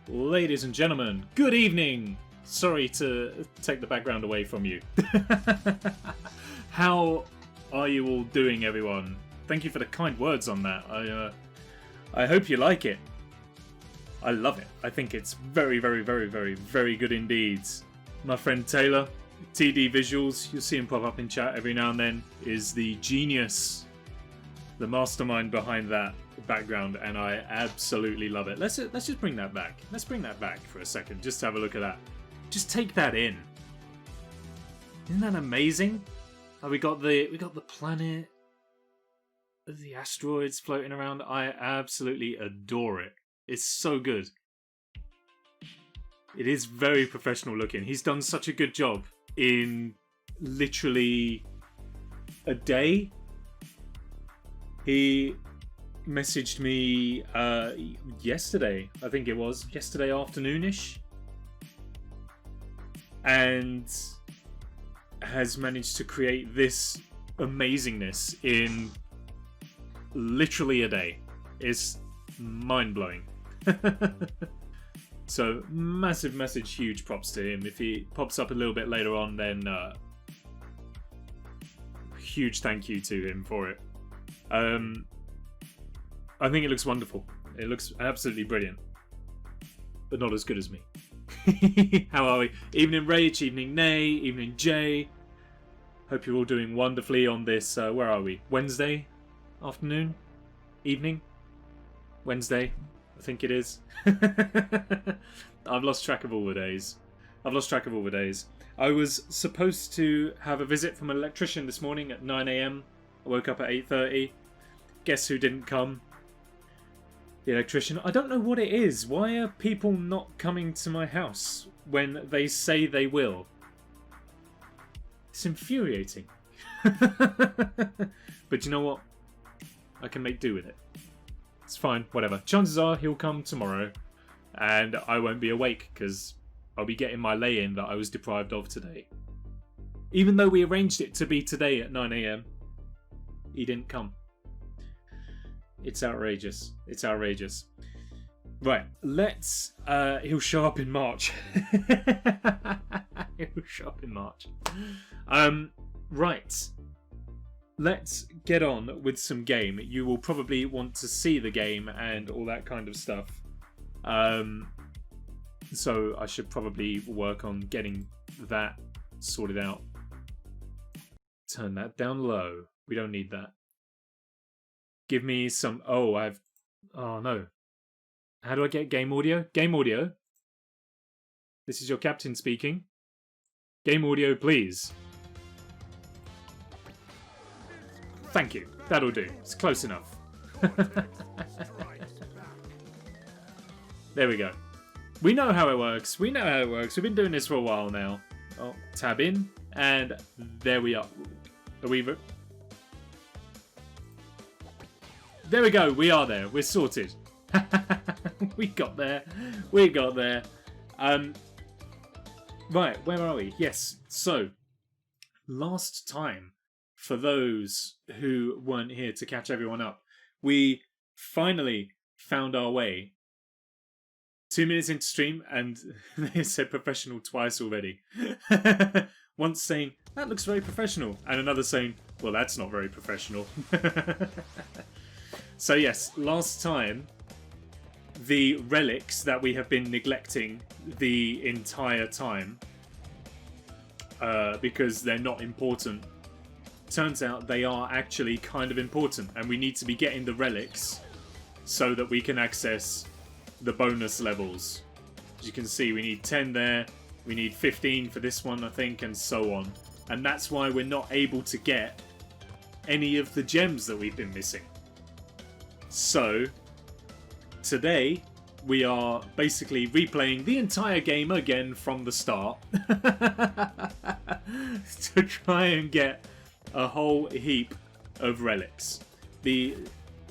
Ladies and gentlemen, good evening! Sorry to take the background away from you. How are you all doing, everyone? Thank you for the kind words on that. I hope you like it. I love it. I think it's very, very, very, very, very good indeed. My friend Taylor, TD Visuals, you'll see him pop up in chat every now and then, is the genius, the mastermind behind that background, and I absolutely love it. Let's just bring that back. Let's bring that back for a second, just to have a look at that. Just take that in. Isn't that amazing? Oh, we got the planet, the asteroids floating around. I absolutely adore it. It's so good. It is very professional looking. He's done such a good job in literally a day. He messaged me yesterday, I think it was, yesterday afternoonish, and has managed to create this amazingness in literally a day. It's mind-blowing. So massive, huge props to him. If he pops up a little bit later on, then huge thank you to him for it. I think it looks wonderful. It looks absolutely brilliant. But not as good as me. How are we? Evening Rach, evening Nay, evening Jay. Hope you're all doing wonderfully on this, where are we? Wednesday afternoon? Evening? Wednesday, I think it is. I've lost track of all the days. I was supposed to have a visit from an electrician this morning at 9 AM. I woke up at 8:30. Guess who didn't come? The electrician. I don't know what it is. Why are people not coming to my house when they say they will? It's infuriating. But you know what? I can make do with it. It's fine, whatever. Chances are he'll come tomorrow, and I won't be awake because I'll be getting my lay-in that I was deprived of today. Even though we arranged it to be today at 9 AM, he didn't come. It's outrageous. It's outrageous. Right, let's... he'll show up in March. He'll show up in March. Right. Let's get on with some game. You will probably want to see the game and all that kind of stuff. So I should probably work on getting that sorted out. Turn that down low. We don't need that. Give me some... Oh, Oh, no. How do I get game audio? Game audio. This is your captain speaking. Game audio, please. Thank you. That'll do. It's close enough. There we go. We know how it works. We've been doing this for a while now. Oh, tab in. And there we are. Are we... There we go. We are there. We're sorted. We got there. Right, where are we? Yes. So, last time, for those who weren't here to catch everyone up, we finally found our way. 2 minutes into stream, and they said professional twice already. Once saying, that looks very professional, and another saying, well, that's not very professional. So yes, last time, the relics that we have been neglecting the entire time, because they're not important, turns out they are actually kind of important, and we need to be getting the relics so that we can access the bonus levels. As you can see, we need 10 there, we need 15 for this one, I think, and so on. And that's why we're not able to get any of the gems that we've been missing. So, today, we are basically replaying the entire game again from the start to try and get a whole heap of relics. The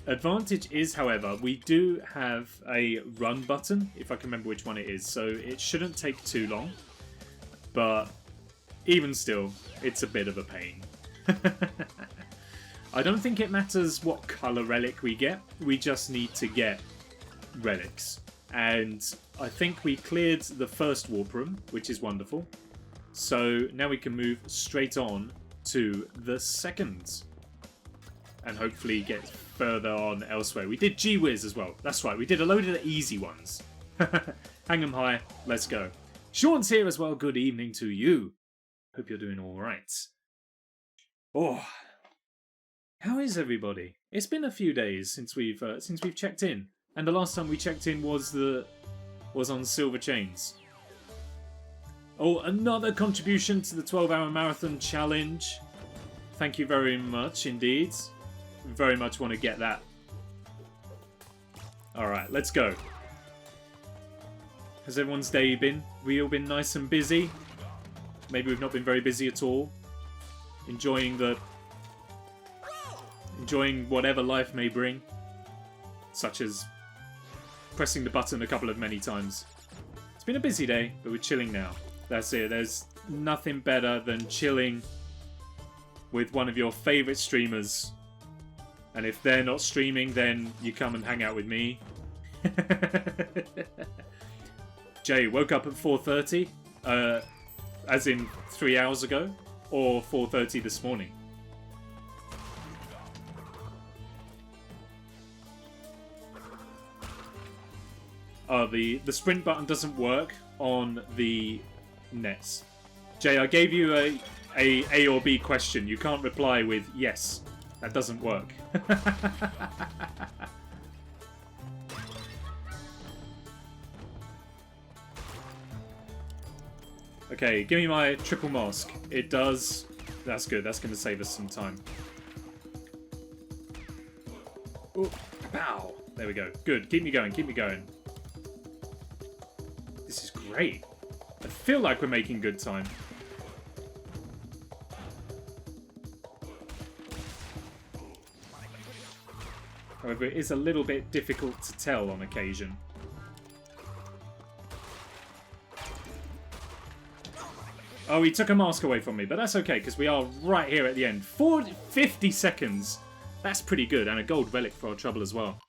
advantage is, however, we do have a run button, if I can remember which one it is, so it shouldn't take too long, but even still, it's a bit of a pain. I don't think it matters what colour relic we get, we just need to get relics. And I think we cleared the first warp room, which is wonderful. So now we can move straight on to the second. And hopefully get further on elsewhere. We did G-Wiz as well. That's right, we did a load of the easy ones. Hang them high, let's go. Sean's here as well, good evening to you. Hope you're doing alright. Oh, how is everybody? It's been a few days since we've checked in. And the last time we checked in was on Silver Chains. Oh, another contribution to the 12-hour marathon challenge. Thank you very much indeed. Very much want to get that. Alright, let's go. Has everyone's day been? We all been nice and busy? Maybe we've not been very busy at all. Enjoying whatever life may bring. Such as pressing the button a couple of many times. It's been a busy day, but we're chilling now. That's it. There's nothing better than chilling with one of your favourite streamers. And if they're not streaming, then you come and hang out with me. Jay, woke up at 4:30, as in 3 hours ago, or 4:30 this morning? The sprint button doesn't work on the nets. Jay, I gave you a or B question. You can't reply with yes. That doesn't work. Okay, give me my triple mask. It does. That's good. That's going to save us some time. Ooh, pow. There we go. Good. Keep me going. Keep me going. This is great. I feel like we're making good time. However, it is a little bit difficult to tell on occasion. Oh, he took a mask away from me, but that's okay, because we are right here at the end. 50 seconds. That's pretty good, and a gold relic for our trouble as well.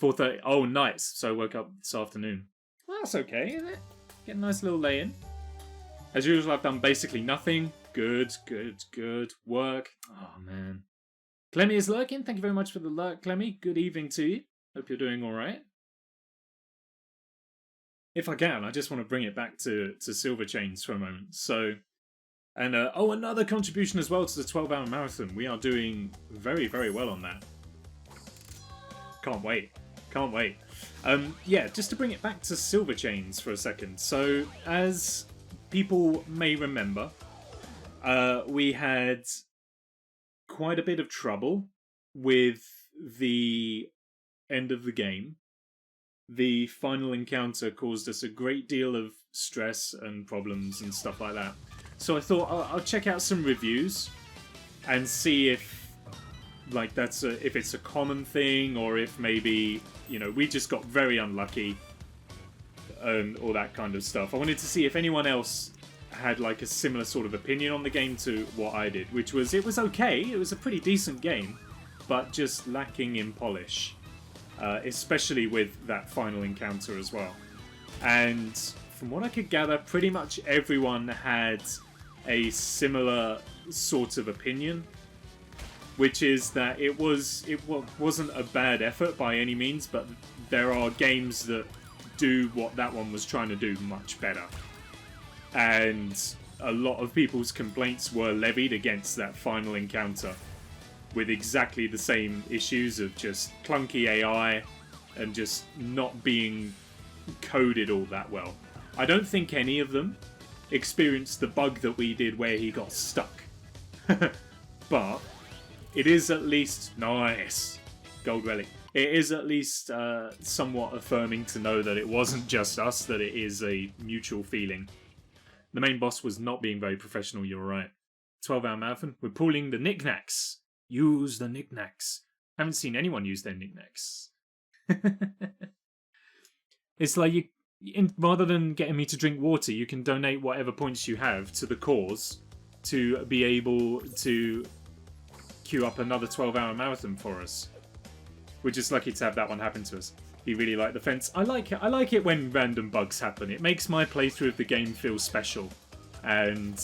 4:30. Oh, nice. So I woke up this afternoon. Well, that's okay, isn't it? Get a nice little lay-in. As usual, I've done basically nothing. Good, good, good. Work. Oh, man. Clemmy is lurking. Thank you very much for the lurk, Clemmy. Good evening to you. Hope you're doing all right. If I can, I just want to bring it back to Silver Chains for a moment. So, and oh, another contribution as well to the 12-hour marathon. We are doing very, very well on that. Can't wait. Can't wait. Yeah, just to bring it back to Silver Chains for a second. So, as people may remember, we had quite a bit of trouble with the end of the game. The final encounter caused us a great deal of stress and problems and stuff like that. So I thought I'll check out some reviews and see if if it's a common thing, or if maybe, you know, we just got very unlucky and all that kind of stuff. I wanted to see if anyone else had like a similar sort of opinion on the game to what I did, which was it was okay. It was a pretty decent game, but just lacking in polish. Especially with that final encounter as well. And from what I could gather, pretty much everyone had a similar sort of opinion, which is that it wasn't a bad effort by any means, but there are games that do what that one was trying to do much better. And a lot of people's complaints were levied against that final encounter, with exactly the same issues of just clunky AI and just not being coded all that well. I don't think any of them experienced the bug that we did where he got stuck. But it is at least nice. Gold relic. It is at least somewhat affirming to know that it wasn't just us, that it is a mutual feeling. The main boss was not being very professional, you're right. 12-hour marathon. We're pulling the knickknacks. Use the knickknacks. I haven't seen anyone use their knickknacks. It's like rather than getting me to drink water, you can donate whatever points you have to the cause to be able to queue up another 12-hour marathon for us. We're just lucky to have that one happen to us. He really liked the fence. I like it. I like it when random bugs happen. It makes my playthrough of the game feel special, and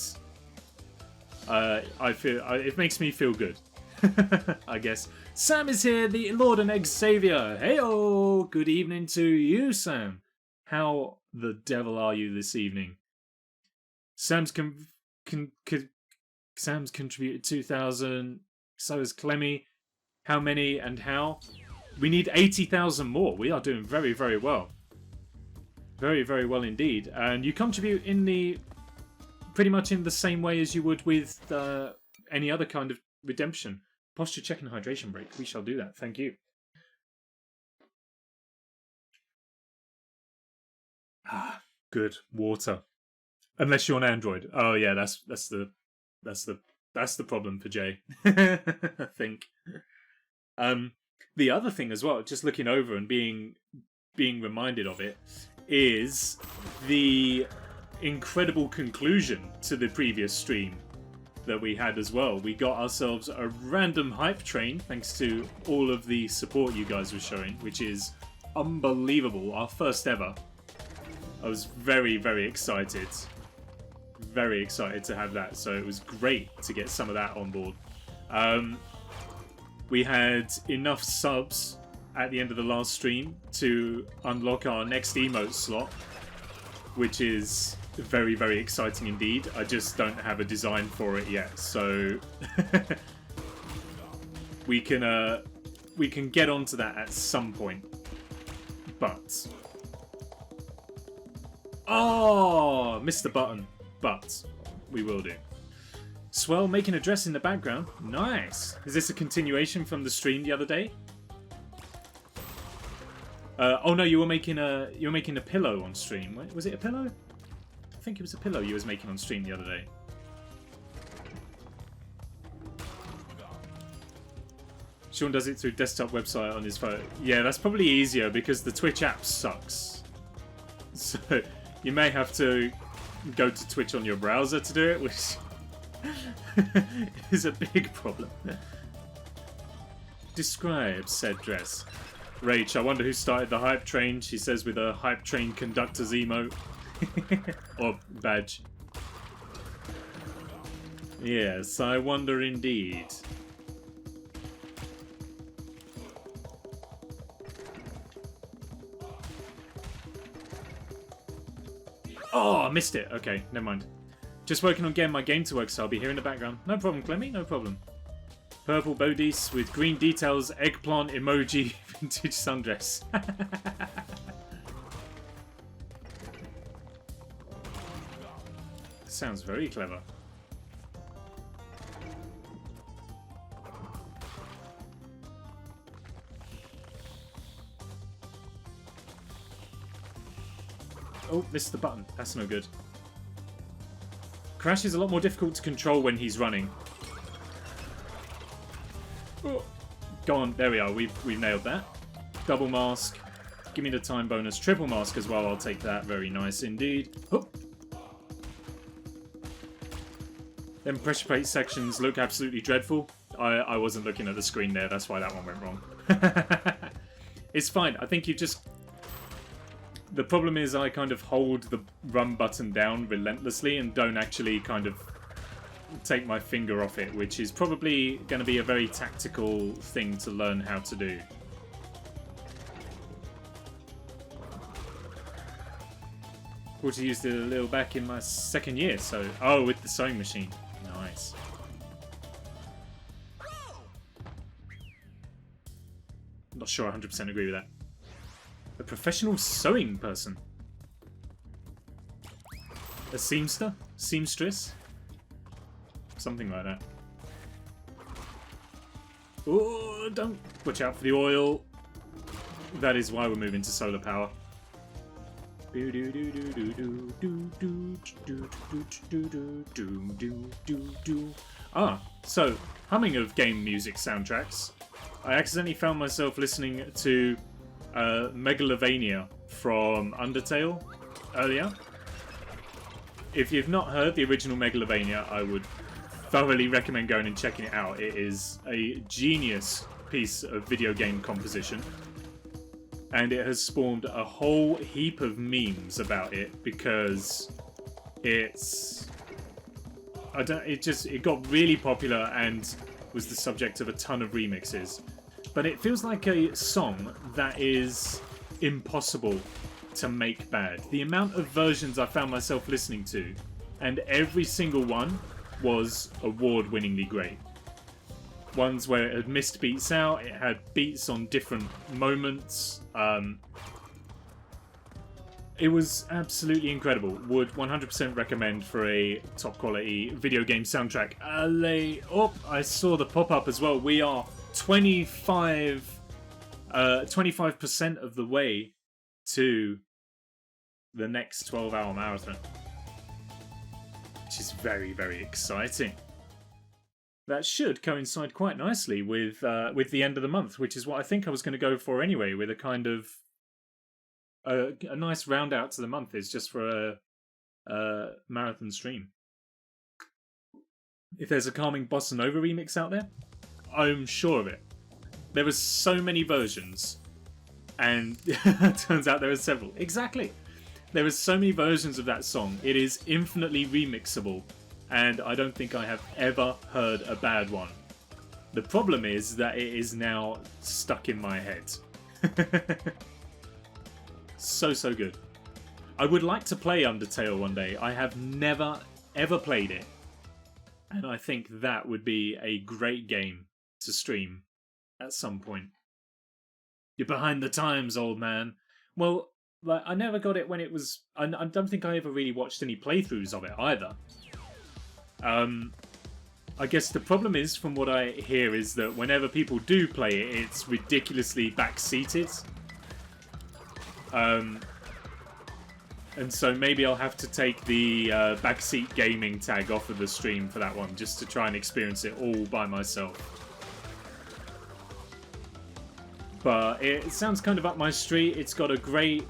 it makes me feel good. I guess. Sam is here, the Lord and Xavier. Heyo! Good evening to you, Sam. How the devil are you this evening? Sam's Sam's contributed 2,000. So has Clemmy. How many and how? We need 80,000 more. We are doing very, very well. Very, very well indeed. And you contribute in pretty much in the same way as you would with any other kind of redemption. Posture check and hydration break. We shall do that. Thank you. Ah, good. Water. Unless you're on Android. Oh yeah, that's the problem for Jay. I think. The other thing as well, just looking over and being reminded of it, is the incredible conclusion to the previous stream that we had as well. We got ourselves a random hype train thanks to all of the support you guys were showing, which is unbelievable. Our first ever. I was very, very excited. Very excited to have that, so it was great to get some of that on board. We had enough subs at the end of the last stream to unlock our next emote slot, which is very, very exciting indeed. I just don't have a design for it yet, so we can get onto that at some point. But oh, missed the button, but we will do. Swell making a dress in the background. Nice. Is this a continuation from the stream the other day? Oh no, you were making a pillow on stream. Was it a pillow? I think it was a pillow you was making on stream the other day. Sean does it through desktop website on his phone. Yeah, that's probably easier because the Twitch app sucks. So you may have to go to Twitch on your browser to do it, which is a big problem. Describe said dress. Rach, I wonder who started the hype train. She says with a hype train conductor's emote. Or badge. Yes, I wonder indeed. Oh, I missed it. Okay, never mind. Just working on getting my game to work, so I'll be here in the background. No problem, Clemmy, no problem. Purple bodice with green details, eggplant emoji, vintage sundress. Sounds very clever. Oh, missed the button. That's no good. Crash is a lot more difficult to control when he's running. Oh. Go on, there we are. We've nailed that. Double mask. Give me the time bonus. Triple mask as well. I'll take that. Very nice indeed. Oh. Them pressure plate sections look absolutely dreadful. I wasn't looking at the screen there. That's why that one went wrong. It's fine. I think you just... The problem is I kind of hold the run button down relentlessly and don't actually kind of take my finger off it, which is probably going to be a very tactical thing to learn how to do. Would have used it a little back in my second year, so... Oh, with the sewing machine. Nice. I'm not sure I 100% agree with that. A professional sewing person. A seamster? Seamstress? Something like that. Oh, don't... Watch out for the oil. That is why we're moving to solar power. Ah, so, humming of game music soundtracks. I accidentally found myself listening to Megalovania from Undertale earlier. If you've not heard the original Megalovania, I would thoroughly recommend going and checking it out. It is a genius piece of video game composition. And it has spawned a whole heap of memes about it because it's... it got really popular and was the subject of a ton of remixes. But it feels like a song that is impossible to make bad. The amount of versions I found myself listening to, and every single one was award-winningly great. Ones where it had missed beats out, it had beats on different moments. It was absolutely incredible. Would 100% recommend for a top quality video game soundtrack. Oh, I saw the pop-up as well. We are 25% of the way to the next 12-hour marathon. Which is very, very exciting. That should coincide quite nicely with the end of the month, which is what I think I was going to go for anyway, with a kind of a nice round out to the month is just for a marathon stream. If there's a calming bossa nova remix out there, I'm sure of it. There were so many versions, and turns out there are several. Exactly. There are so many versions of that song. It is infinitely remixable, and I don't think I have ever heard a bad one. The problem is that it is now stuck in my head. So good. I would like to play Undertale one day. I have never, ever played it. And I think that would be a great game to stream at some point. You're behind the times, old man. Well, like, I never got it when it was... I don't think I ever really watched any playthroughs of it either. I guess the problem is, from what I hear, is that whenever people do play it, it's ridiculously backseated. And so maybe I'll have to take the backseat gaming tag off of the stream for that one, just to try and experience it all by myself. But it sounds kind of up my street. It's got a great,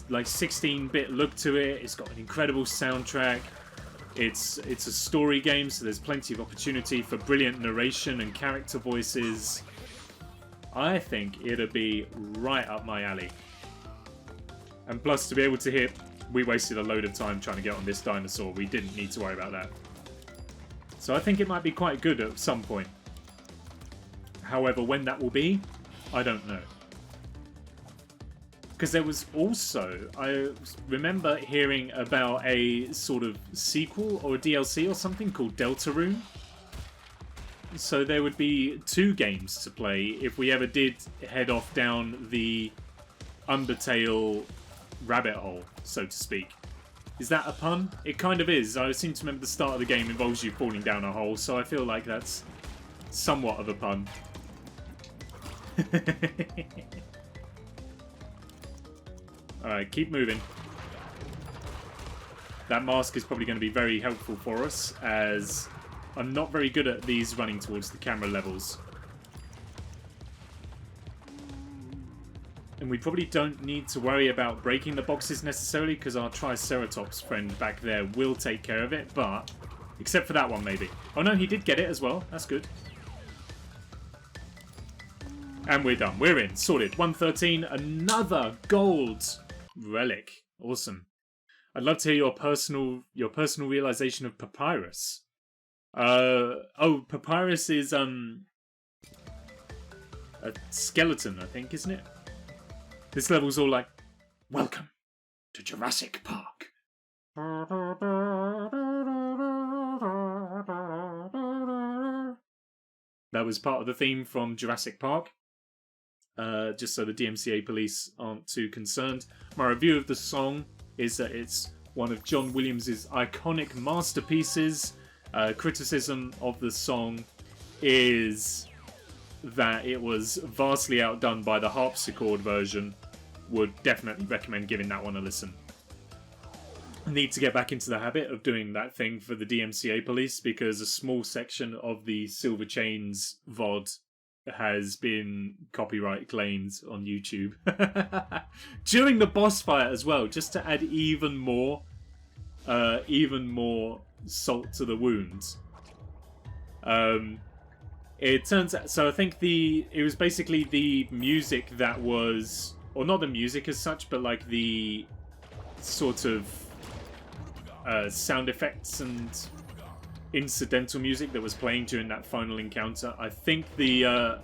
like, 16-bit look to it. It's got an incredible soundtrack. It's a story game, so there's plenty of opportunity for brilliant narration and character voices. I think it'll be right up my alley. And plus, to be able to hit, we wasted a load of time trying to get on this dinosaur. We didn't need to worry about that. So I think it might be quite good at some point. However, when that will be, I don't know. Because there was also, I remember hearing about a sort of sequel or a DLC or something called Deltarune. So there would be 2 games to play if we ever did head off down the Undertale rabbit hole, so to speak. Is that a pun? It kind of is. I seem to remember the start of the game involves you falling down a hole, so I feel like that's somewhat of a pun. Alright, keep moving. That mask is probably going to be very helpful for us, as I'm not very good at these running towards the camera levels. And we probably don't need to worry about breaking the boxes necessarily, because our Triceratops friend back there will take care of it, but... except for that one, maybe. Oh no, he did get it as well. That's good. And we're done. We're in. Sorted. 113. Another gold relic. Awesome. I'd love to hear your personal realization of Papyrus. Oh, Papyrus is a skeleton, I think, isn't it? This level's all like, welcome to Jurassic Park. That was part of the theme from Jurassic Park. Just so the DMCA police aren't too concerned. My review of the song is that it's one of John Williams' iconic masterpieces. Criticism of the song is that it was vastly outdone by the harpsichord version. Would definitely recommend giving that one a listen. Need to get back into the habit of doing that thing for the DMCA police, because a small section of the Silver Chains VOD has been copyright claimed on YouTube. During the boss fight as well, just to add even more salt to the wound. It turns out, so I think it was basically the music that was, or not the music as such, but like the sort of sound effects and incidental music that was playing during that final encounter. I think the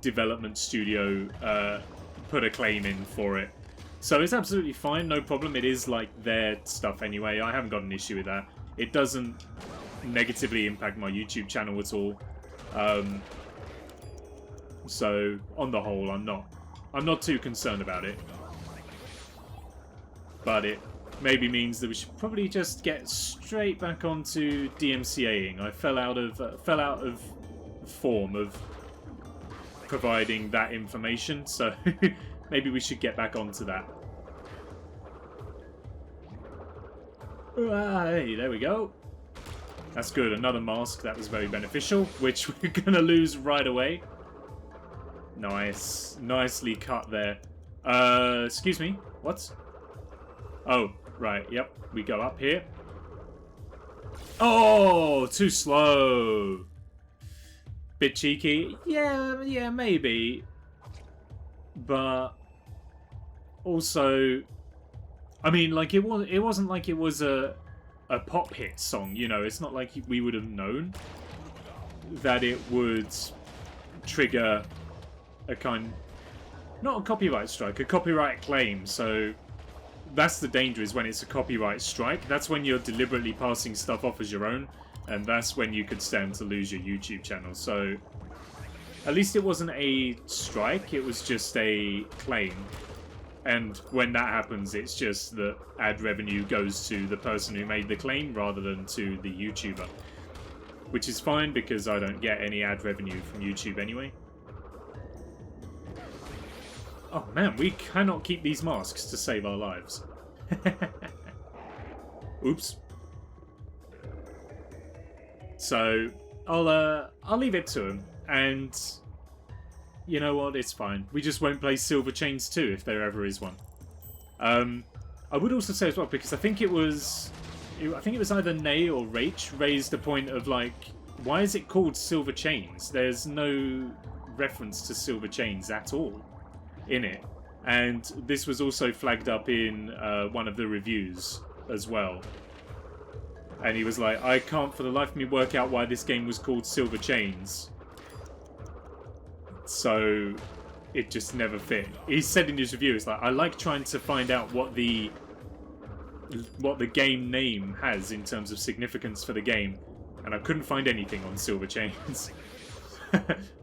development studio put a claim in for it. So it's absolutely fine, no problem. It is like their stuff anyway. I haven't got an issue with that. It doesn't negatively impact my YouTube channel at all. So on the whole, I'm not too concerned about it. But it maybe means that we should probably just get straight back onto DMCAing. I fell out of form of providing that information, so maybe we should get back onto that. Hey, there we go. That's good. Another mask. That was very beneficial, which we're gonna lose right away. Nice. Nicely cut there. Excuse me. What? Oh, right. Yep. We go up here. Oh, too slow. Bit cheeky. Yeah, maybe. But also, I mean, like, it wasn't like it was a pop hit song, you know. It's not like we would have known that it would trigger a not a copyright strike, a copyright claim. So that's the danger, is when it's a copyright strike. That's when you're deliberately passing stuff off as your own, and that's when you could stand to lose your YouTube channel. So at least it wasn't a strike, it was just a claim. And when that happens, it's just that ad revenue goes to the person who made the claim rather than to the YouTuber. Which is fine, because I don't get any ad revenue from YouTube anyway. Oh man, we cannot keep these masks to save our lives. Oops. So, I'll leave it to him, and you know what, it's fine. We just won't play Silver Chains 2 if there ever is one. I would also say as well, because I think it was either Nay or Rach raised a point of like, why is it called Silver Chains? There's no reference to Silver Chains at all in it. And this was also flagged up in one of the reviews as well. And he was like, I can't for the life of me work out why this game was called Silver Chains. So it just never fit. He said in his review, it's like, I like trying to find out what the game name has in terms of significance for the game, and I couldn't find anything on Silver Chains.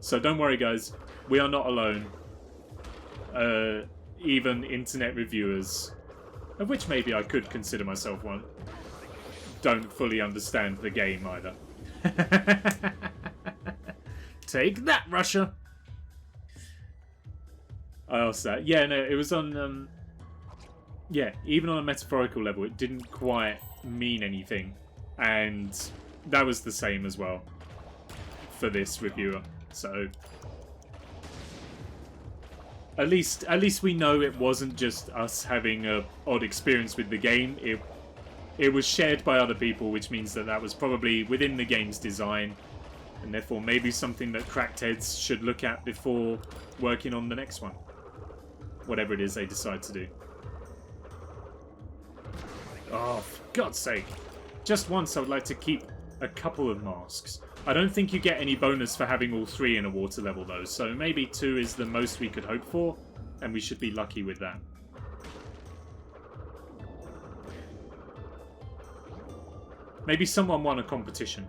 So don't worry guys, we are not alone. Even internet reviewers, of which maybe I could consider myself one, don't fully understand the game either. Take that, Russia! I asked that. Yeah, no, it was on, yeah, even on a metaphorical level, it didn't quite mean anything. And that was the same as well for this reviewer. So at least we know it wasn't just us having a odd experience with the game. It was shared by other people, which means that was probably within the game's design, and therefore maybe something that cracked heads should look at before working on the next one. Whatever it is they decide to do. Oh, for God's sake. Just once I would like to keep a couple of masks. I don't think you get any bonus for having all 3 in a water level though, so maybe 2 is the most we could hope for, and we should be lucky with that. Maybe someone won a competition.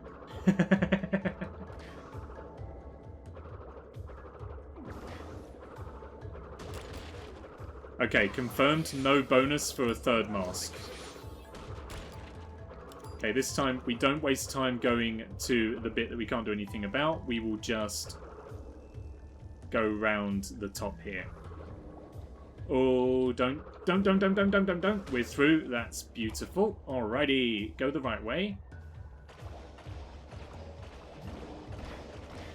Okay, confirmed. No bonus for a 3rd mask. Okay, this time we don't waste time going to the bit that we can't do anything about. We will just go round the top here. Oh, don't. We're through. That's beautiful. Alrighty, go the right way.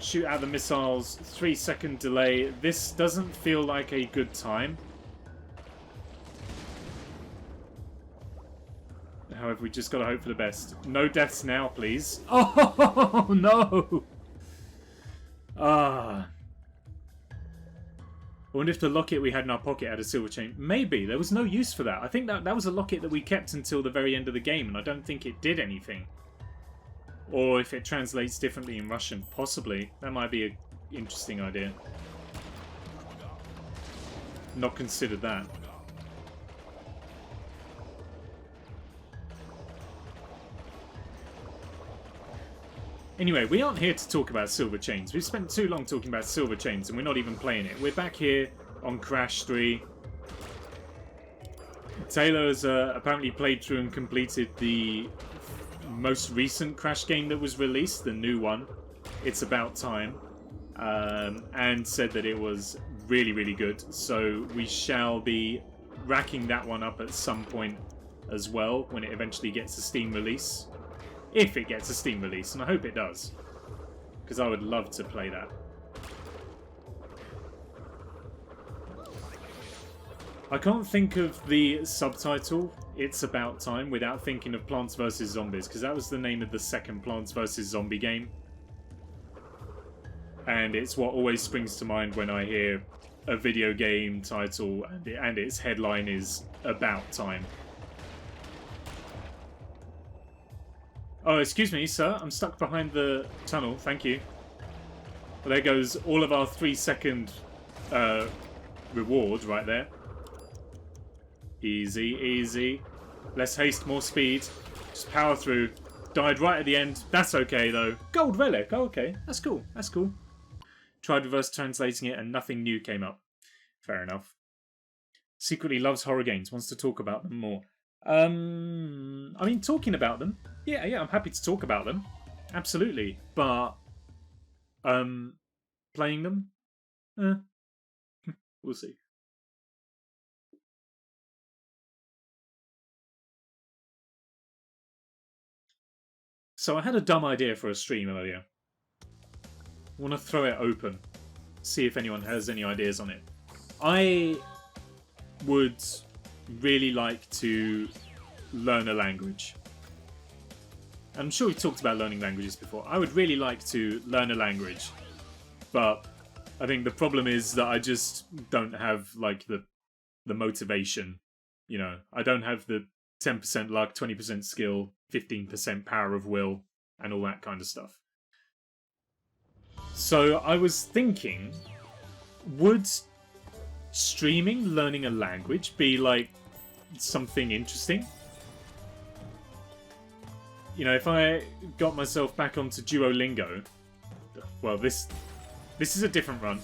Shoot out the missiles. 3-second delay. This doesn't feel like a good time. However, we just gotta hope for the best. No deaths now, please. Oh, no! Ah. I wonder if the locket we had in our pocket had a silver chain. Maybe. There was no use for that. I think that was a locket that we kept until the very end of the game, and I don't think it did anything. Or if it translates differently in Russian. Possibly. That might be an interesting idea. Not considered that. Anyway, we aren't here to talk about silver chains. We've spent too long talking about silver chains and we're not even playing it. We're back here on Crash 3. Taylor has apparently played through and completed the most recent Crash game that was released, the new one. It's About Time. And said that it was really, really good. So we shall be racking that one up at some point as well when it eventually gets a Steam release. If it gets a Steam release, and I hope it does. Because I would love to play that. I can't think of the subtitle, It's About Time, without thinking of Plants vs. Zombies, because that was the name of the second Plants vs. Zombie game. And it's what always springs to mind when I hear a video game title and its headline is About Time. Oh, excuse me, sir. I'm stuck behind the tunnel. Thank you. Well, there goes all of our 3-second reward right there. Easy, easy. Less haste, more speed. Just power through. Died right at the end. That's okay, though. Gold relic. Oh, okay. That's cool. That's cool. Tried reverse translating it and nothing new came up. Fair enough. Secretly loves horror games. Wants to talk about them more. I mean, talking about them. Yeah, I'm happy to talk about them. Absolutely. But, playing them? We'll see. So I had a dumb idea for a stream earlier. I want to throw it open. See if anyone has any ideas on it. I would really like to learn a language. I'm sure we've talked about learning languages before. I would really like to learn a language. But I think the problem is that I just don't have like the motivation. You know, I don't have the 10% luck, 20% skill, 15% power of will, and all that kind of stuff. So I was thinking, would streaming learning a language be like something interesting? You know, if I got myself back onto Duolingo, well, this is a different run.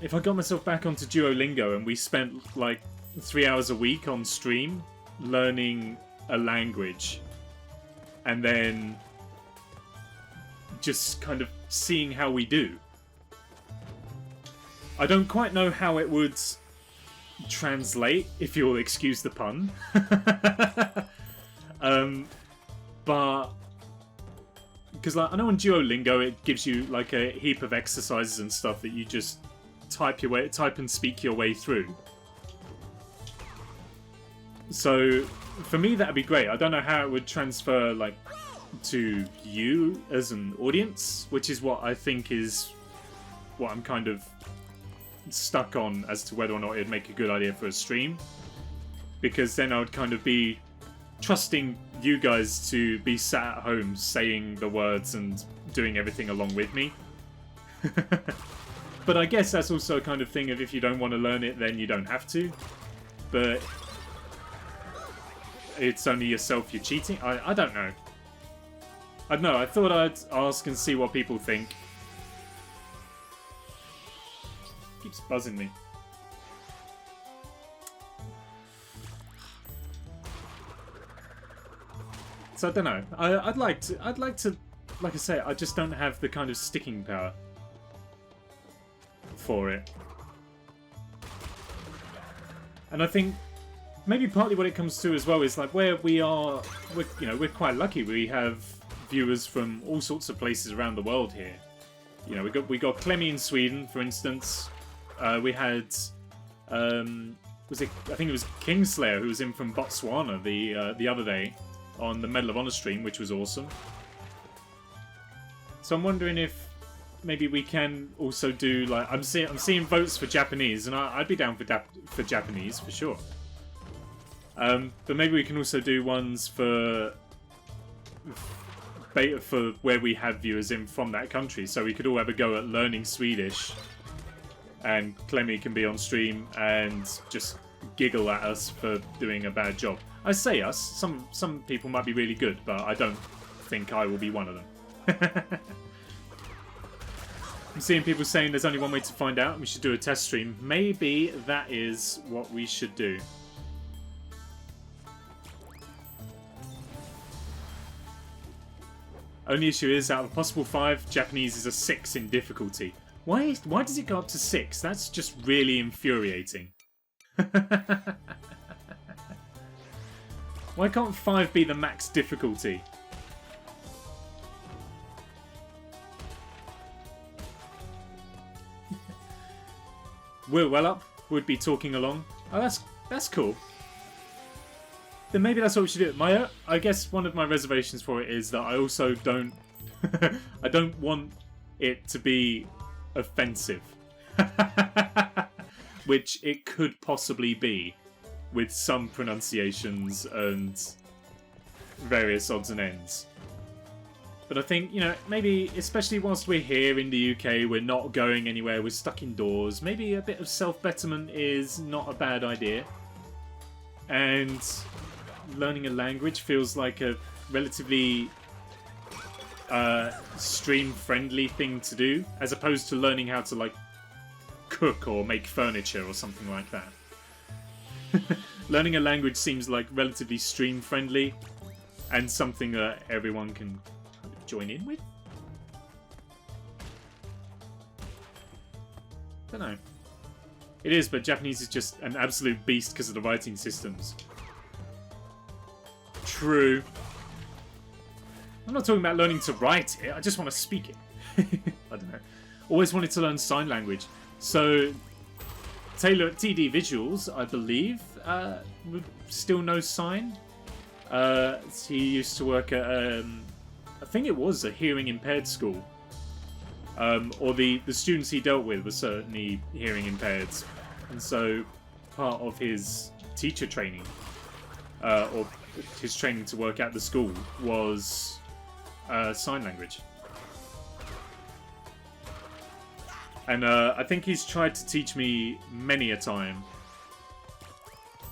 If I got myself back onto Duolingo and we spent like 3 hours a week on stream learning a language, and then just kind of seeing how we do. I don't quite know how it would translate, if you'll excuse the pun. But because like I know on Duolingo it gives you like a heap of exercises and stuff that you just type and speak your way through. So for me that'd be great. I don't know how it would transfer like to you as an audience, which is what I think is what I'm kind of stuck on as to whether or not it'd make a good idea for a stream, because then I would kind of be trusting you guys to be sat at home saying the words and doing everything along with me. But I guess that's also a kind of thing of if you don't want to learn it, then you don't have to. But it's only yourself you're cheating. I don't know. I don't know. I thought I'd ask and see what people think. Keeps buzzing me. So I don't know. I'd like to, like I say, I just don't have the kind of sticking power for it. And I think maybe partly what it comes to as well is like where we are, we're quite lucky. We have viewers from all sorts of places around the world here. You know, we got Clemmy in Sweden, for instance. We had I think it was Kingslayer who was in from Botswana the other day on the Medal of Honor stream, which was awesome. So I'm wondering if maybe we can also do like I'm seeing votes for Japanese, and I'd be down for Japanese for sure. But maybe we can also do ones for where we have viewers in from that country, so we could all have a go at learning Swedish, and Clemmy can be on stream and just giggle at us for doing a bad job. I say us, some people might be really good, but I don't think I will be one of them. I'm seeing people saying there's only one way to find out, and we should do a test stream. Maybe that is what we should do. Only issue is, out of a possible 5, Japanese is a 6 in difficulty. Why does it go up to 6? That's just really infuriating. Why can't 5 be the max difficulty? We're well up. Would be talking along. Oh, that's cool. Then maybe that's what we should do. I guess one of my reservations for it is that I also don't... I don't want it to be offensive. Which it could possibly be, with some pronunciations and various odds and ends. But I think, you know, maybe, especially whilst we're here in the UK, we're not going anywhere, we're stuck indoors, maybe a bit of self-betterment is not a bad idea. And learning a language feels like a relatively stream-friendly thing to do, as opposed to learning how to, like, cook or make furniture or something like that. Learning a language seems like relatively stream-friendly and something that everyone can join in with? Don't know. It is, but Japanese is just an absolute beast because of the writing systems. True. I'm not talking about learning to write it, I just want to speak it. I don't know. Always wanted to learn sign language. So, Taylor at TD Visuals, I believe, would still know sign. He used to work at, I think it was a hearing impaired school. Or the students he dealt with were certainly hearing impaired. And so, part of his teacher training, or his training to work at the school, was sign language. And I think he's tried to teach me many a time,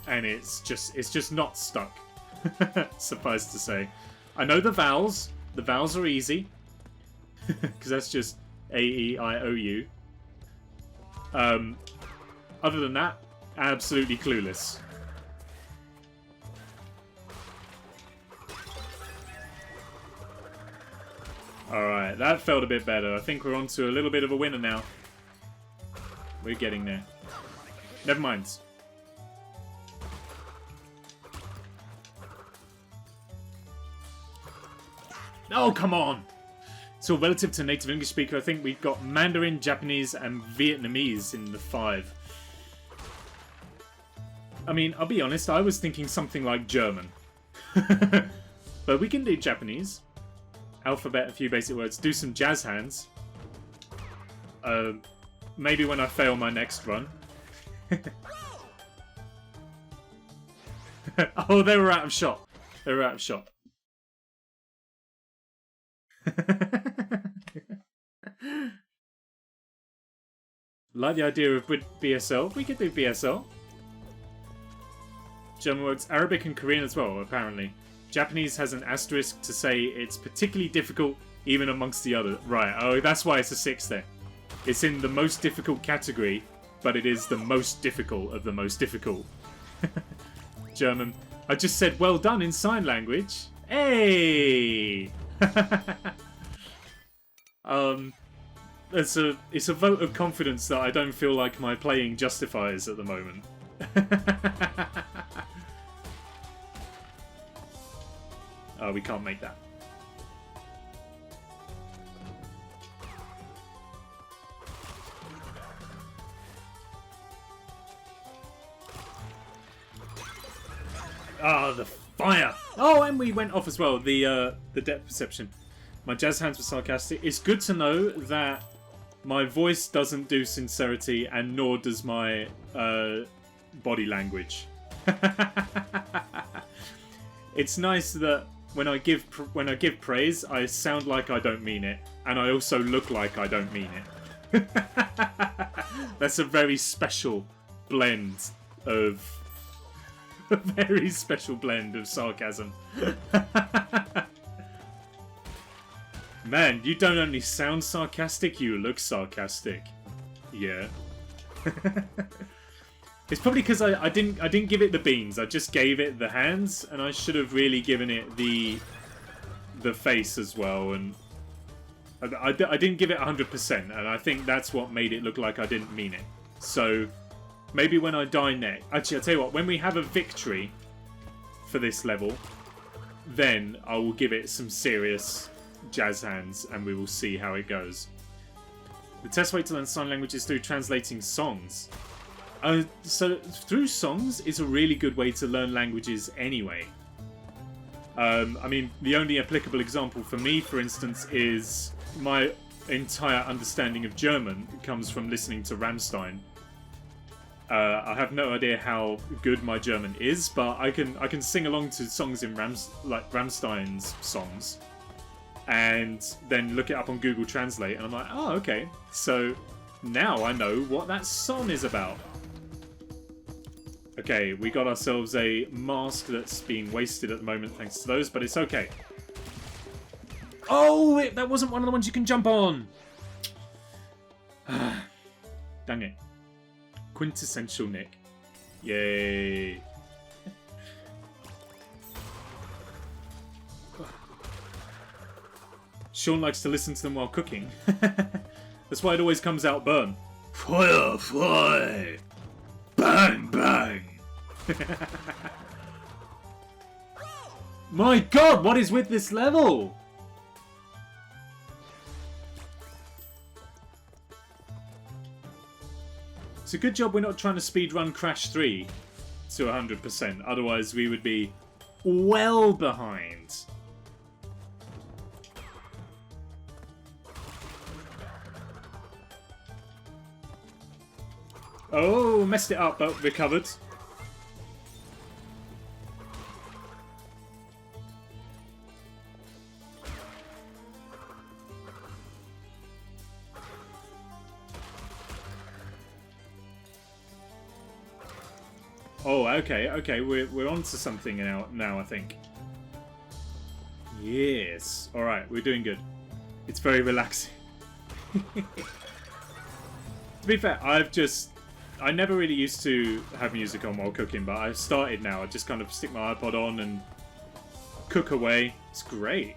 and it's just not stuck. Suffice to say, I know the vowels. The vowels are easy because that's just A, E, I, O, U. Other than that, absolutely clueless. Alright, that felt a bit better. I think we're on to a little bit of a winner now. We're getting there. Never mind. Oh, come on! So relative to native English speaker, I think we've got Mandarin, Japanese, and Vietnamese in the 5. I mean, I'll be honest, I was thinking something like German. But we can do Japanese. Alphabet, a few basic words. Do some jazz hands. Maybe when I fail my next run. Oh, they were out of shot. They were out of shot. Like the idea of BSL. We could do BSL. German words, Arabic and Korean as well, apparently. Japanese has an asterisk to say it's particularly difficult even amongst the other. Right, oh, that's why it's a 6 there. It's in the most difficult category, but it is the most difficult of the most difficult. German. I just said well done in sign language. Hey! It's a vote of confidence that I don't feel like my playing justifies at the moment. Oh, we can't make that. Ah, the fire! Oh, and we went off as well. The depth perception. My jazz hands were sarcastic. It's good to know that my voice doesn't do sincerity, and nor does my body language. It's nice that when I give praise, I sound like I don't mean it, and I also look like I don't mean it. That's a very special blend of sarcasm. Man, you don't only sound sarcastic, you look sarcastic. Yeah. It's probably because I didn't give it the beans. I just gave it the hands, and I should have really given it the face as well. And I didn't give it 100%, and I think that's what made it look like I didn't mean it. So maybe when I die next, actually, I'll tell you what. When we have a victory for this level, then I will give it some serious jazz hands, and we will see how it goes. The test way to learn sign language is through translating songs. So through songs is a really good way to learn languages anyway. I mean, the only applicable example for me, for instance, is my entire understanding of German comes from listening to Rammstein. I have no idea how good my German is, but I can sing along to songs in Rammstein's songs, and then look it up on Google Translate, and I'm like, oh, okay. So now I know what that song is about. Okay, we got ourselves a mask that's being wasted at the moment thanks to those, but it's okay. Oh, that wasn't one of the ones you can jump on! Dang it. Quintessential Nick. Yay. Sean likes to listen to them while cooking. That's why it always comes out burn. Fire, fire! Bang, bang! My god, what is with this level? It's a good job we're not trying to speedrun Crash 3 to 100%, otherwise we would be well behind. Oh, messed it up, but recovered. Oh, okay, we're on to something now, I think. Yes. Alright, we're doing good. It's very relaxing. To be fair, I never really used to have music on while cooking, but I've started now. I just kind of stick my iPod on and cook away. It's great.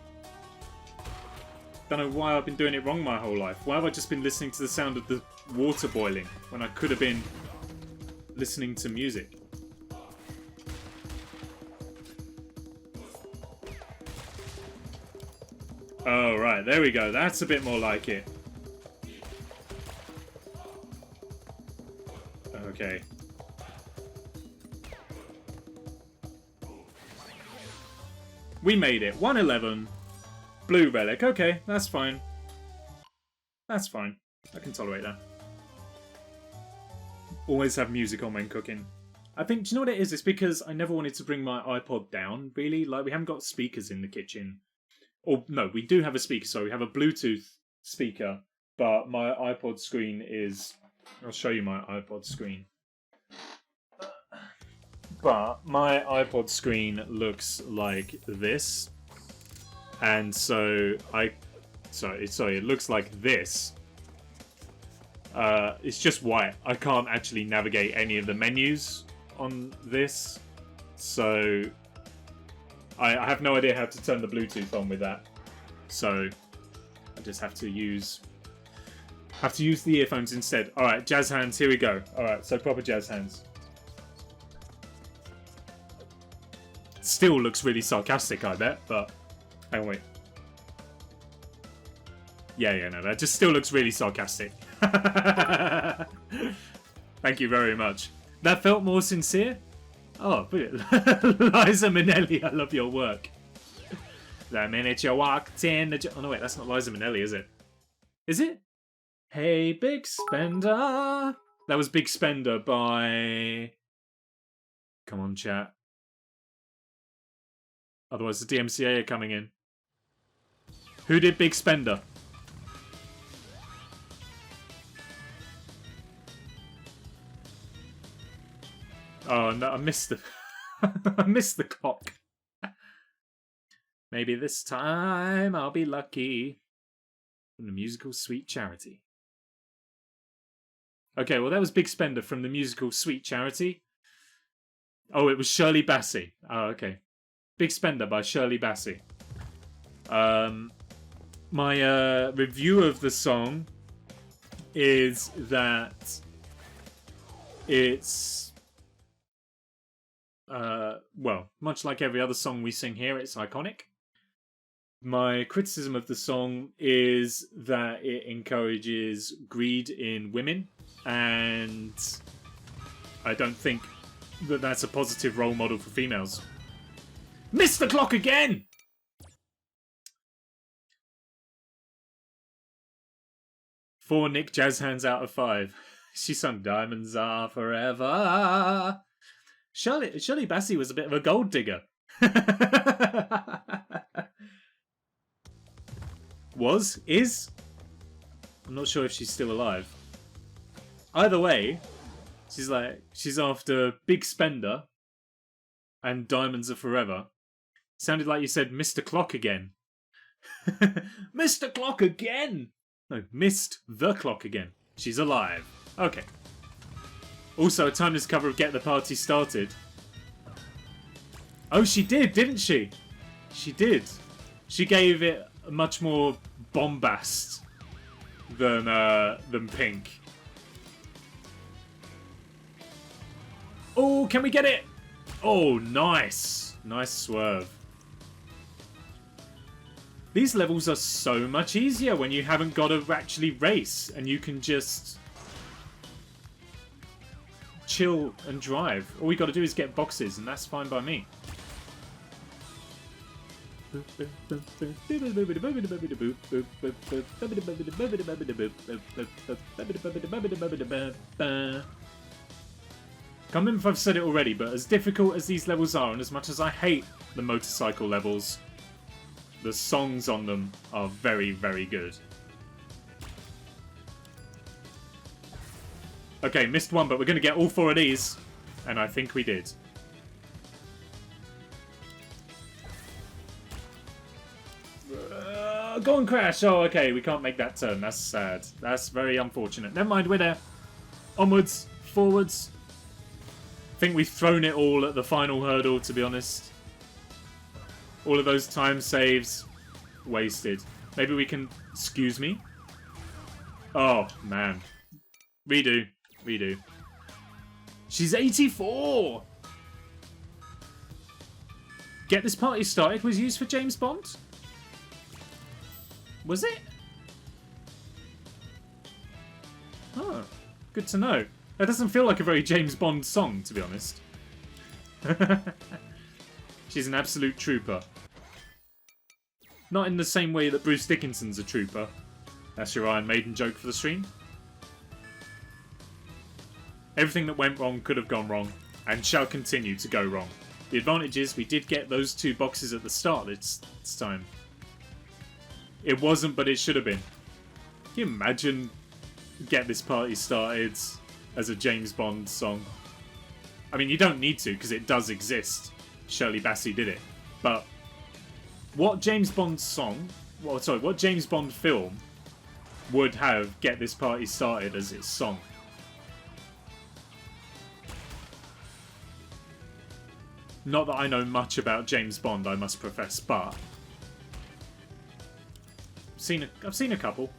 Don't know why I've been doing it wrong my whole life. Why have I just been listening to the sound of the water boiling when I could have been listening to music? Oh, right. There we go. That's a bit more like it. Okay. We made it. 111. Blue relic. Okay, that's fine. That's fine. I can tolerate that. Always have music on when cooking. I think, do you know what it is? It's because I never wanted to bring my iPod down, really. Like, we haven't got speakers in the kitchen. Or, no, we do have a speaker. So we have a Bluetooth speaker. But my iPod screen is... I'll show you my iPod screen. But my iPod screen looks like this. And so sorry, it looks like this. It's just white. I can't actually navigate any of the menus on this. So I have no idea how to turn the Bluetooth on with that. So I just have to use the earphones instead. Alright, jazz hands, here we go. Alright, so proper jazz hands. Still looks really sarcastic, I bet, but... Hang on, wait. Yeah, no, that just still looks really sarcastic. Thank you very much. That felt more sincere? Oh, brilliant. Liza Minnelli, I love your work. The minute you walked in... Oh, no, wait, that's not Liza Minnelli, is it? Is it? Hey, Big Spender. That was Big Spender by... Come on, chat. Otherwise, the DMCA are coming in. Who did Big Spender? Oh, no, I missed the... I missed the clock. Maybe this time I'll be lucky. From the musical Sweet Charity. Okay, well, that was Big Spender from the musical Sweet Charity. Oh, it was Shirley Bassey. Oh, okay. Big Spender by Shirley Bassey. My review of the song is that it's... well, much like every other song we sing here, it's iconic. My criticism of the song is that it encourages greed in women, and I don't think that that's a positive role model for females. Missed the clock again! Four Nick Jazz hands out of 5. She sung Diamonds Are Forever. Shirley Bassey was a bit of a gold digger. Is? I'm not sure if she's still alive. Either way, she's after Big Spender and Diamonds Are Forever. Sounded like you said Mr. Clock again. Mr. Clock again! No, missed the clock again. She's alive. Okay. Also, a timeless cover of Get the Party Started. Oh, she did, didn't she? She did. She gave it much more bombast than Pink. Oh, can we get it? Oh, nice. Nice swerve. These levels are so much easier when you haven't got to actually race and you can just chill and drive. All we got to do is get boxes and that's fine by me. Can't remember if I've said it already, but as difficult as these levels are, and as much as I hate the motorcycle levels, the songs on them are very, very good. Okay, missed one, but we're going to get all 4 of these. And I think we did. Go and crash! Oh, okay, we can't make that turn. That's sad. That's very unfortunate. Never mind, we're there. Onwards, forwards. I think we've thrown it all at the final hurdle, to be honest. All of those time saves wasted. Maybe we can... Excuse me? Oh, man. Redo. Redo. She's 84! Get This Party Started was used for James Bond? Was it? Oh, good to know. That doesn't feel like a very James Bond song, to be honest. She's an absolute trooper. Not in the same way that Bruce Dickinson's a trooper. That's your Iron Maiden joke for the stream. Everything that went wrong could have gone wrong, and shall continue to go wrong. The advantage is we did get those 2 boxes at the start this time. It wasn't, but it should have been. Can you imagine Get This Party Started as a James Bond song? I mean, you don't need to, because it does exist. Shirley Bassey did it. But what James Bond song... Well, sorry, what James Bond film would have Get This Party Started as its song? Not that I know much about James Bond, I must profess, but... I've seen a couple.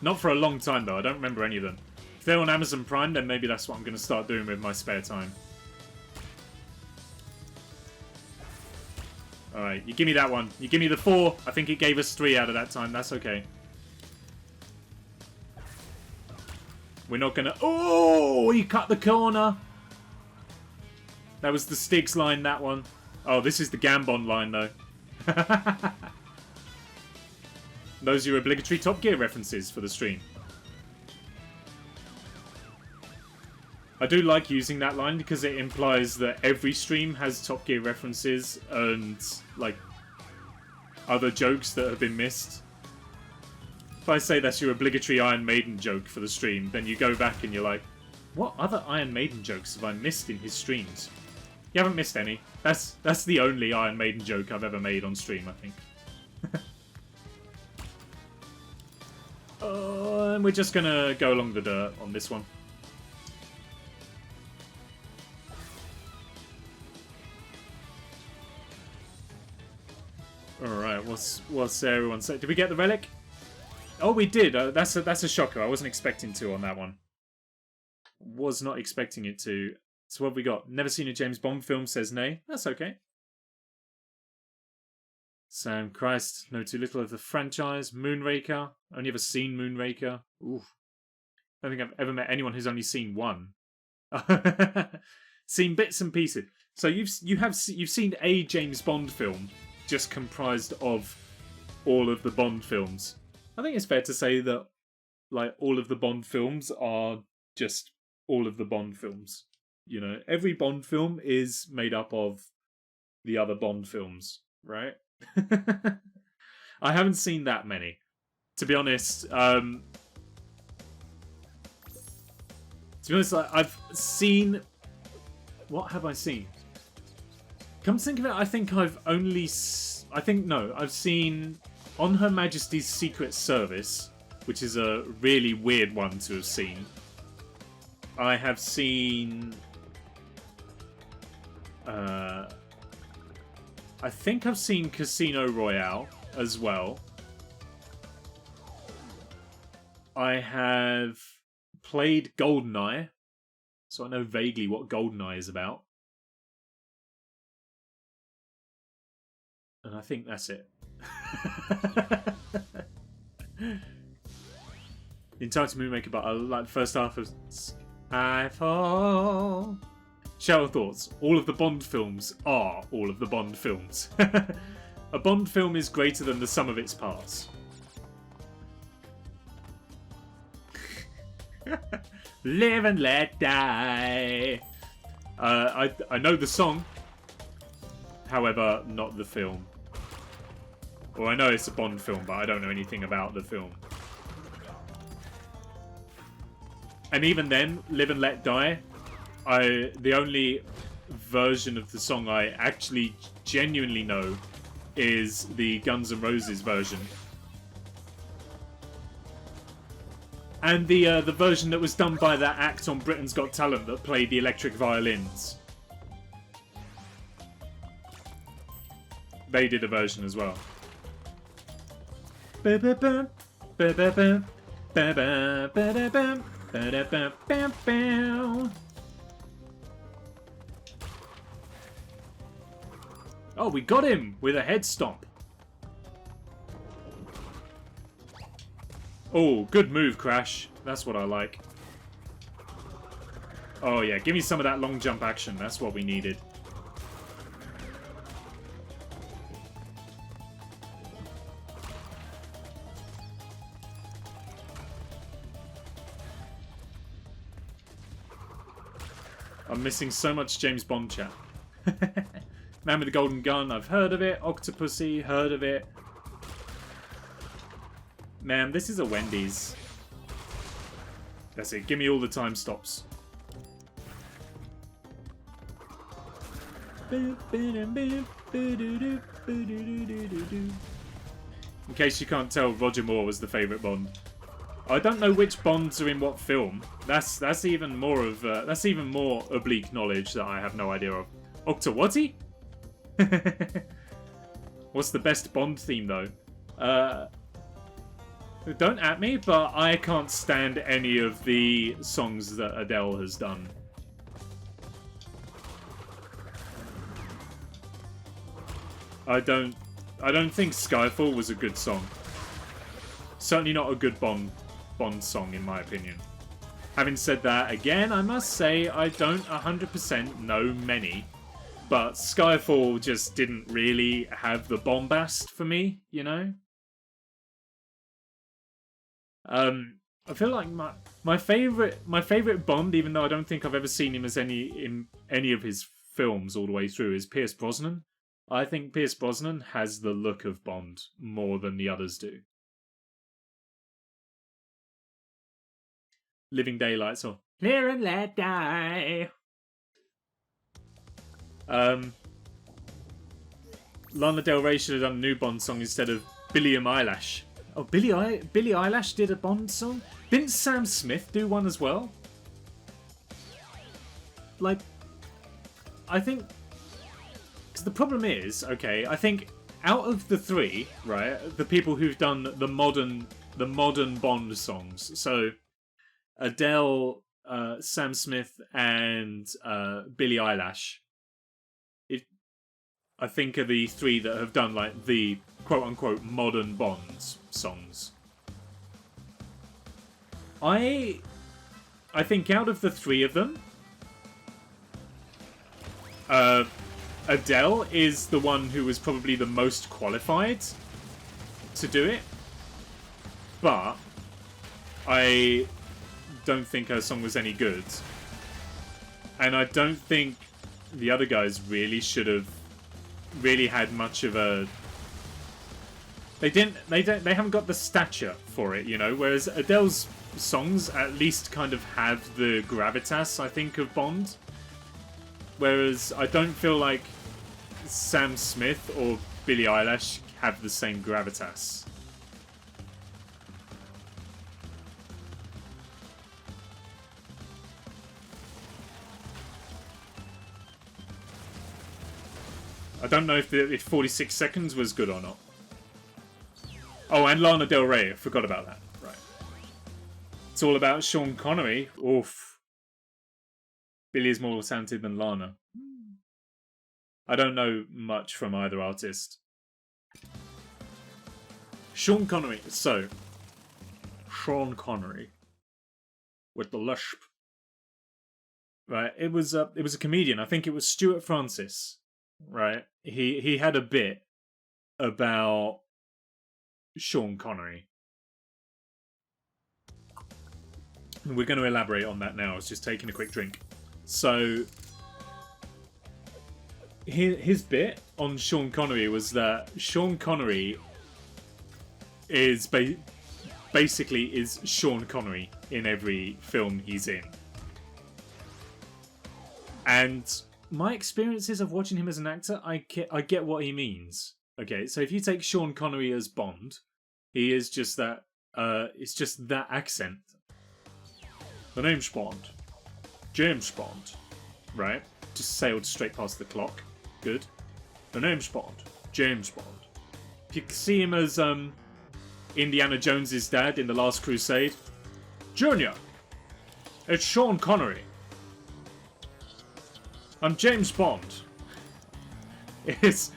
Not for a long time, though. I don't remember any of them. If they're on Amazon Prime, then maybe that's what I'm going to start doing with my spare time. Alright, you give me that one. You give me the 4. I think it gave us 3 out of that time. That's okay. We're not going to... Oh, he cut the corner. That was the Styx line, that one. Oh, this is the Gambon line, though. Those are your obligatory Top Gear references for the stream. I do like using that line because it implies that every stream has Top Gear references and, like, other jokes that have been missed. If I say that's your obligatory Iron Maiden joke for the stream, then you go back and you're like, what other Iron Maiden jokes have I missed in his streams? You haven't missed any. That's the only Iron Maiden joke I've ever made on stream, I think. And we're just gonna go along the dirt on this one. Alright, what's everyone say? Did we get the relic? Oh, we did. That's a shocker. I wasn't expecting to on that one. Was not expecting it to. So what have we got? Never seen a James Bond film, says Nay. That's okay. Sam, Christ, know too little of the franchise. Moonraker. Only ever seen Moonraker. Ooh. I don't think I've ever met anyone who's only seen one. Seen bits and pieces. So you've seen a James Bond film just comprised of all of the Bond films. I think it's fair to say that, like, all of the Bond films are just all of the Bond films. You know, every Bond film is made up of the other Bond films, right? I haven't seen that many, to be honest. I've seen. What have I seen? Come to think of it, I think I've only. I've seen On Her Majesty's Secret Service, which is a really weird one to have seen. I have seen. I think I've seen Casino Royale as well. I have played GoldenEye, so I know vaguely what GoldenEye is about. And I think that's it. Entitled Moonmaker, but I like the first half of Skyfall. Shower thoughts. All of the Bond films are all of the Bond films. A Bond film is greater than the sum of its parts. Live and let die. I know the song, however, not the film. Well, I know it's a Bond film, but I don't know anything about the film. And even then, Live and Let Die, the only version of the song I actually genuinely know is the Guns N' Roses version. And the version that was done by that act on Britain's Got Talent that played the electric violins. They did a version as well. Oh, we got him with a head stomp. Oh, good move, Crash. That's what I like. Oh yeah, give me some of that long jump action. That's what we needed. I'm missing so much James Bond chat. Man with the Golden Gun, I've heard of it. Octopussy, heard of it. Man, this is a Wendy's. That's it. Give me all the time stops. In case you can't tell, Roger Moore was the favourite Bond. I don't know which Bonds are in what film. That's even more of that's even more oblique knowledge that I have no idea of. Octawatty? What's the best Bond theme though? Don't at me, but I can't stand any of the songs that Adele has done. I don't think Skyfall was a good song. Certainly not a good Bond song in my opinion. Having said that, again, I must say I don't 100% know many. But Skyfall just didn't really have the bombast for me, you know? I feel like my favorite Bond, even though I don't think I've ever seen him as in any of his films all the way through, is Pierce Brosnan. I think Pierce Brosnan has the look of Bond more than the others do. Living Daylights or Live and Let Die. Lana Del Rey should have done a new Bond song instead of Billie Eilish. Oh, Billie Eilish did a Bond song? Didn't Sam Smith do one as well? Like, I think... Because the problem is, okay, I think out of the three, right, the people who've done the modern Bond songs, so Adele, Sam Smith, and Billie Eilish, I think are the three that have done like the quote-unquote modern Bond songs. I think out of the three of them, Adele is the one who was probably the most qualified to do it. But I don't think her song was any good. And I don't think the other guys really should have really had much of a... They haven't got the stature for it, you know, whereas Adele's songs at least kind of have the gravitas, I think, of Bond. Whereas I don't feel like Sam Smith or Billie Eilish have the same gravitas. I don't know if 46 seconds was good or not. Oh, and Lana Del Rey. I forgot about that. Right. It's all about Sean Connery. Oof. Billy is more talented than Lana. I don't know much from either artist. Sean Connery. So, Sean Connery with the lisp. Right. It was a comedian. I think it was Stuart Francis. Right. He had a bit about Sean Connery. We're going to elaborate on that now. I was just taking a quick drink. So, his bit on Sean Connery was that Sean Connery is basically is Sean Connery in every film he's in. And my experiences of watching him as an actor, I get what he means. Okay, so if you take Sean Connery as Bond, he is just that. It's just that accent. The name's Bond, James Bond, right? Just sailed straight past the clock. Good. The name's Bond, James Bond. If you see him as Indiana Jones's dad in The Last Crusade, Junior, it's Sean Connery. I'm James Bond. It's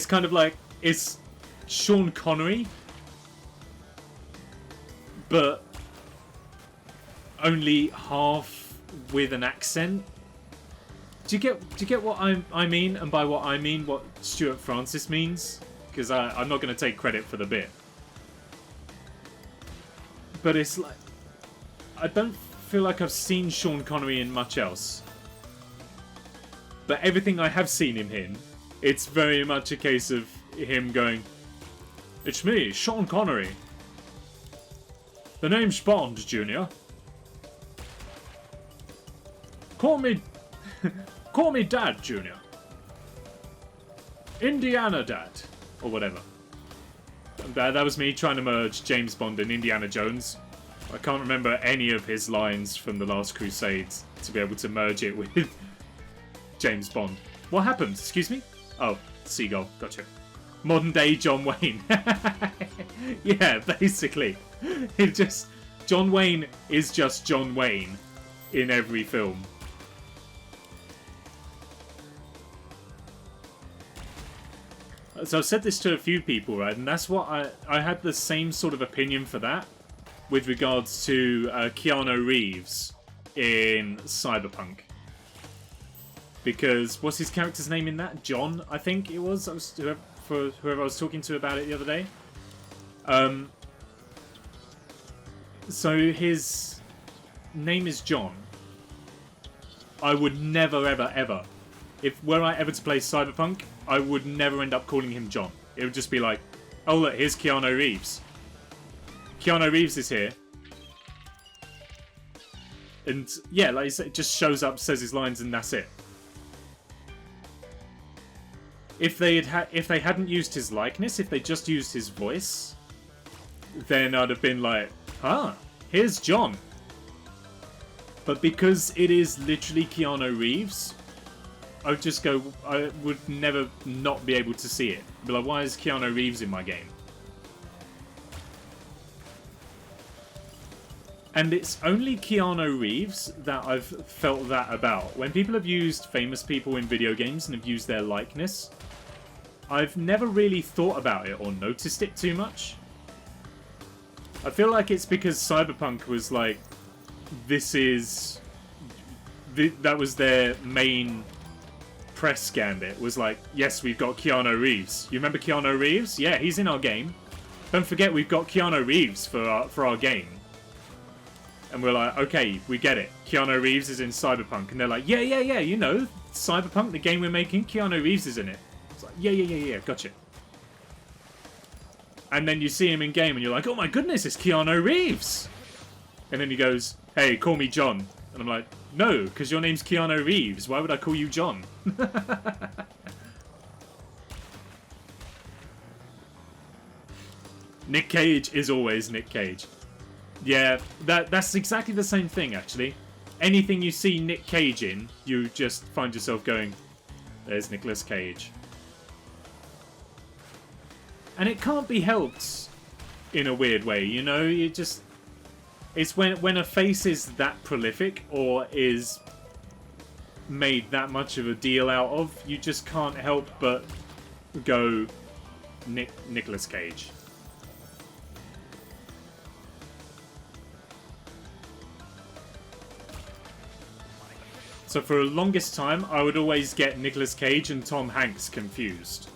kind of like, it's Sean Connery, but only half with an accent. Do you get what I mean? And by what I mean, what Stuart Francis means? Because I'm not going to take credit for the bit. But it's like, I don't feel like I've seen Sean Connery in much else. But everything I have seen him in, it's very much a case of him going, it's me, Sean Connery. The name's Bond, Junior. Call me Dad, Junior. Indiana Dad. Or whatever. That was me trying to merge James Bond and Indiana Jones. I can't remember any of his lines from The Last Crusade to be able to merge it with James Bond. What happened? Excuse me? Oh, Seagull. Gotcha. Modern day John Wayne. Yeah, basically. John Wayne is just John Wayne in every film. So I've said this to a few people, right? And that's what I had the same sort of opinion for that. with regards to Keanu Reeves in Cyberpunk. Because, what's his character's name in that? John, I think it was. For whoever I was talking to about it the other day. So his name is John. I would never, ever, ever, were I ever to play Cyberpunk, I would never end up calling him John. It would just be like, oh look, here's Keanu Reeves. Keanu Reeves is here. And yeah, like I said, it just shows up, says his lines, and that's it. If they hadn't used his likeness, if they just used his voice, then I'd have been like, ah, here's John. But because it is literally Keanu Reeves, I would never not be able to see it. Be like, why is Keanu Reeves in my game? And it's only Keanu Reeves that I've felt that about. When people have used famous people in video games and have used their likeness, I've never really thought about it or noticed it too much. I feel like it's because Cyberpunk was like, that was their main press gambit, was like, yes, we've got Keanu Reeves. You remember Keanu Reeves? Yeah, he's in our game. Don't forget, we've got Keanu Reeves for our game. And we're like, okay, we get it. Keanu Reeves is in Cyberpunk. And they're like, yeah, you know, Cyberpunk, the game we're making, Keanu Reeves is in it. It's like, yeah, gotcha. And then you see him in game and you're like, oh my goodness, it's Keanu Reeves. And then he goes, hey, call me John. And I'm like, no, because your name's Keanu Reeves. Why would I call you John? Nick Cage is always Nick Cage. Yeah, that's exactly the same thing, actually. Anything you see Nick Cage in, you just find yourself going, there's Nicolas Cage. And it can't be helped in a weird way, you know? It's when a face is that prolific or is made that much of a deal out of, you just can't help but go Nicolas Cage. So for the longest time, I would always get Nicolas Cage and Tom Hanks confused.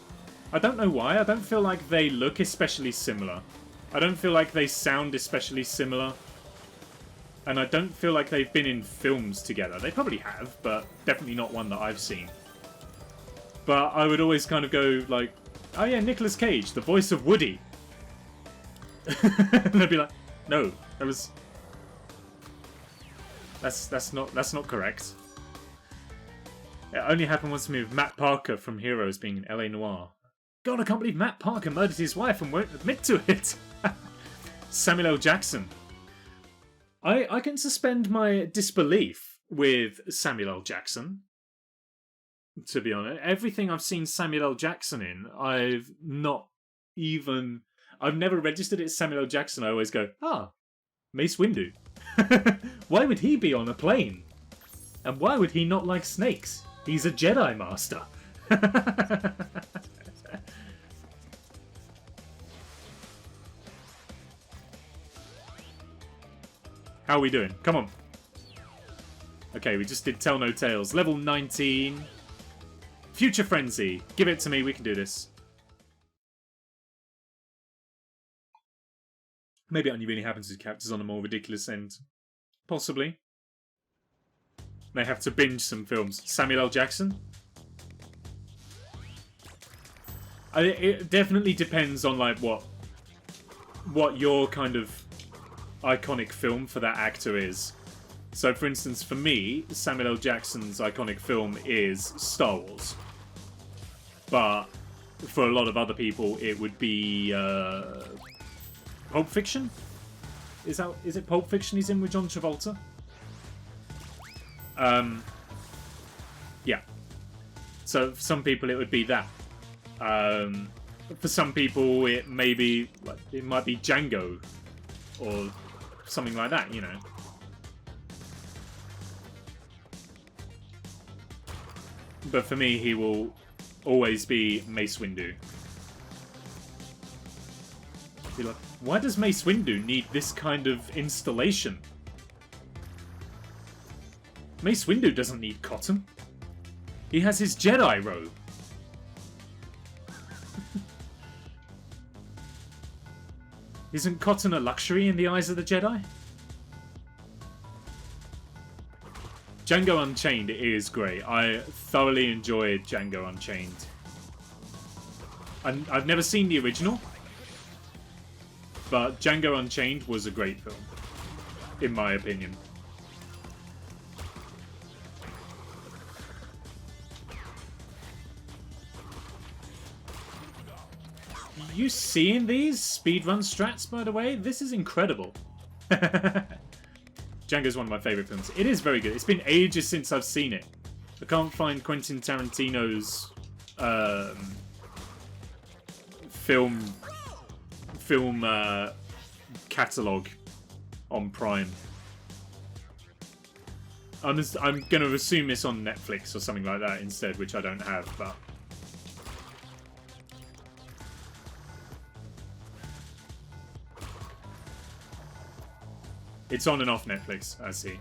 I don't know why. I don't feel like they look especially similar. I don't feel like they sound especially similar. And I don't feel like they've been in films together. They probably have, but definitely not one that I've seen. But I would always kind of go like, oh yeah, Nicolas Cage, the voice of Woody. And they'd be like, no, that's not correct. It only happened once to me with Matt Parker from Heroes being in LA Noire. God, I can't believe Matt Parker murdered his wife and won't admit to it. Samuel L. Jackson. I can suspend my disbelief with Samuel L. Jackson. To be honest, everything I've seen Samuel L. Jackson in, I've never registered it as Samuel L. Jackson. I always go, Mace Windu. Why would he be on a plane? And why would he not like snakes? He's a Jedi Master. How are we doing? Come on. Okay, we just did Tell No Tales. Level 19. Future Frenzy. Give it to me, we can do this. Maybe it only really happens with characters on a more ridiculous end. Possibly. May have to binge some films. Samuel L. Jackson? It definitely depends on like what your kind of iconic film for that actor is. So for instance, for me, Samuel L. Jackson's iconic film is Star Wars. But for a lot of other people, it would be Pulp Fiction? Is it Pulp Fiction he's in with John Travolta? Yeah. So for some people it would be that. For some people it might be Django or something like that, you know. But for me, he will always be Mace Windu. Be like, Why does Mace Windu need this kind of installation? Mace Windu doesn't need cotton. He has his Jedi robe. Isn't cotton a luxury in the eyes of the Jedi? Django Unchained is great. I thoroughly enjoyed Django Unchained. I've never seen the original, but Django Unchained was a great film, in my opinion. You seeing these speedrun strats, by the way? This is incredible. Django's one of my favourite films. It is very good. It's been ages since I've seen it. I can't find Quentin Tarantino's film catalogue on Prime. I'm going to assume it's on Netflix or something like that instead, which I don't have, but... It's on and off Netflix, I see.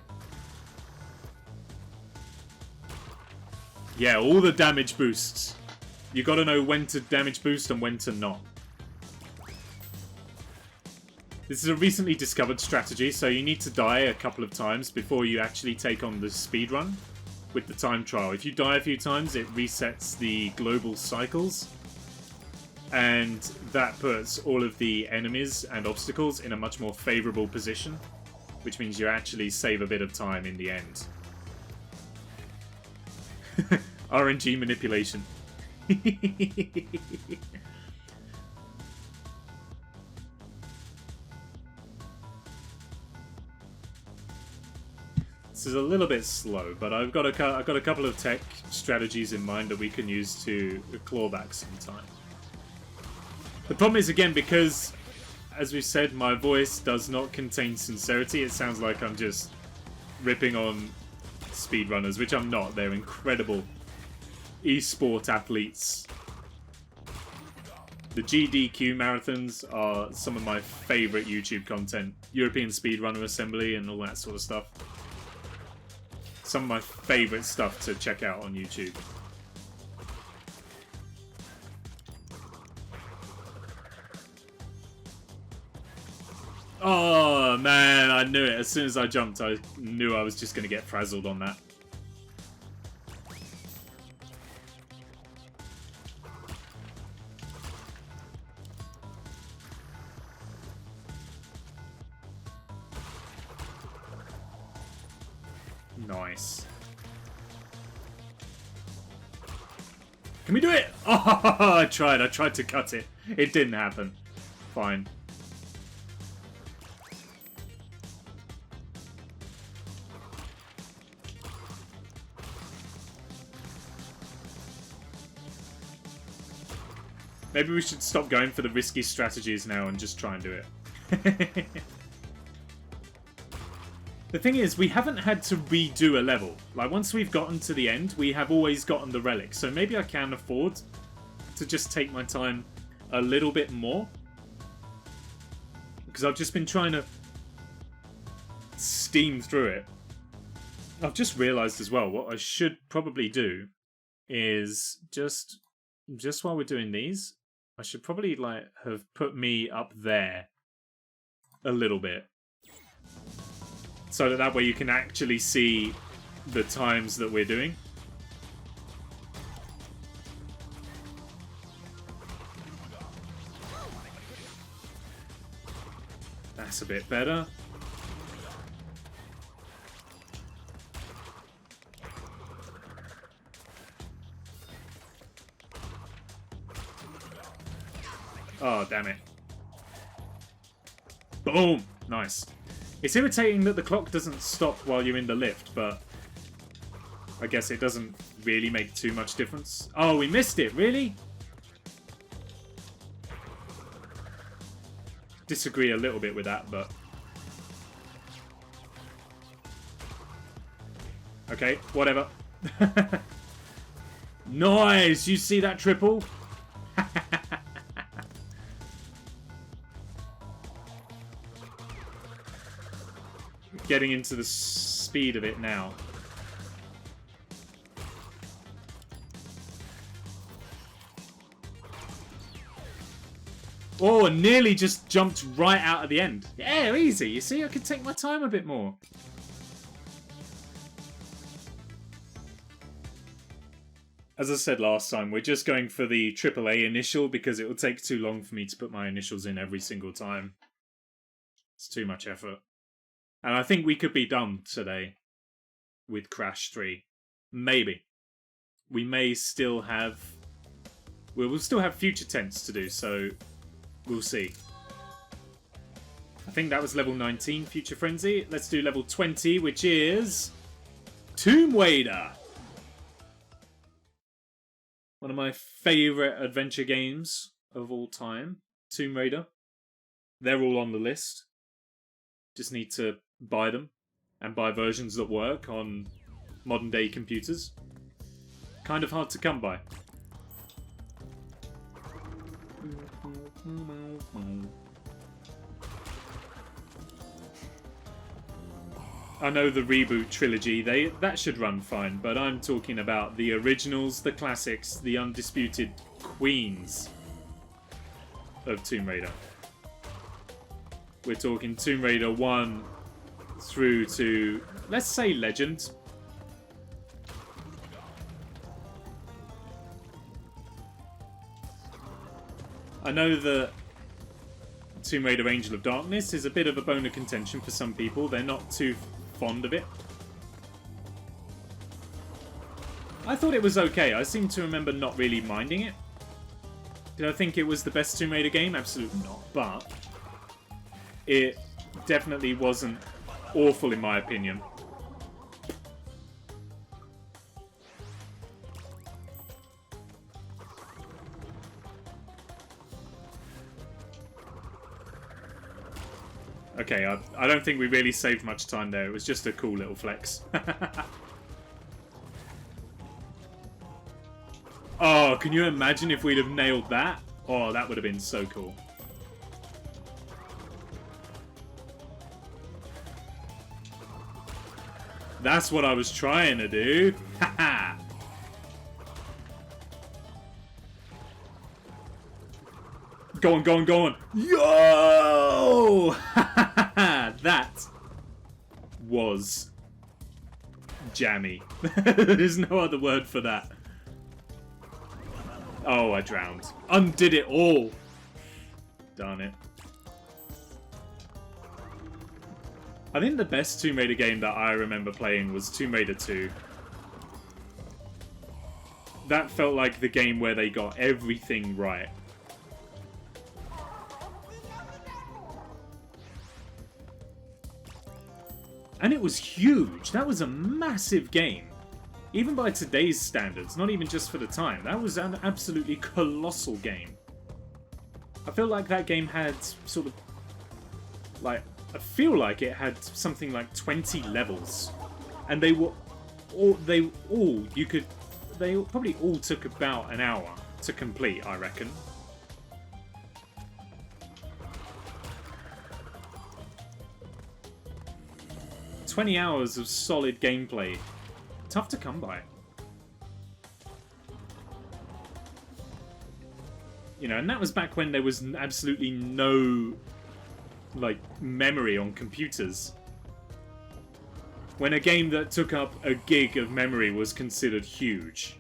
Yeah, all the damage boosts. You gotta know when to damage boost and when to not. This is a recently discovered strategy, so you need to die a couple of times before you actually take on the speedrun with the time trial. If you die a few times, it resets the global cycles. And that puts all of the enemies and obstacles in a much more favourable position, which means you actually save a bit of time in the end. RNG manipulation. This is a little bit slow, but I've got a couple of tech strategies in mind that we can use to claw back some time. The problem is, again, because, as we said, my voice does not contain sincerity. It sounds like I'm just ripping on speedrunners, which I'm not. They're incredible esport athletes. The GDQ marathons are some of my favourite YouTube content. European Speedrunner Assembly and all that sort of stuff. Some of my favourite stuff to check out on YouTube. Oh man, I knew it. As soon as I jumped, I knew I was just going to get frazzled on that. Nice. Can we do it? Oh, I tried to cut it. It didn't happen. Fine. Maybe we should stop going for the risky strategies now and just try and do it. The thing is, we haven't had to redo a level. Like, once we've gotten to the end, we have always gotten the relic. So maybe I can afford to just take my time a little bit more. Because I've just been trying to steam through it. I've just realised as well, what I should probably do is just while we're doing these, I should probably like have put me up there a little bit. So that way you can actually see the times that we're doing. That's a bit better. Oh, damn it. Boom! Nice. It's irritating that the clock doesn't stop while you're in the lift, but I guess it doesn't really make too much difference. Oh, we missed it, really? Disagree a little bit with that, but... Okay, whatever. Nice! You see that triple? getting into the speed of it now. Oh, nearly just jumped right out at the end. Yeah, easy. You see, I could take my time a bit more. As I said last time, we're just going for the AAA initial because it will take too long for me to put my initials in every single time. It's too much effort. And I think we could be done today with Crash 3. Maybe. We may still have... We'll still have future tense to do, so we'll see. I think that was level 19, Future Frenzy. Let's do level 20, which is... Tomb Raider! One of my favourite adventure games of all time. Tomb Raider. They're all on the list. Just need to buy them. And buy versions that work on modern day computers. Kind of hard to come by. I know the reboot trilogy, that should run fine, but I'm talking about the originals, the classics, the undisputed queens of Tomb Raider. We're talking Tomb Raider 1 through to, let's say, Legend. I know that Tomb Raider Angel of Darkness is a bit of a bone of contention for some people. They're not too fond of it. I thought it was okay. I seem to remember not really minding it. Did I think it was the best Tomb Raider game? Absolutely not. But it definitely wasn't awful in my opinion. Okay, I don't think we really saved much time there. It was just a cool little flex. Oh, can you imagine if we'd have nailed that? Oh, that would have been so cool. That's what I was trying to do. Haha. Go on, go on, go on. Yo! That was jammy. There's no other word for that. Oh, I drowned. Undid it all. Darn it. I think the best Tomb Raider game that I remember playing was Tomb Raider 2. That felt like the game where they got everything right. And it was huge. That was a massive game. Even by today's standards, not even just for the time. That was an absolutely colossal game. I feel like that game had sort of... like, I feel like it had something like 20 levels. And they were all... they probably all took about an hour to complete, I reckon. "20 hours of solid gameplay. Tough to come by. You know, and that was back when there was absolutely no, like, memory on computers. When a game that took up a gig of memory was considered huge.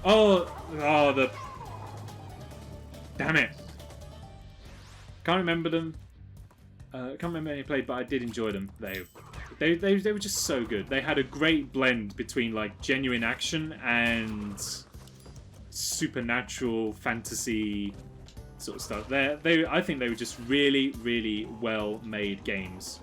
Oh, the... Damn it. Can't remember them. Can't remember any played, but I did enjoy them. They were just so good. They had a great blend between, like, genuine action and supernatural fantasy sort of stuff. I think they were just really, really well-made games.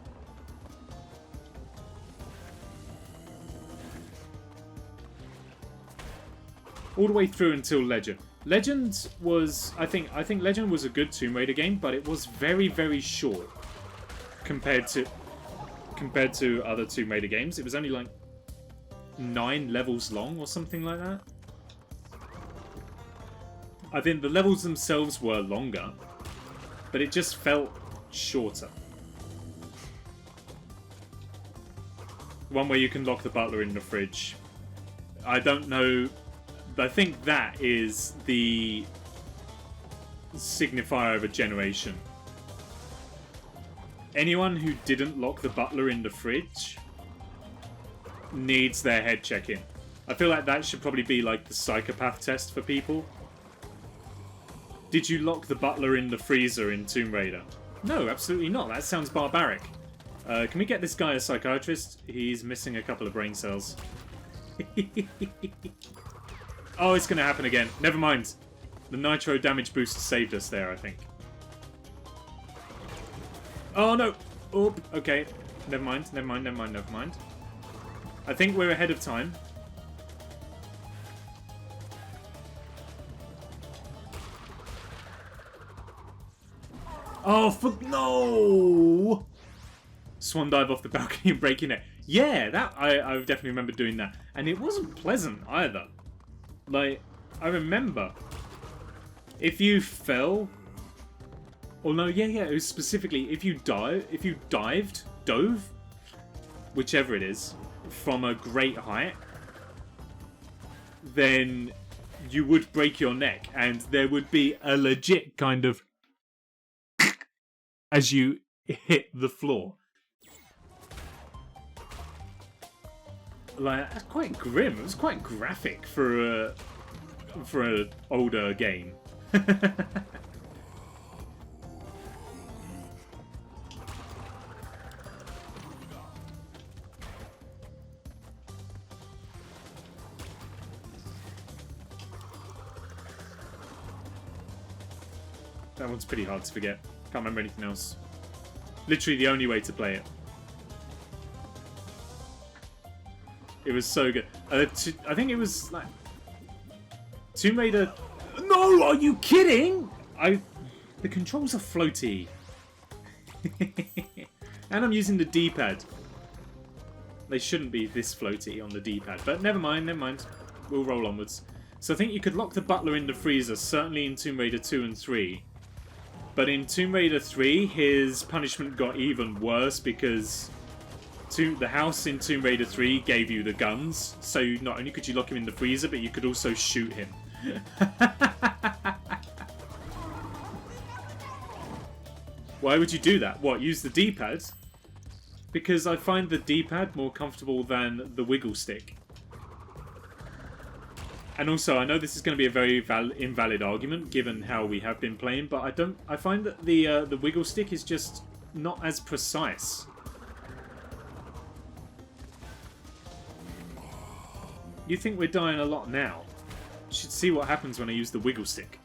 All the way through until Legend. Legend was, I think Legend was a good Tomb Raider game, but it was very, very short compared to other Tomb Raider games. It was only like 9 levels long or something like that. I think the levels themselves were longer, but it just felt shorter. One where you can lock the butler in the fridge. I don't know. I think that is the signifier of a generation. Anyone who didn't lock the butler in the fridge needs their head check in. I feel like that should probably be like the psychopath test for people. Did you lock the butler in the freezer in Tomb Raider? No, absolutely not. That sounds barbaric. Can we get this guy a psychiatrist? He's missing a couple of brain cells. Oh, it's going to happen again. Never mind. The nitro damage boost saved us there, I think. Oh, no. Oop. Okay. Never mind. Never mind. Never mind. Never mind. I think we're ahead of time. Oh, fuck. No! Swan dive off the balcony and break your neck. Yeah, that I definitely remember doing that. And it wasn't pleasant either. Like, I remember if you fell, or no, yeah, it was specifically if you dove, whichever it is, from a great height, then you would break your neck, and there would be a legit kind of as you hit the floor. Like, that's quite grim. It was quite graphic for an older game. That one's pretty hard to forget. Can't remember anything else. Literally the only way to play it. It was so good. I think it was like Tomb Raider. No, are you kidding? The controls are floaty, and I'm using the D-pad. They shouldn't be this floaty on the D-pad, but never mind. Never mind. We'll roll onwards. So I think you could lock the butler in the freezer, certainly in Tomb Raider 2 and 3. But in Tomb Raider 3, his punishment got even worse because the house in Tomb Raider 3 gave you the guns, so not only could you lock him in the freezer, but you could also shoot him. Why would you do that? What, use the D-pad? Because I find the D-pad more comfortable than the wiggle stick. And also, I know this is going to be a very invalid argument, given how we have been playing, but I find that the wiggle stick is just not as precise. You think we're dying a lot now? You should see what happens when I use the wiggle stick.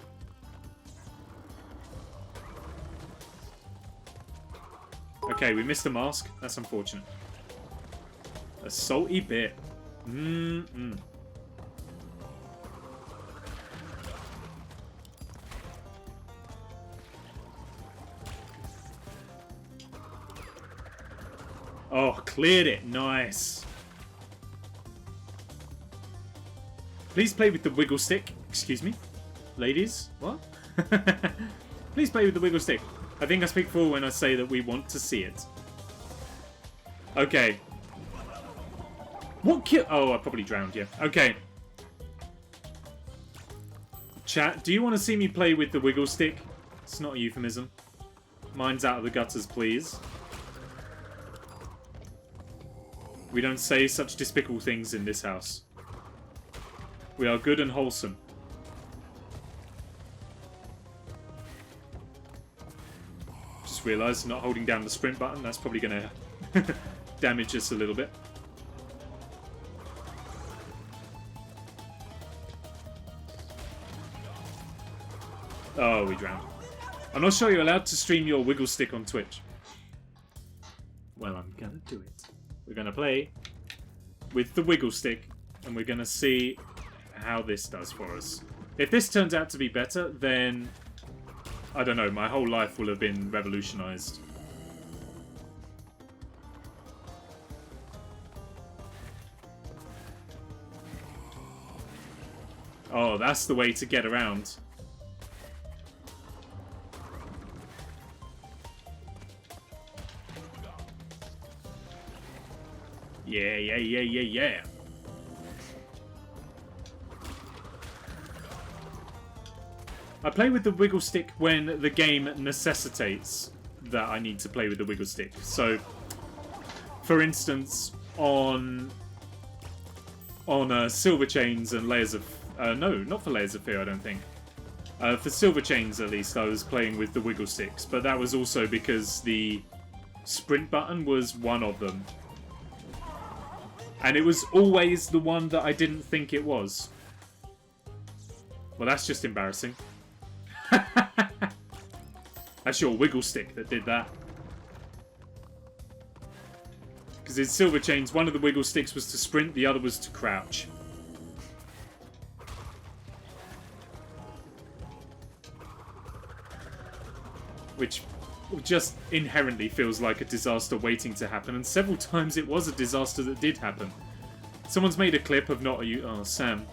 Okay, we missed a mask. That's unfortunate. A salty bit. Oh, cleared it. Nice. Please play with the wiggle stick. Excuse me? Ladies? What? Please play with the wiggle stick. I think I speak for when I say that we want to see it. Okay. What kill? Oh, I probably drowned you. Okay. Chat, do you want to see me play with the wiggle stick? It's not a euphemism. Mine's out of the gutters, please. We don't say such despicable things in this house. We are good and wholesome. Just realised not holding down the sprint button, that's probably going to damage us a little bit. Oh, we drowned. I'm not sure you're allowed to stream your wiggle stick on Twitch. Well, I'm going to do it. We're going to play with the wiggle stick, and we're going to see how this does for us. If this turns out to be better, then I don't know, my whole life will have been revolutionized. Oh, that's the way to get around. Yeah, yeah, yeah, yeah, yeah. I play with the wiggle stick when the game necessitates that I need to play with the wiggle stick. So, for instance, on Silver Chains and Layers of... no, not for Layers of Fear, I don't think. For Silver Chains, at least, I was playing with the wiggle sticks. But that was also because the sprint button was one of them. And it was always the one that I didn't think it was. Well, that's just embarrassing. That's your wiggle stick that did that. Because in Silver Chains, one of the wiggle sticks was to sprint, the other was to crouch. Which just inherently feels like a disaster waiting to happen, and several times it was a disaster that did happen. Someone's made a clip of not a... Oh, Sam.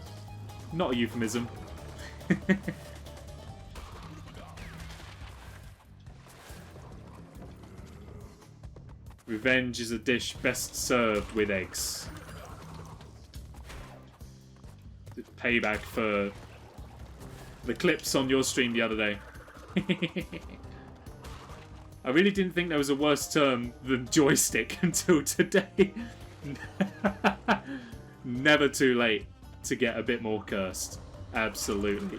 Not a euphemism. Revenge is a dish best served with eggs. Payback for the clips on your stream the other day. I really didn't think there was a worse term than joystick until today. Never too late to get a bit more cursed. Absolutely.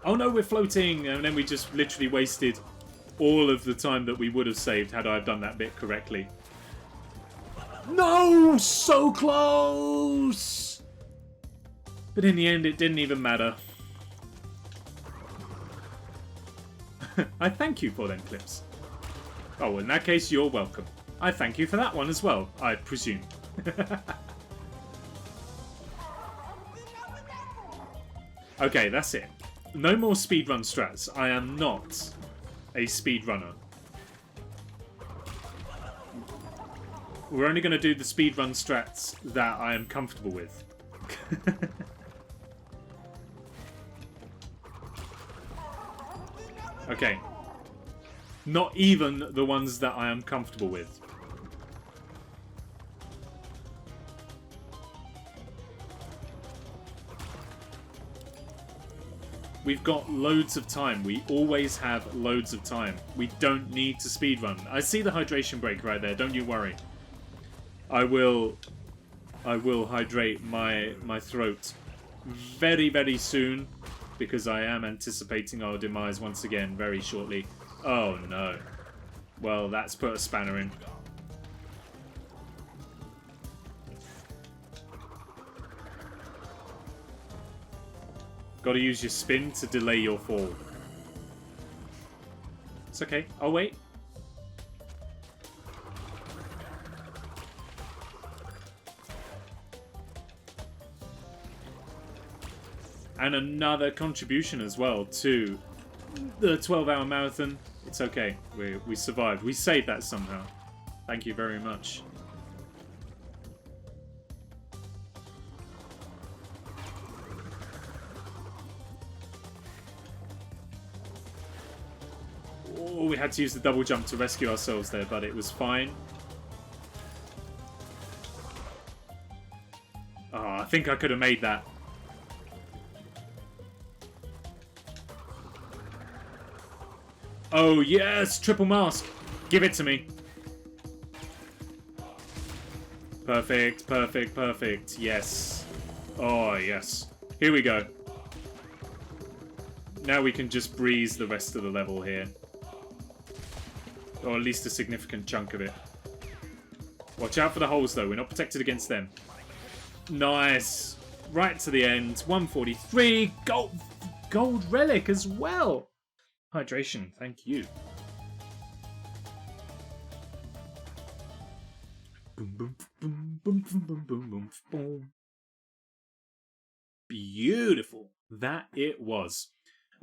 Oh no, we're floating! And then we just literally wasted all of the time that we would have saved had I done that bit correctly. No! So close! But in the end, it didn't even matter. I thank you for them clips. Oh, in that case, you're welcome. I thank you for that one as well, I presume. Okay, that's it. No more speedrun strats. I am not a speedrunner. We're only going to do the speedrun strats that I am comfortable with. Okay. Not even the ones that I am comfortable with. We've got loads of time. We always have loads of time. We don't need to speedrun. I see the hydration break right there. Don't you worry. I will hydrate my throat very, very soon, because I am anticipating our demise once again very shortly. Oh no. Well, that's put a spanner in. Gotta use your spin to delay your fall. It's okay. I'll wait. And another contribution as well to the 12-hour marathon. It's okay. We survived. We saved that somehow. Thank you very much. Oh, we had to use the double jump to rescue ourselves there, but it was fine. Oh, I think I could have made that. Oh, yes! Triple mask! Give it to me. Perfect, perfect, perfect. Yes. Oh, yes. Here we go. Now we can just breeze the rest of the level here. Or at least a significant chunk of it. Watch out for the holes, though. We're not protected against them. Nice. Right to the end. 143. Gold relic as well. Hydration. Thank you. Boom, boom, boom, boom, boom, boom, boom, boom, boom. Beautiful. That it was.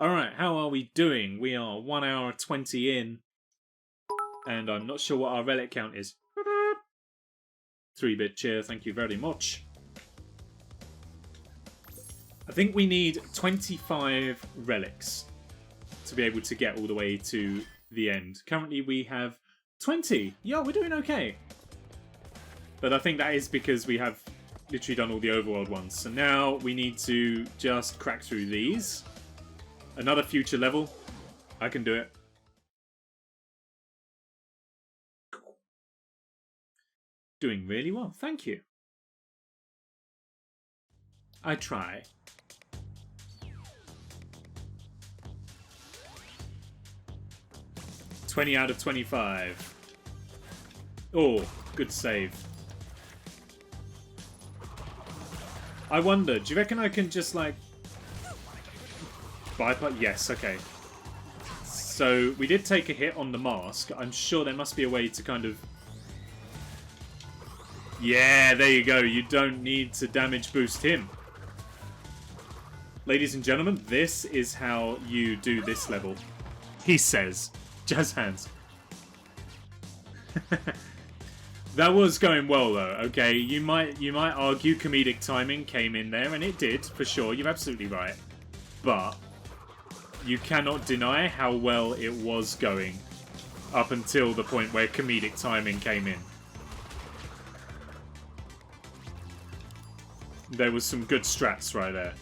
Alright, how are we doing? We are 1 hour 20 in. And I'm not sure what our relic count is. 3-bit cheer, thank you very much. I think we need 25 relics. to be able to get all the way to the end. Currently we have 20. Yeah, we're doing okay. But I think that is because we have literally done all the overworld ones. So now we need to just crack through these. Another future level. I can do it. Doing really well, thank you. I try. $20 out of 25. Oh, good save. I wonder, do you reckon I can just like bypass? Yes, okay. So we did take a hit on the mask. I'm sure there must be a way to kind of... Yeah, there you go. You don't need to damage boost him. Ladies and gentlemen, this is how you do this level. He says. Jazz hands. That was going well though, okay? You might argue comedic timing came in there, and it did, for sure. You're absolutely right. But you cannot deny how well it was going up until the point where comedic timing came in. There was some good strats right there.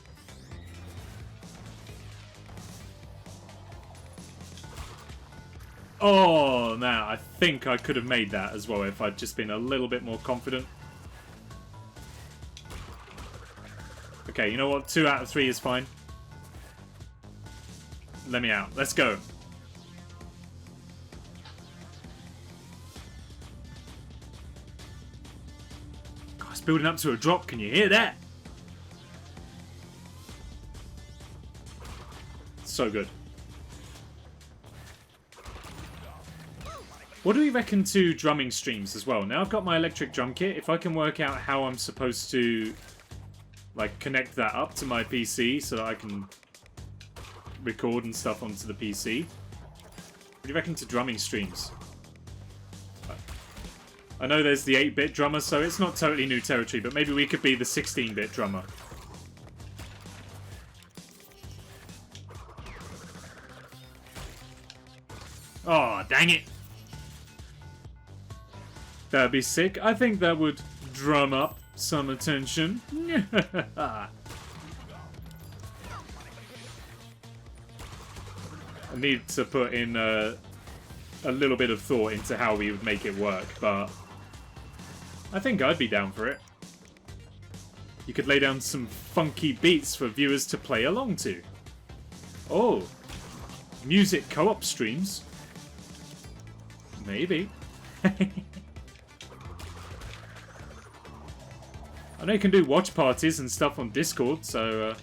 Oh, now I think I could have made that as well if I'd just been a little bit more confident. Okay, you know what? 2 out of 3 is fine. Let me out. Let's go. God, it's building up to a drop. Can you hear that? So good. What do we reckon to drumming streams as well? Now I've got my electric drum kit. If I can work out how I'm supposed to like connect that up to my PC so that I can record and stuff onto the PC. What do you reckon to drumming streams? I know there's the 8-bit drummer, so it's not totally new territory, but maybe we could be the 16-bit drummer. Oh, dang it! That'd be sick. I think that would drum up some attention. I need to put in a little bit of thought into how we would make it work, but I think I'd be down for it. You could lay down some funky beats for viewers to play along to. Oh, music co-op streams? Maybe. I know you can do watch parties and stuff on Discord, so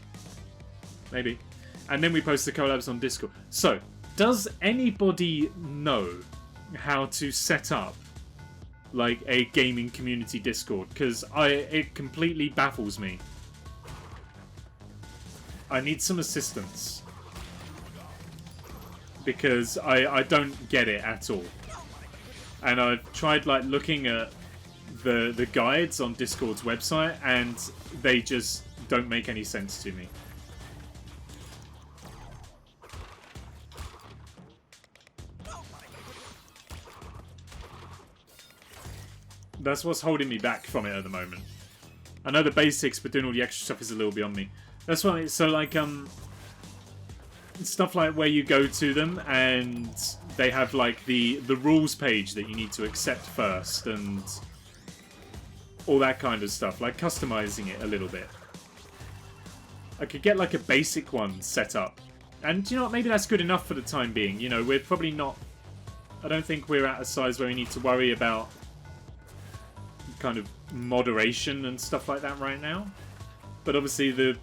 maybe. And then we post the collabs on Discord. So, does anybody know how to set up like a gaming community Discord? Because it completely baffles me. I need some assistance. Because I don't get it at all. And I've tried like looking at the guides on Discord's website, and they just don't make any sense to me. That's what's holding me back from it at the moment. I know the basics, but doing all the extra stuff is a little beyond me. That's why, so like, stuff like where you go to them and they have like the rules page that you need to accept first and all that kind of stuff, like customizing it a little bit. I could get like a basic one set up, and you know what, maybe that's good enough for the time being. You know, we're probably not, I don't think we're at a size where we need to worry about kind of moderation and stuff like that right now. But obviously the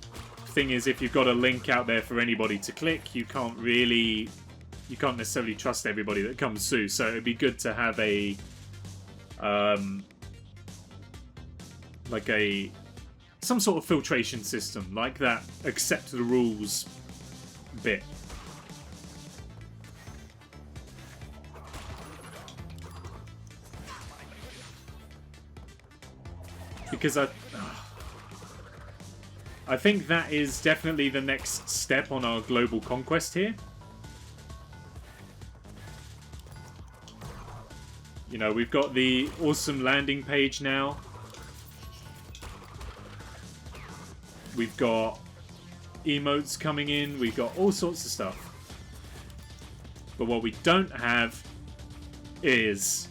thing is, if you've got a link out there for anybody to click, you can't necessarily trust everybody that comes through. So it'd be good to have a some sort of filtration system like that, accept the rules bit. Because I think that is definitely the next step on our global conquest here. You know, we've got the awesome landing page now. We've got emotes coming in. We've got all sorts of stuff. But what we don't have is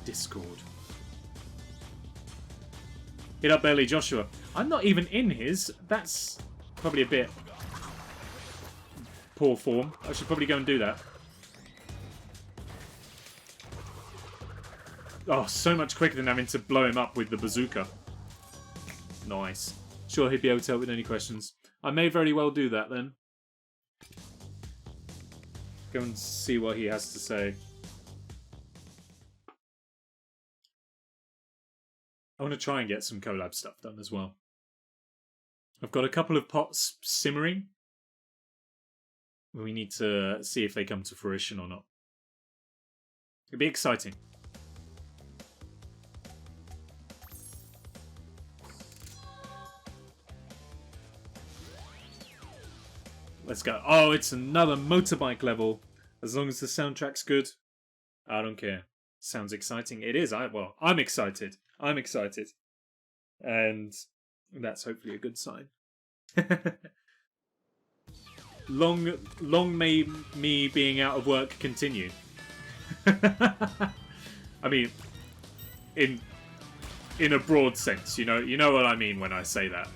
Discord. Hit up Early Joshua. I'm not even in his. That's probably a bit poor form. I should probably go and do that. Oh, so much quicker than having to blow him up with the bazooka. Nice. Sure, he'd be able to help with any questions. I may very well do that then. Go and see what he has to say. I want to try and get some collab stuff done as well. I've got a couple of pots simmering. We need to see if they come to fruition or not. It'll be exciting. Let's go. Oh, it's another motorbike level. As long as the soundtrack's good, I don't care. Sounds exciting. It is. I'm excited. I'm excited. And that's hopefully a good sign. Long may me being out of work continue. I mean, in a broad sense, you know what I mean when I say that.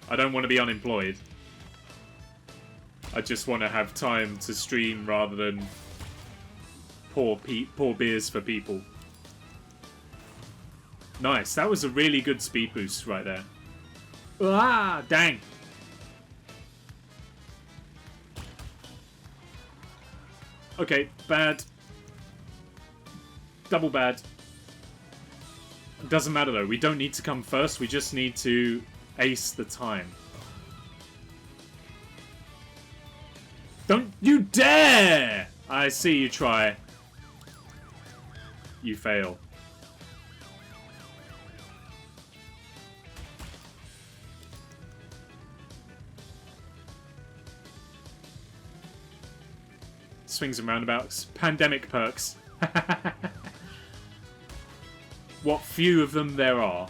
I don't want to be unemployed. I just want to have time to stream rather than pour beers for people. Nice. That was a really good speed boost right there. Ah, dang. Okay, bad. Double bad. Doesn't matter though. We don't need to come first. We just need to ace the time. Don't you dare! I see you try. You fail. Swings and roundabouts. Pandemic perks. What few of them there are.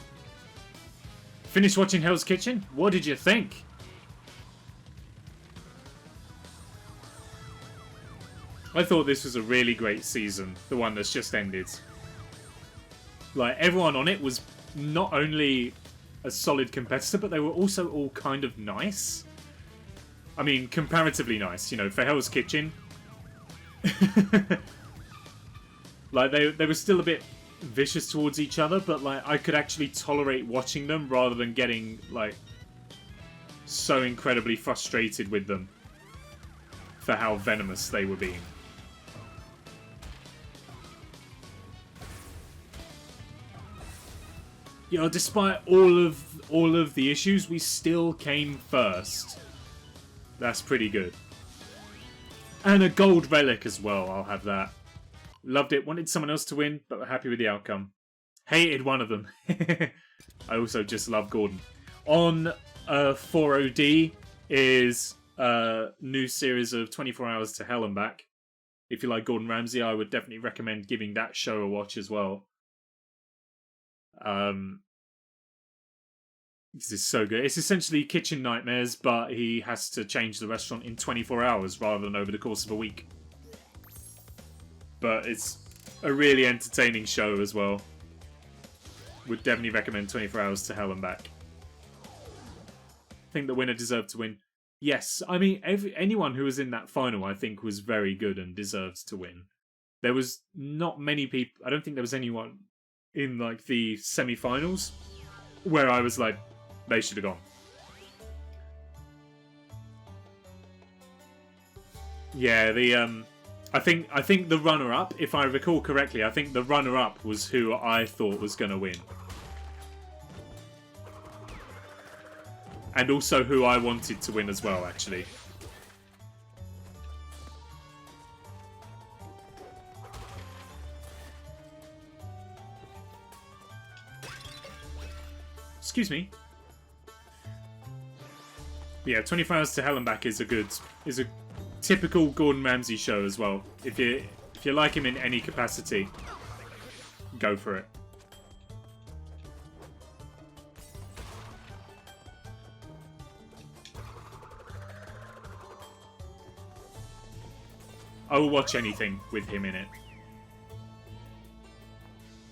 Finished watching Hell's Kitchen? What did you think? I thought this was a really great season, the one that's just ended. Like, everyone on it was not only a solid competitor, but they were also all kind of nice. I mean, comparatively nice, you know, for Hell's Kitchen. Like, they were still a bit vicious towards each other, but, like, I could actually tolerate watching them rather than getting, like, so incredibly frustrated with them for how venomous they were being. You know, despite all of the issues, we still came first. That's pretty good. And a gold relic as well, I'll have that. Loved it, wanted someone else to win, but we're happy with the outcome. Hated one of them. I also just love Gordon. On 4OD is a new series of 24 Hours to Hell and Back. If you like Gordon Ramsay, I would definitely recommend giving that show a watch as well. This is so good. It's essentially Kitchen Nightmares, but he has to change the restaurant in 24 hours rather than over the course of a week. But it's a really entertaining show as well. Would definitely recommend 24 Hours to Hell and Back. I think the winner deserved to win. Yes, I mean, anyone who was in that final, I think, was very good and deserves to win. There was not many people... I don't think there was anyone in, like, the semi-finals where I was like, they should have gone. Yeah, the I think the runner-up, if I recall correctly, I think the runner-up was who I thought was going to win. And also who I wanted to win as well, actually. Excuse me. Yeah, 24 Hours to Hell and Back is a typical Gordon Ramsay show as well. If If you like him in any capacity, go for it. I will watch anything with him in it.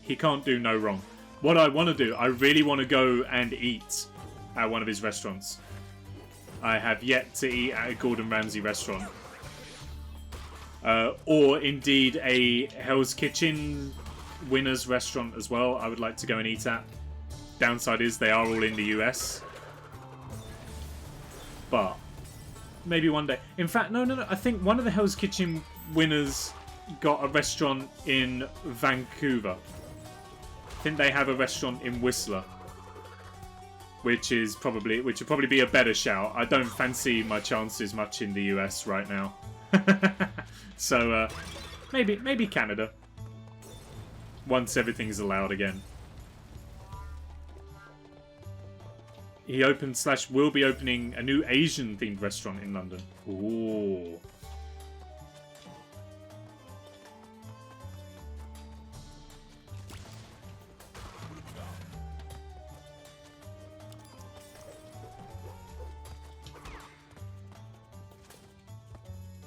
He can't do no wrong. What I want to do, I really want to go and eat at one of his restaurants. I have yet to eat at a Gordon Ramsay restaurant. Or indeed a Hell's Kitchen winners restaurant as well. I would like to go and eat at. Downside is they are all in the US. But maybe one day. In fact, no. I think one of the Hell's Kitchen winners got a restaurant in Vancouver. I think they have a restaurant in Whistler, which would probably be a better shout. I don't fancy my chances much in the US right now. So maybe Canada once everything's allowed again. He opened / will be opening a new Asian themed restaurant in London. Ooh.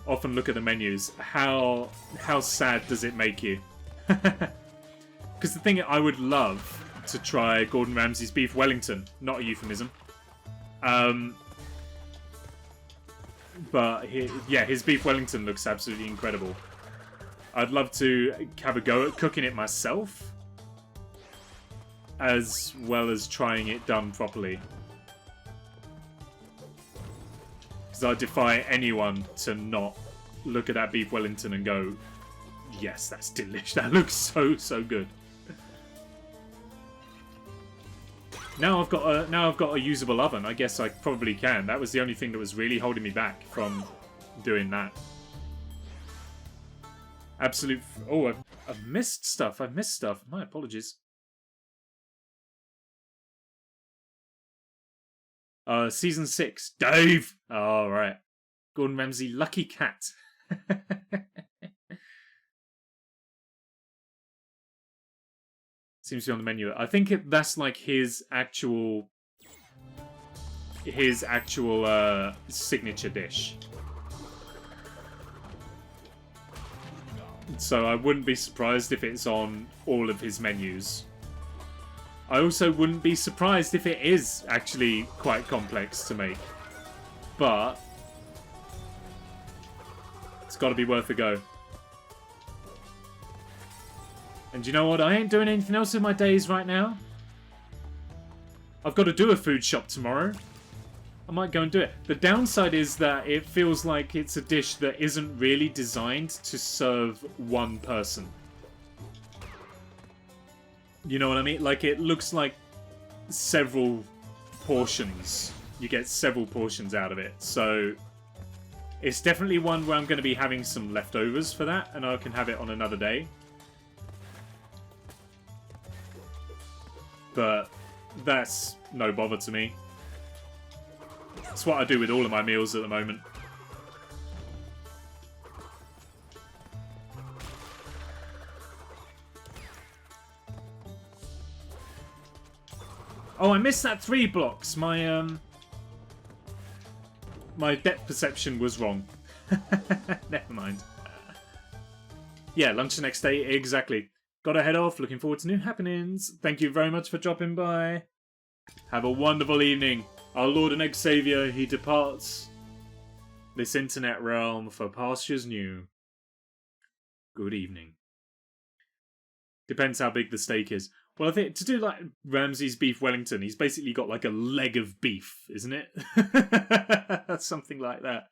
Often look at the menus. How sad does it make you? Because the thing, I would love to try Gordon Ramsay's beef Wellington. Not a euphemism. But his beef Wellington looks absolutely incredible. I'd love to have a go at cooking it myself, as well as trying it done properly. Because I defy anyone to not look at that beef Wellington and go, yes, that's delish. That looks so good. Now I've got a usable oven. I guess I probably can. That was the only thing that was really holding me back from doing that. Absolute. Oh, I've missed stuff. My apologies. Season 6. Dave! All right. Gordon Ramsay, Lucky Cat. Seems to be on the menu. I think that's like his actual signature dish. So I wouldn't be surprised if it's on all of his menus. I also wouldn't be surprised if it is actually quite complex to make. But it's got to be worth a go. And you know what? I ain't doing anything else with my days right now. I've got to do a food shop tomorrow. I might go and do it. The downside is that it feels like it's a dish that isn't really designed to serve one person. You know what I mean? Like, it looks like several portions. You get several portions out of it. So it's definitely one where I'm going to be having some leftovers for that, and I can have it on another day. But that's no bother to me. That's what I do with all of my meals at the moment. Oh, I missed that 3 blocks. My my depth perception was wrong. Never mind. Yeah, lunch the next day, exactly. Gotta head off. Looking forward to new happenings. Thank you very much for dropping by. Have a wonderful evening. Our Lord and Egg Saviour, he departs this internet realm for pastures new. Good evening. Depends how big the steak is. Well, I think to do like Ramsay's beef Wellington, he's basically got like a leg of beef, isn't it? That's something like that.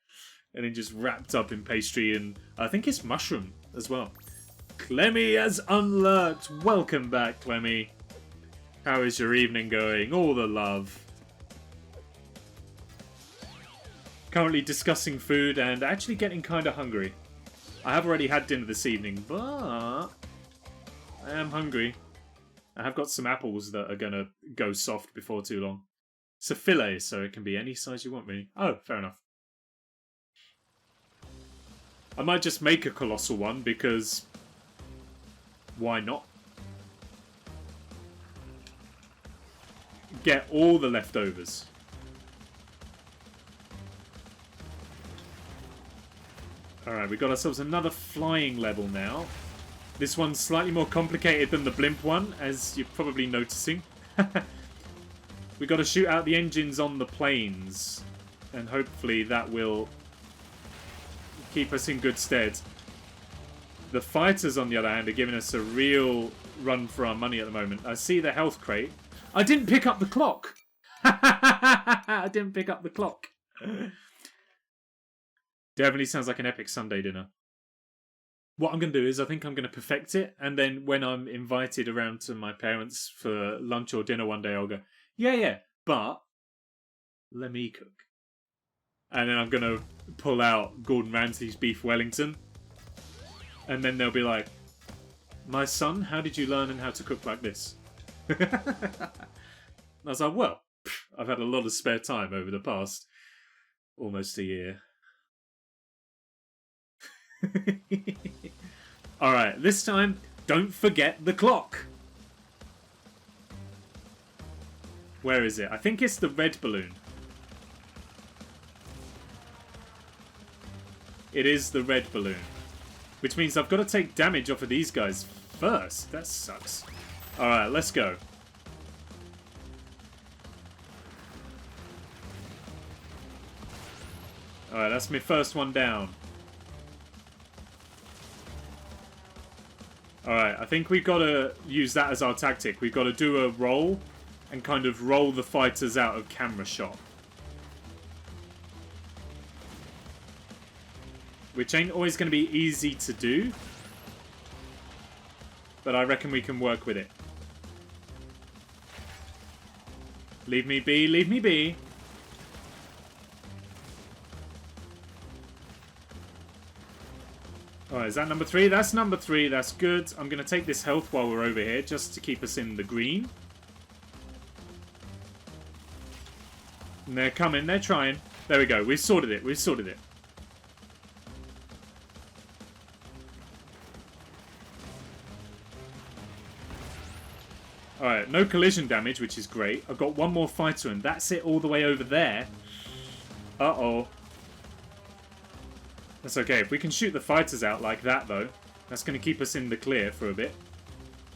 And then just wrapped up in pastry, and I think it's mushroom as well. Clemmy has unlurked. Welcome back, Clemmy. How is your evening going? All the love. Currently discussing food and actually getting kind of hungry. I have already had dinner this evening, but I am hungry. I have got some apples that are going to go soft before too long. It's a fillet, so it can be any size you want, really. Oh, fair enough. I might just make a colossal one because why not? Get all the leftovers. Alright, we got ourselves another flying level now. This one's slightly more complicated than the blimp one, as you're probably noticing. We got to shoot out the engines on the planes, and hopefully that will keep us in good stead. The fighters, on the other hand, are giving us a real run for our money at the moment. I see the health crate. I didn't pick up the clock! I didn't pick up the clock. Definitely sounds like an epic Sunday dinner. What I'm going to do is I think I'm going to perfect it, and then when I'm invited around to my parents for lunch or dinner one day, I'll go, yeah, but let me cook. And then I'm going to pull out Gordon Ramsay's beef Wellington, and then they'll be like, my son, how did you learn and how to cook like this? I was like, well, I've had a lot of spare time over the past almost a year. Alright, this time, don't forget the clock. Where is it? I think it's the red balloon. It is the red balloon. Which means I've got to take damage off of these guys first. That sucks. Alright, let's go. Alright, that's my first one down. Alright, I think we've got to use that as our tactic. We've got to do a roll and kind of roll the fighters out of camera shot. Which ain't always going to be easy to do. But I reckon we can work with it. Leave me be, leave me be. Alright, is that number 3? That's number 3, that's good. I'm going to take this health while we're over here, just to keep us in the green. And they're coming, they're trying. There we go, we've sorted it, we've sorted it. Alright, no collision damage, which is great. I've got one more fighter, and that's it all the way over there. Uh-oh. That's okay. If we can shoot the fighters out like that, though, that's going to keep us in the clear for a bit.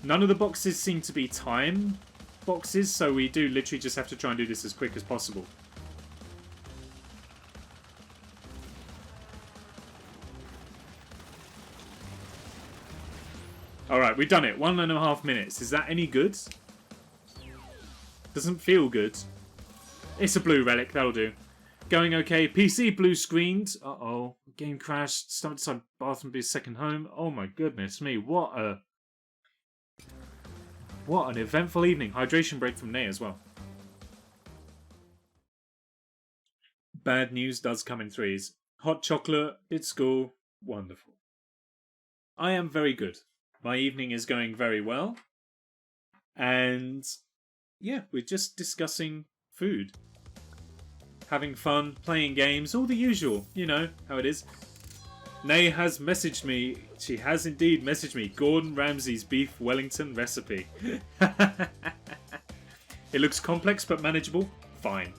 None of the boxes seem to be time boxes, so we do literally just have to try and do this as quick as possible. Alright, we've done it. 1.5 minutes. Is that any good? Doesn't feel good. It's a blue relic. That'll do. Going okay. PC blue screened. Uh-oh. Game crashed. Started to bathroom be a second home. Oh my goodness me. What an eventful evening. Hydration break from Nay as well. Bad news does come in threes. Hot chocolate. Did school. Wonderful. I am very good. My evening is going very well. And yeah, we're just discussing food. Having fun, playing games, all the usual. You know how it is. Nay has messaged me. She has indeed messaged me. Gordon Ramsay's beef Wellington recipe. It looks complex but manageable. Fine.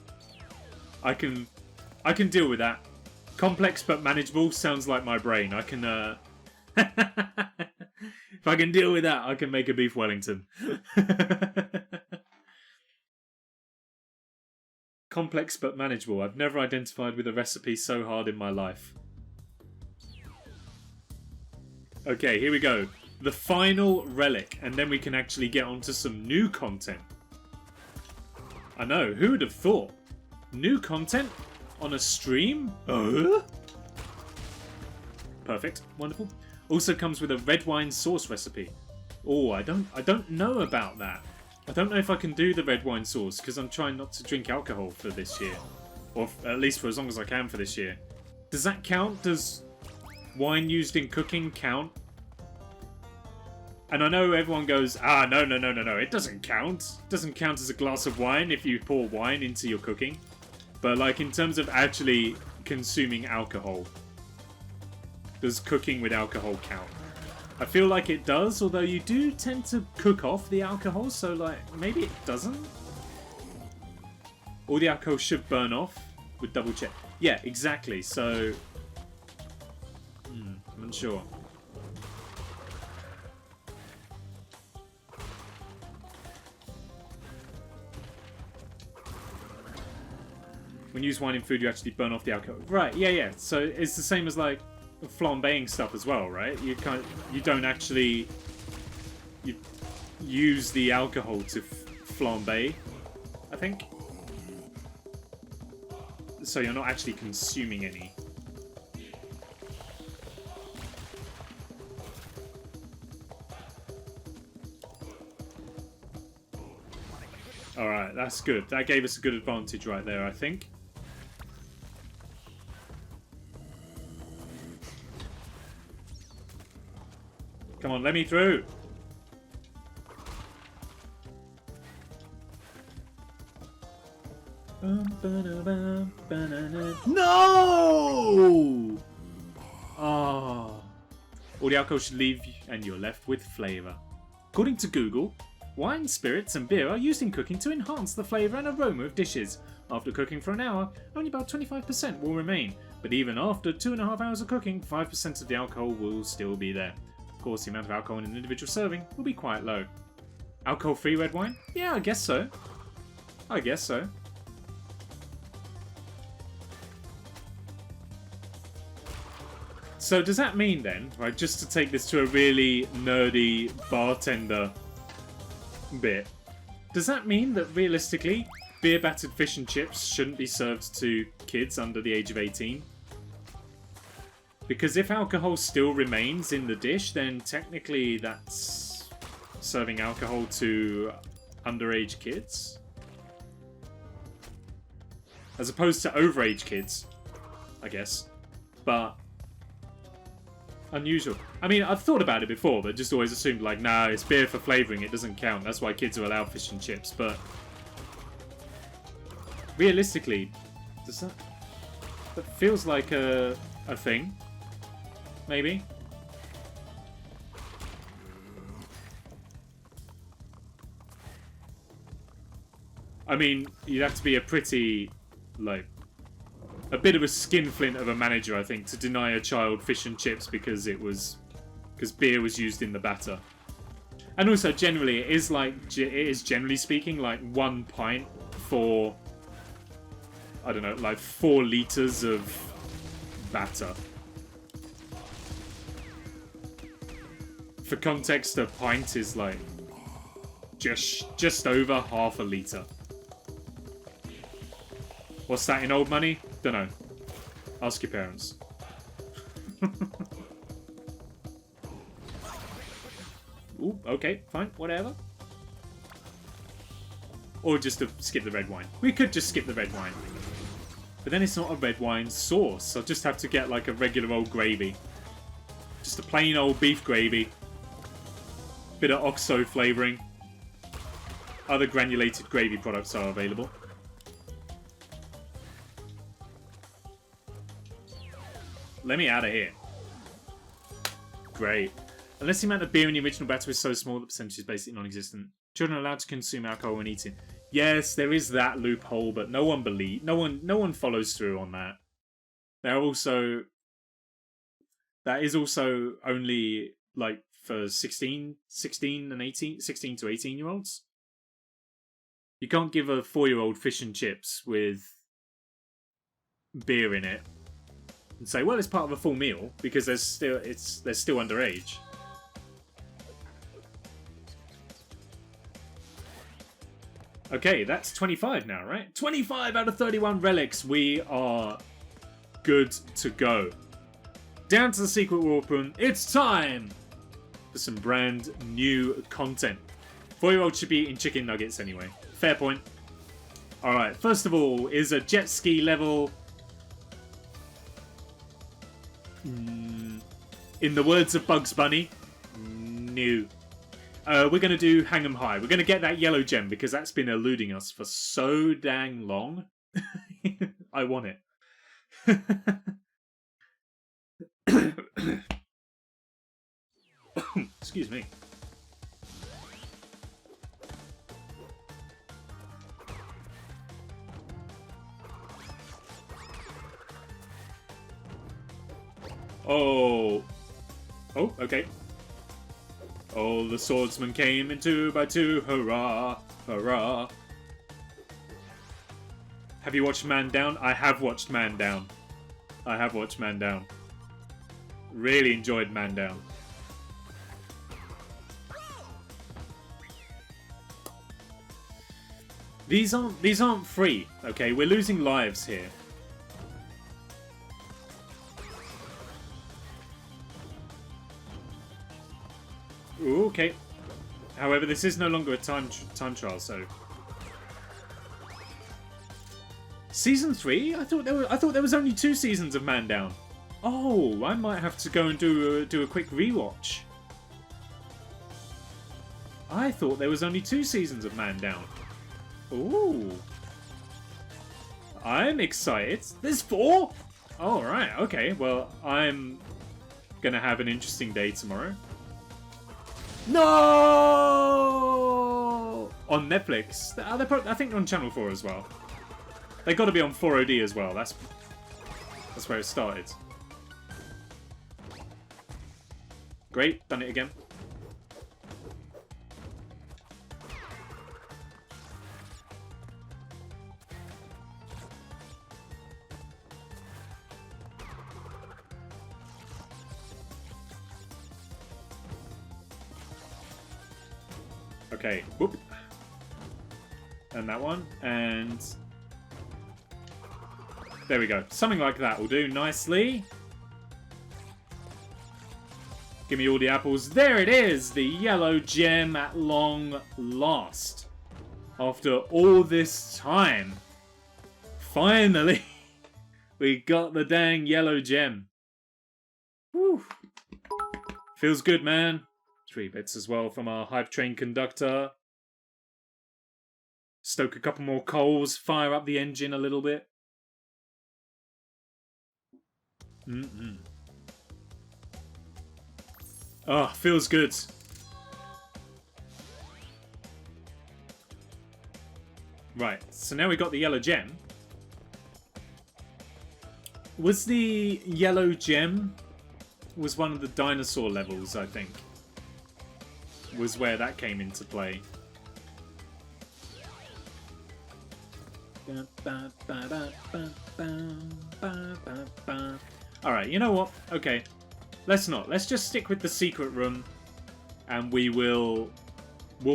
I can deal with that. Complex but manageable sounds like my brain. I can if I can deal with that, I can make a beef Wellington. Complex but manageable. I've never identified with a recipe so hard in my life. Okay, here we go. The final relic, and then we can actually get onto some new content. I know, who would have thought? New content on a stream? Perfect, wonderful. Also comes with a red wine sauce recipe. Oh, I don't know about that. I don't know if I can do the red wine sauce because I'm trying not to drink alcohol for this year. Or at least for as long as I can for this year. Does that count? Does wine used in cooking count? And I know everyone goes, no, it doesn't count. It doesn't count as a glass of wine if you pour wine into your cooking. But like in terms of actually consuming alcohol, Does cooking with alcohol count? I feel like it does, although you do tend to cook off the alcohol, so like maybe it doesn't. All the alcohol should burn off with double check. Yeah, exactly. So I'm unsure. When you use wine in food, you actually burn off the alcohol. Right? Yeah. So it's the same as like flambeing stuff as well, right? You don't actually use the alcohol to flambe, I think. So you're not actually consuming any. Alright, that's good. That gave us a good advantage right there, I think. Come on, let me through. No! Oh. All the alcohol should leave and you're left with flavour. According to Google, wine, spirits and beer are used in cooking to enhance the flavour and aroma of dishes. After cooking for an hour, only about 25% will remain, but even after 2.5 hours of cooking, 5% of the alcohol will still be there. Of course, the amount of alcohol in an individual serving will be quite low. Alcohol-free red wine? Yeah, I guess so. I guess so. So does that mean then, right, just to take this to a really nerdy bartender bit, does that mean that realistically beer battered fish and chips shouldn't be served to kids under the age of 18? Because if alcohol still remains in the dish, then technically that's serving alcohol to underage kids, as opposed to overage kids, I guess. But unusual. I mean, I've thought about it before, but just always assumed like, nah, it's beer for flavouring, it doesn't count. That's why kids are allowed fish and chips. But realistically, does that feels like a thing? Maybe. I mean, you'd have to be a pretty, like, a bit of a skinflint of a manager, I think, to deny a child fish and chips because beer was used in the batter. And also, generally, it is generally speaking like 1 pint for, I don't know, like 4 litres of batter. For context, a pint is like just over half a litre. What's that in old money? Dunno. Ask your parents. Ooh, okay, fine, whatever. Or just to skip the red wine. We could just skip the red wine. But then it's not a red wine sauce. I'll just have to get like a regular old gravy. Just a plain old beef gravy. Bit of OXO flavouring. Other granulated gravy products are available. Let me out of here. Great. Unless the amount of beer in the original batter is so small, the percentage is basically non-existent. Children are allowed to consume alcohol when eating. Yes, there is that loophole, but no one follows through on that. That is also only like for 16 to 18-year-olds. You can't give a 4-year-old fish and chips with beer in it and say, well, it's part of a full meal, because they're still underage. Okay, that's 25 now, right? 25 out of 31 relics. We are good to go. Down to the secret warp room. It's time for some brand new content. 4-year-olds should be eating chicken nuggets anyway. Fair point. Alright, first of all is a jet ski level. In the words of Bugs Bunny, no. We're going to do Hang 'em High. We're going to get that yellow gem because that's been eluding us for so dang long. I want it. Excuse me. Oh. Oh, okay. All the swordsmen came in 2 by 2. Hurrah! Hurrah! Have you watched Man Down? I have watched Man Down. I have watched Man Down. Really enjoyed Man Down. These aren't free, okay? We're losing lives here. Ooh, okay. However, this is no longer a time trial, so Season 3? I thought there was only 2 seasons of Man Down. Oh, I might have to go and do a quick rewatch. I thought there was only 2 seasons of Man Down. Ooh. I'm excited. There's 4? Oh, right, okay. Well, I'm gonna have an interesting day tomorrow. No! On Netflix. I think on Channel 4 as well. They got to be on 4OD as well. That's where it started. Great, done it again. Okay, whoop. And that one, and there we go. Something like that will do nicely. Give me all the apples. There it is! The yellow gem at long last. After all this time. Finally! We got the dang yellow gem. Whew. Feels good, man. 3 bits as well from our hype train conductor. Stoke a couple more coals. Fire up the engine a little bit. Oh, feels good. Right, so now we got the yellow gem. Was the yellow gem was one of the dinosaur levels, I think. Was where that came into play. Alright, you know what? Okay. Let's not. Let's just stick with the secret room. And we'll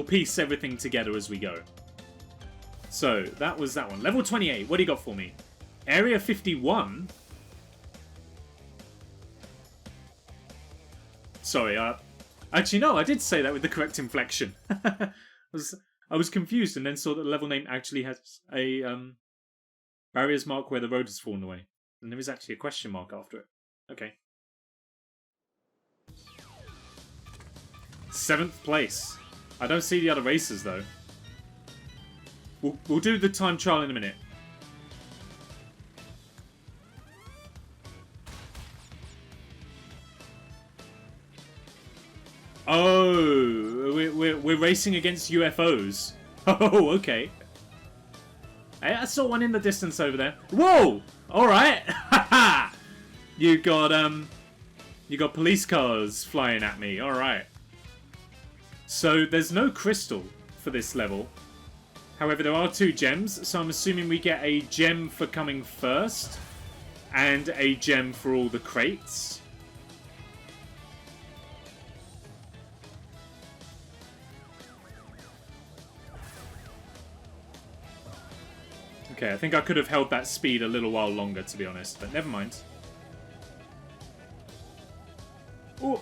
piece everything together as we go. So, that was that one. Level 28. What do you got for me? Area 51? Sorry, actually, no, I did say that with the correct inflection. I was confused and then saw that the level name actually has a barriers mark where the road has fallen away. And there is actually a question mark after it. Okay. 7th place. I don't see the other racers, though. We'll do the time trial in a minute. Oh, we're racing against UFOs. Oh, okay. Hey, I saw one in the distance over there. Whoa! All right. You got police cars flying at me. All right. So there's no crystal for this level. However, there are 2 gems, so I'm assuming we get a gem for coming first and a gem for all the crates. Okay, I think I could have held that speed a little while longer, to be honest, but never mind. Ooh.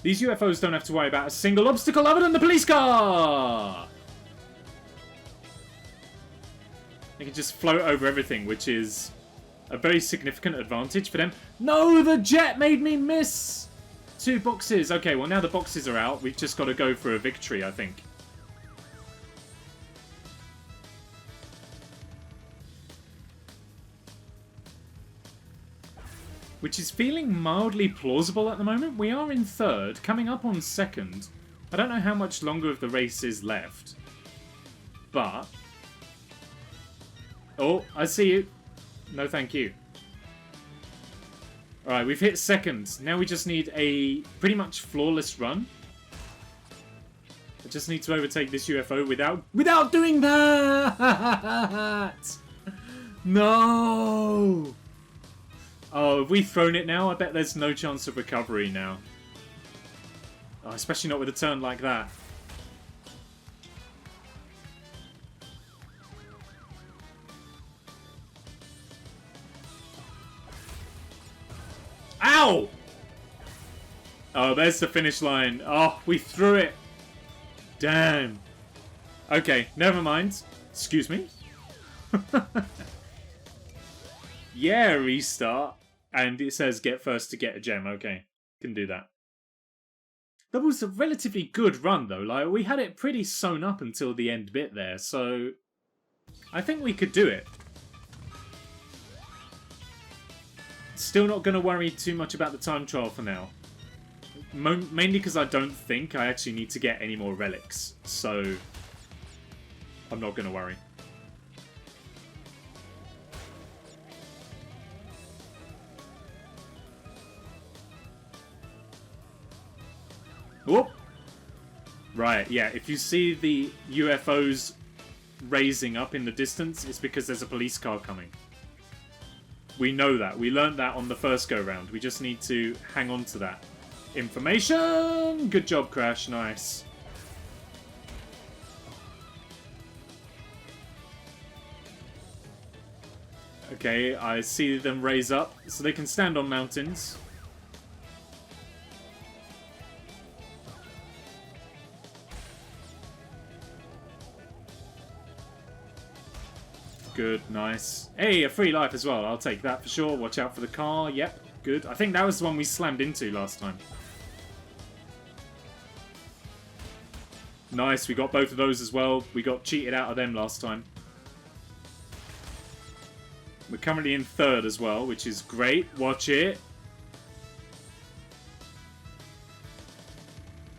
These UFOs don't have to worry about a single obstacle other than the police car! They can just float over everything, which is a very significant advantage for them. No, the jet made me miss 2 boxes. Okay, well now the boxes are out. We've just got to go for a victory, I think. which is feeling mildly plausible at the moment. We are in third, coming up on second. I don't know how much longer of the race is left, but... Oh, I see you. No, thank you. Alright, we've hit second. Now we just need a pretty much flawless run. I just need to overtake this UFO without doing that! No! Oh, have we thrown it now? I bet there's no chance of recovery now. Oh, especially not with a turn like that. Ow! Oh, there's the finish line. Oh, we threw it. Damn. Okay, never mind. Excuse me. Yeah, restart. And it says get first to get a gem. Okay, can do that. That was a relatively good run, though. Like, we had it pretty sewn up until the end bit there, so I think we could do it. Still not going to worry too much about the time trial for now. Mainly because I don't think I actually need to get any more relics, so I'm not going to worry. Whoop! Right, yeah, if you see the UFOs raising up in the distance, it's because there's a police car coming. We know that. We learned that on the first go-round. We just need to hang on to that information. Good job, Crash. Nice. Okay, I see them raise up, so they can stand on mountains. Good, nice. Hey, a free life as well. I'll take that for sure. Watch out for the car. Yep, good. I think that was the one we slammed into last time. Nice, we got both of those as well. We got cheated out of them last time. We're currently in third as well, which is great. Watch it.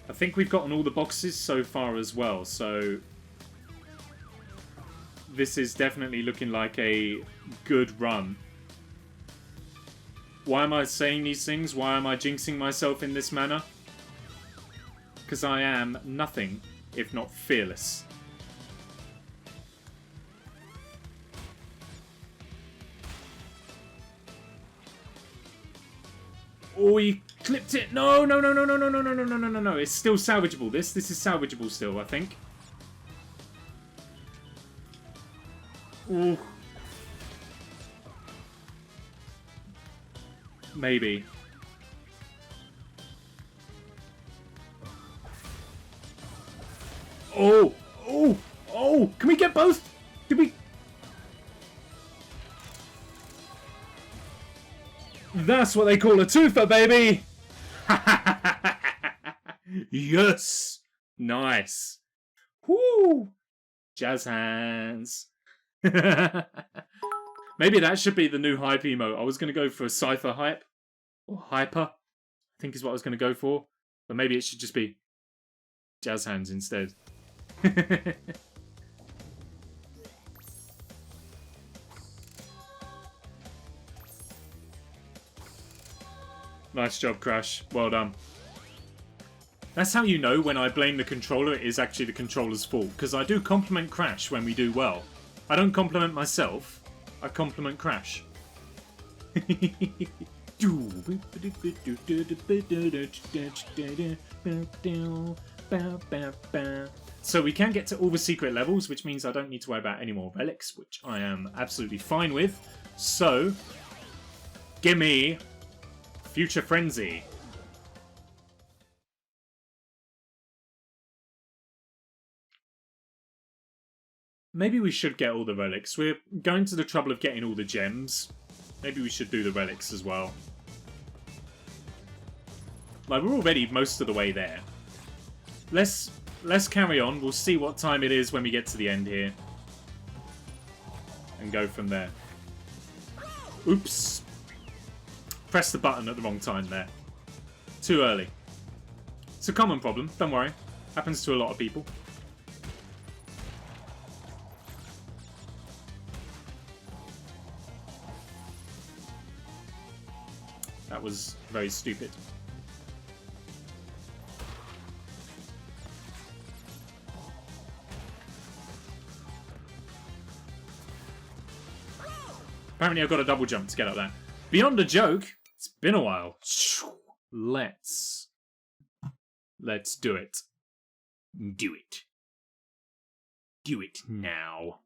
I think we've gotten all the boxes so far as well, so this is definitely looking like a good run. Why am I saying these things? Why am I jinxing myself in this manner? Because I am nothing if not fearless. Oh, he clipped it. No, no, no, no, no, no, no, no, no, no, no, no, no. It's still salvageable. This is salvageable still, I think. Ooh. Maybe. Oh! Oh! Oh! Can we get both? Did we? That's what they call a twofer, baby! Yes! Nice. Woo! Jazz hands. Maybe that should be the new hype emote. I was going to go for a Cypher hype. Or Hyper, I think is what I was going to go for. But maybe it should just be Jazz hands instead. Nice job, Crash. Well done. That's how you know when I blame the controller, it is actually the controller's fault. Because I do compliment Crash when we do well. I don't compliment myself, I compliment Crash. So we can get to all the secret levels, which means I don't need to worry about any more relics, which I am absolutely fine with. So, gimme Future Frenzy. Maybe we should get all the relics. We're going to the trouble of getting all the gems. Maybe we should do the relics as well. Like, we're already most of the way there. Let's carry on. We'll see what time it is when we get to the end here. And go from there. Oops. pressed the button at the wrong time there. Too early. It's a common problem, don't worry. Happens to a lot of people. That was very stupid. Apparently I've got a double jump to get up there. Beyond a joke, it's been a while. Let's do it. Do it. Do it now.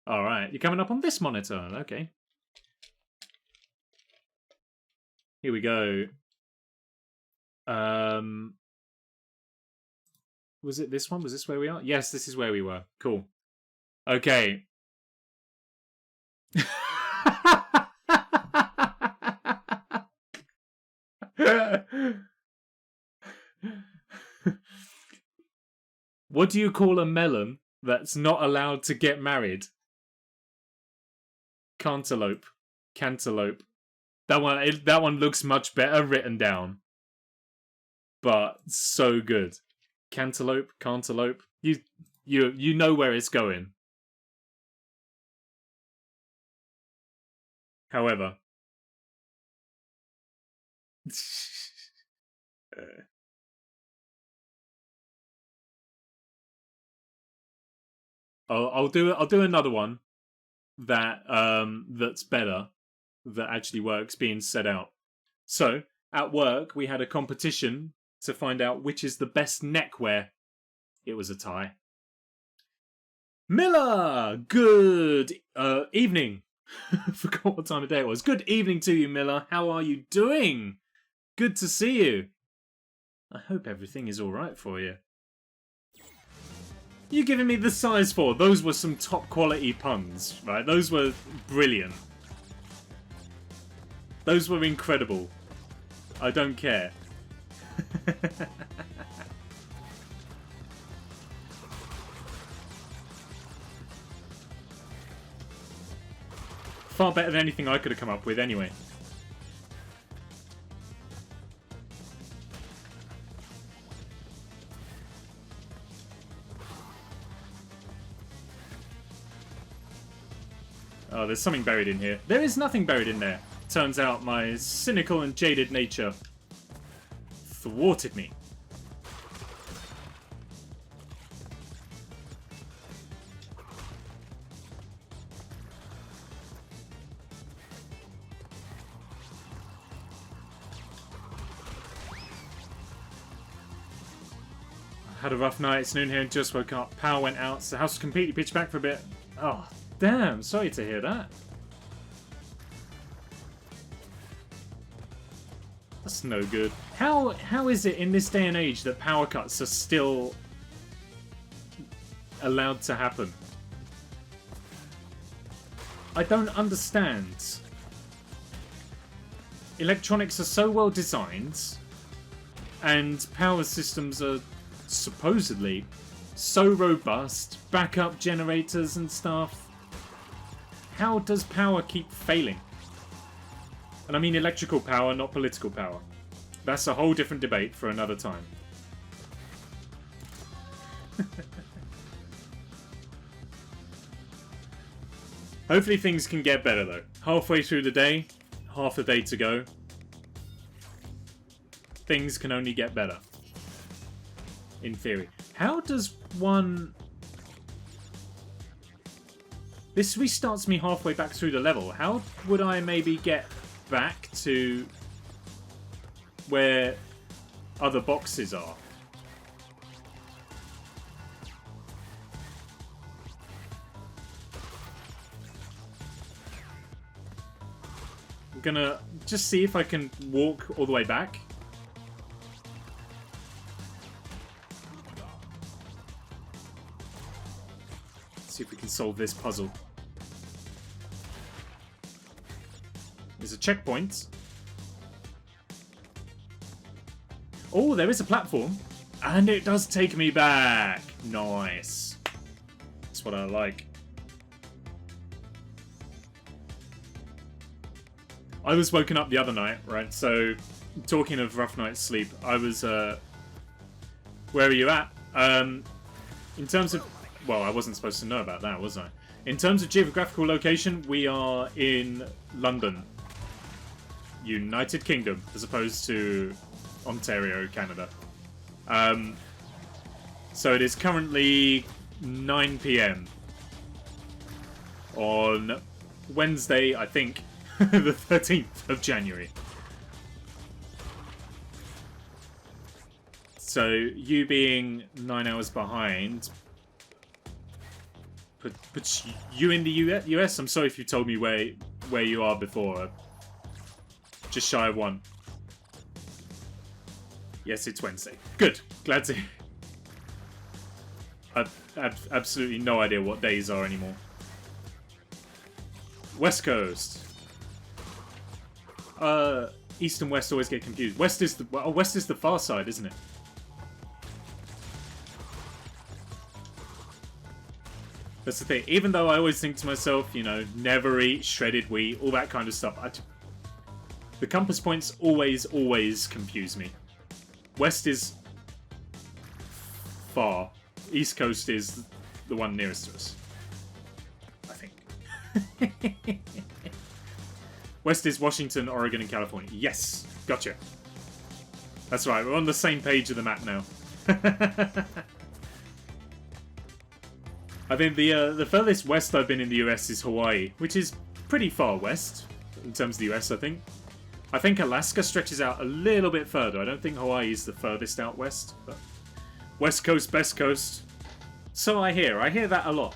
Alright, you're coming up on this monitor. Okay. Here we go. Was it this one? Was this where we are? Yes, this is where we were. Cool. Okay. What do you call a melon that's not allowed to get married? Cantaloupe. Cantaloupe. That one looks much better written down. But so good. Cantaloupe, cantaloupe. You know where it's going. However. I'll do another one that that's better, that actually works, being set out. So at work we had a competition to find out which is the best neckwear. It was a tie. Miller, good evening. Forgot what time of day it was. Good evening to you, Miller. How are you doing? Good to see you. I hope everything is all right for you. You giving me the size for? Those were some top quality puns, right? Those were brilliant. Those were incredible. I don't care. Far better than anything I could have come up with anyway. Oh, there's something buried in here. There is nothing buried in there. Turns out my cynical and jaded nature thwarted me. I had a rough night. It's noon here and just woke up. Power went out, so the house was completely pitched back for a bit. Oh, damn. Sorry to hear that. That's no good. How is it in this day and age that power cuts are still allowed to happen? I don't understand. Electronics are so well designed, and power systems are supposedly so robust, backup generators and stuff. How does power keep failing? And I mean electrical power, not political power. That's a whole different debate for another time. Hopefully things can get better though. Halfway through the day, half the day to go. Things can only get better. In theory. How does one... This restarts me halfway back through the level. How would I maybe get back to where other boxes are? I'm gonna just see if I can walk all the way back. See if we can solve this puzzle. There's a checkpoint. Oh, there is a platform. And it does take me back. Nice. That's what I like. I was woken up the other night, right? So, talking of rough night's sleep, I was, where are you at? In terms of, well, I wasn't supposed to know about that, was I? In terms of geographical location, we are in London, United Kingdom, as opposed to Ontario, Canada. So it is currently 9 PM on Wednesday, I think, the 13th of January. So you being 9 hours behind puts you in the US. I'm sorry if you told me where you are before. Just shy of 1. Yes, it's Wednesday. Good. Glad to. I've absolutely no idea what days are anymore. West Coast. East and West always get confused. West is the far side, isn't it? That's the thing. Even though I always think to myself, you know, never eat shredded wheat, all that kind of stuff. The compass points always confuse me. West is far. East Coast is the one nearest to us, I think. West is Washington, Oregon, and California. Yes, gotcha. That's right, we're on the same page of the map now. I think the furthest west I've been in the US is Hawaii, which is pretty far west in terms of the US, I think. I think Alaska stretches out a little bit further. I don't think Hawaii is the furthest out west, but West Coast, best coast. So I hear. I hear that a lot.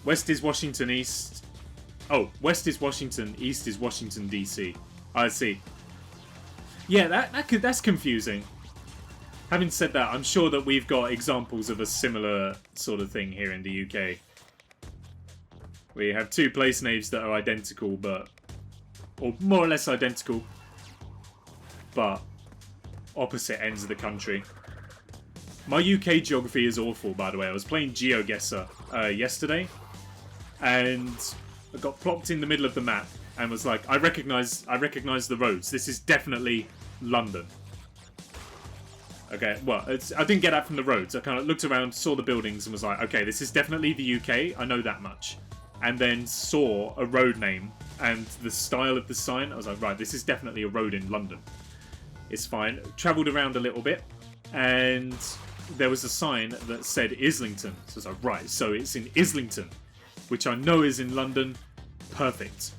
West is Washington, East. Oh, West is Washington, East is Washington, D.C. I see. Yeah, that's confusing. Having said that, I'm sure that we've got examples of a similar sort of thing here in the UK. We have two place names that are identical, or more or less identical, but opposite ends of the country. My UK geography is awful, by the way. I was playing GeoGuessr yesterday, and I got plopped in the middle of the map and was like, I recognise the roads. This is definitely London. Okay, well, I didn't get that from the roads. I kind of looked around, saw the buildings, and was like, okay, this is definitely the UK. I know that much. And then saw a road name and the style of the sign. I was like, right, this is definitely a road in London. It's fine. Travelled around a little bit, and there was a sign that said Islington. So I was like, right, so it's in Islington, which I know is in London. Perfect.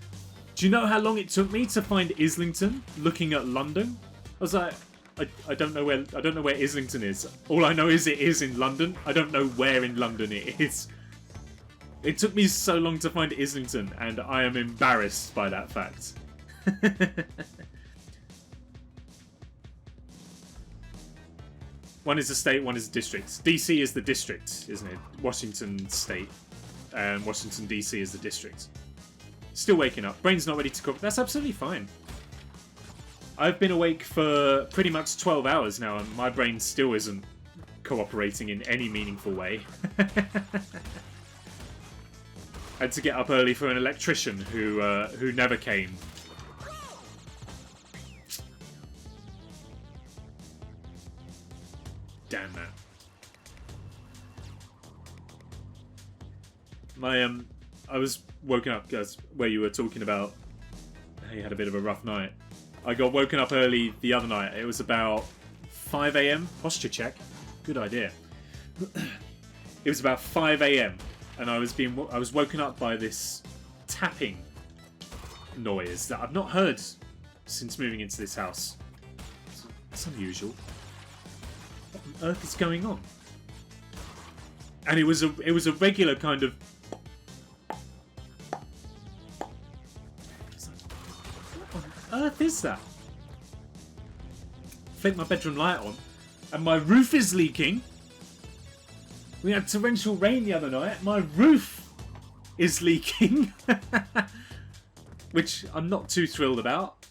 Do you know how long it took me to find Islington looking at London? I was like, I don't know where Islington is. All I know is it is in London. I don't know where in London it is. It took me so long to find Islington, and I am embarrassed by that fact. One is a state, one is a district. DC is the district, isn't it? Washington State, and Washington DC is the district. Still waking up. Brain's not ready to cook. That's absolutely fine. I've been awake for pretty much 12 hours now, and my brain still isn't cooperating in any meaningful way. Had to get up early for an electrician who never came. Damn that. I was woken up, guys, where you were talking about how you had a bit of a rough night. I got woken up early the other night. It was about 5 AM. Posture check. Good idea. It was about 5 AM. And I was woken up by this tapping noise that I've not heard since moving into this house. It's unusual. What on earth is going on? And it was a regular kind of. What on earth is that? Flick my bedroom light on, and my roof is leaking. We had torrential rain the other night. My roof is leaking. Which I'm not too thrilled about.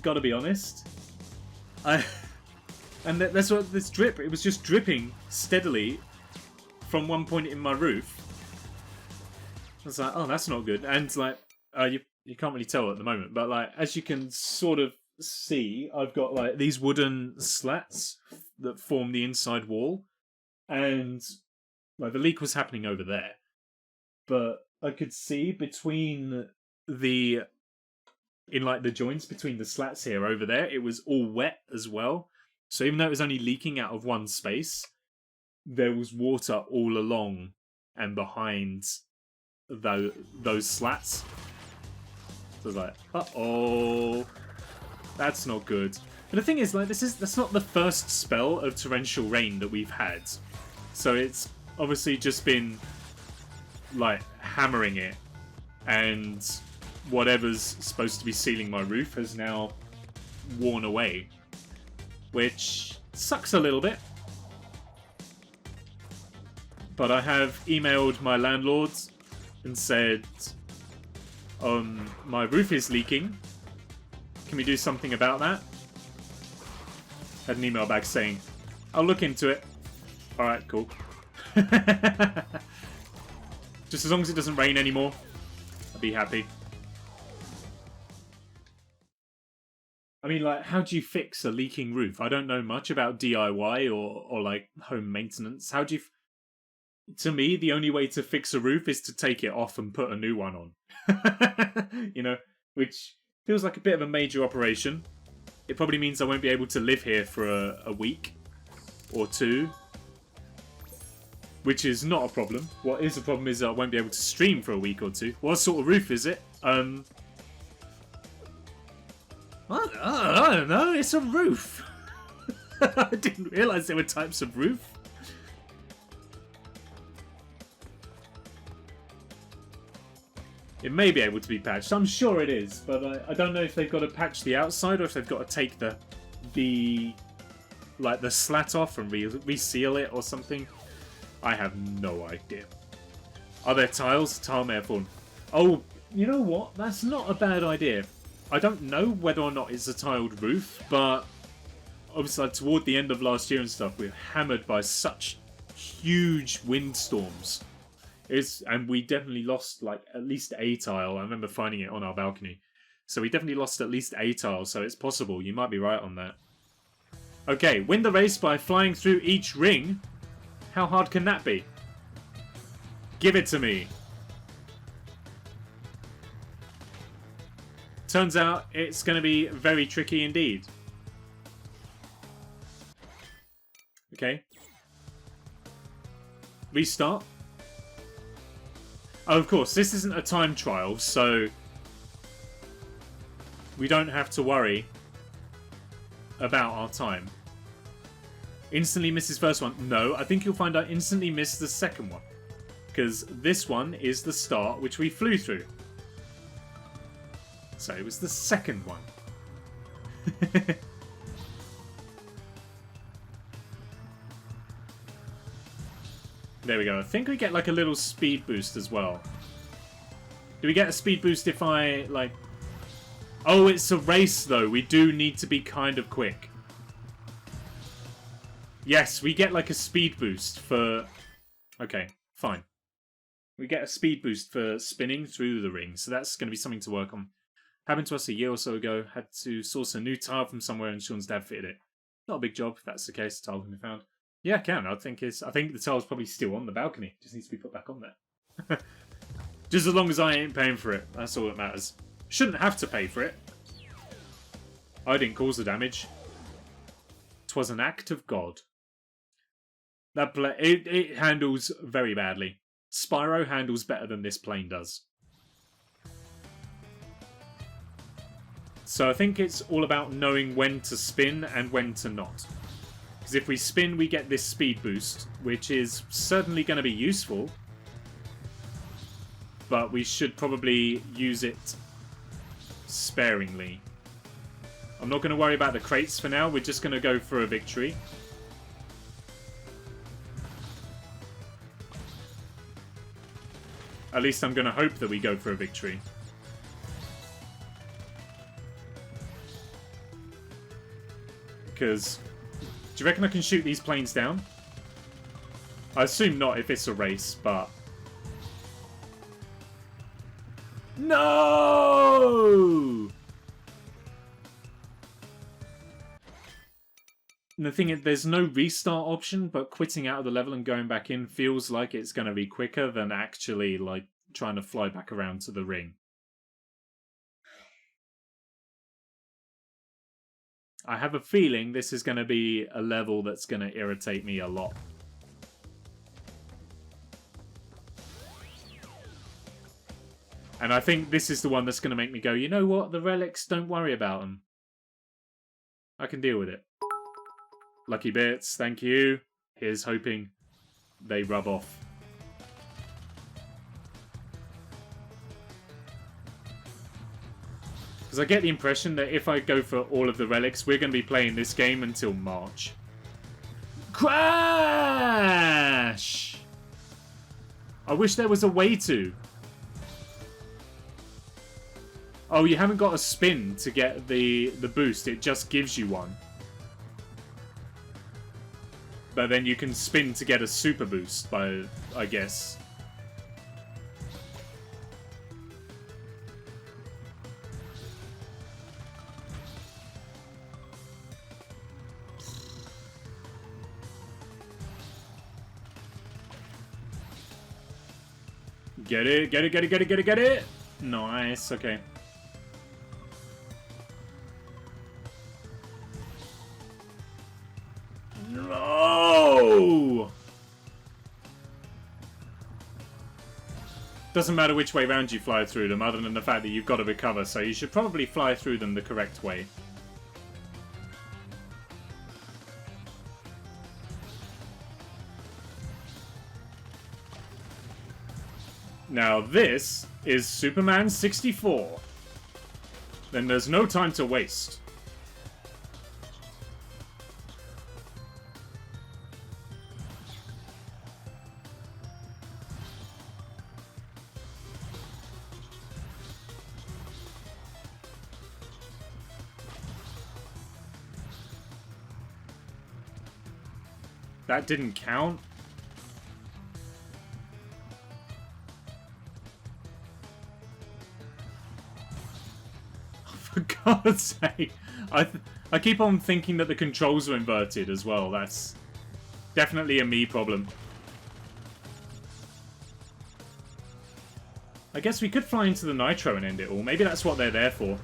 Gotta be honest. And that's what this drip. It was just dripping steadily from one point in my roof. I was like, oh, that's not good. And like, you can't really tell at the moment, but like, as you can sort of see, I've got like these wooden slats that form the inside wall, and like the leak was happening over there, but I could see between the joints between the slats here over there, it was all wet as well. So even though it was only leaking out of one space, there was water all along and behind those slats. So I was like, uh-oh, that's not good. But the thing is, like, that's not the first spell of torrential rain that we've had. So it's obviously just been, like, hammering it. And whatever's supposed to be sealing my roof has now worn away. Which sucks a little bit. But I have emailed my landlords and said, my roof is leaking. Can we do something about that? Had an email back saying, I'll look into it. Alright, cool. Just as long as it doesn't rain anymore, I'll be happy. I mean, like, how do you fix a leaking roof? I don't know much about DIY or like, home maintenance. How do you... To me, the only way to fix a roof is to take it off and put a new one on. You know, which feels like a bit of a major operation. It probably means I won't be able to live here for a week or two, which is not a problem. What is a problem is I won't be able to stream for a week or two. What sort of roof is it? I don't know. It's a roof. I didn't realise there were types of roof. It may be able to be patched. I'm sure it is, but I don't know if they've got to patch the outside or if they've got to take the slat off and reseal it or something. I have no idea. Are there tiles? Tile may have fallen. Oh, you know what? That's not a bad idea. I don't know whether or not it's a tiled roof, but obviously toward the end of last year and stuff, we were hammered by such huge windstorms. And we definitely lost like at least a tile. I remember finding it on our balcony. So we definitely lost at least a tile, so it's possible. You might be right on that. Okay, win the race by flying through each ring. How hard can that be? Give it to me. Turns out it's going to be very tricky indeed. Okay. Restart. Oh, of course, this isn't a time trial, so we don't have to worry about our time. Instantly misses first one. No, I think you'll find I instantly missed the second one. Because this one is the start, which we flew through. So it was the second one. There we go. I think we get like a little speed boost as well. Do we get a speed boost if I like... Oh, it's a race though. We do need to be kind of quick. Yes, we get like a speed boost for... Okay, fine. We get a speed boost for spinning through the ring, so that's going to be something to work on. Happened to us a year or so ago. Had to source a new tile from somewhere and Sean's dad fitted it. Not a big job, if that's the case. The tile can be found. Yeah, I can. I think the tile's probably still on the balcony. Just needs to be put back on there. Just as long as I ain't paying for it. That's all that matters. Shouldn't have to pay for it. I didn't cause the damage. 'Twas an act of God. It handles very badly. Spyro handles better than this plane does. So I think it's all about knowing when to spin and when to not. Because if we spin, we get this speed boost, which is certainly going to be useful. But we should probably use it sparingly. I'm not going to worry about the crates for now. We're just going to go for a victory. At least I'm going to hope that we go for a victory. Because Do you reckon I can shoot these planes down? I assume not if it's a race, but... No! And the thing is, there's no restart option, but quitting out of the level and going back in feels like it's going to be quicker than actually, like, trying to fly back around to the ring. I have a feeling this is going to be a level that's going to irritate me a lot. And I think this is the one that's going to make me go, you know what, the relics, don't worry about them. I can deal with it. Lucky bits, thank you. Here's hoping they rub off. Because I get the impression that if I go for all of the relics, we're going to be playing this game until March. Crash! I wish there was a way to. Oh, you haven't got a spin to get the boost. It just gives you one. But then you can spin to get a super boost, by I guess. Get it, get it, get it, get it, get it, get it! Nice, okay. No! Doesn't matter which way round you fly through them, other than the fact that you've got to recover, so you should probably fly through them the correct way. Now this is Superman 64. Then there's no time to waste. That didn't count? For God's sake. I keep on thinking that the controls were inverted as well. That's definitely a me problem. I guess we could fly into the Nitro and end it all. Maybe that's what they're there for.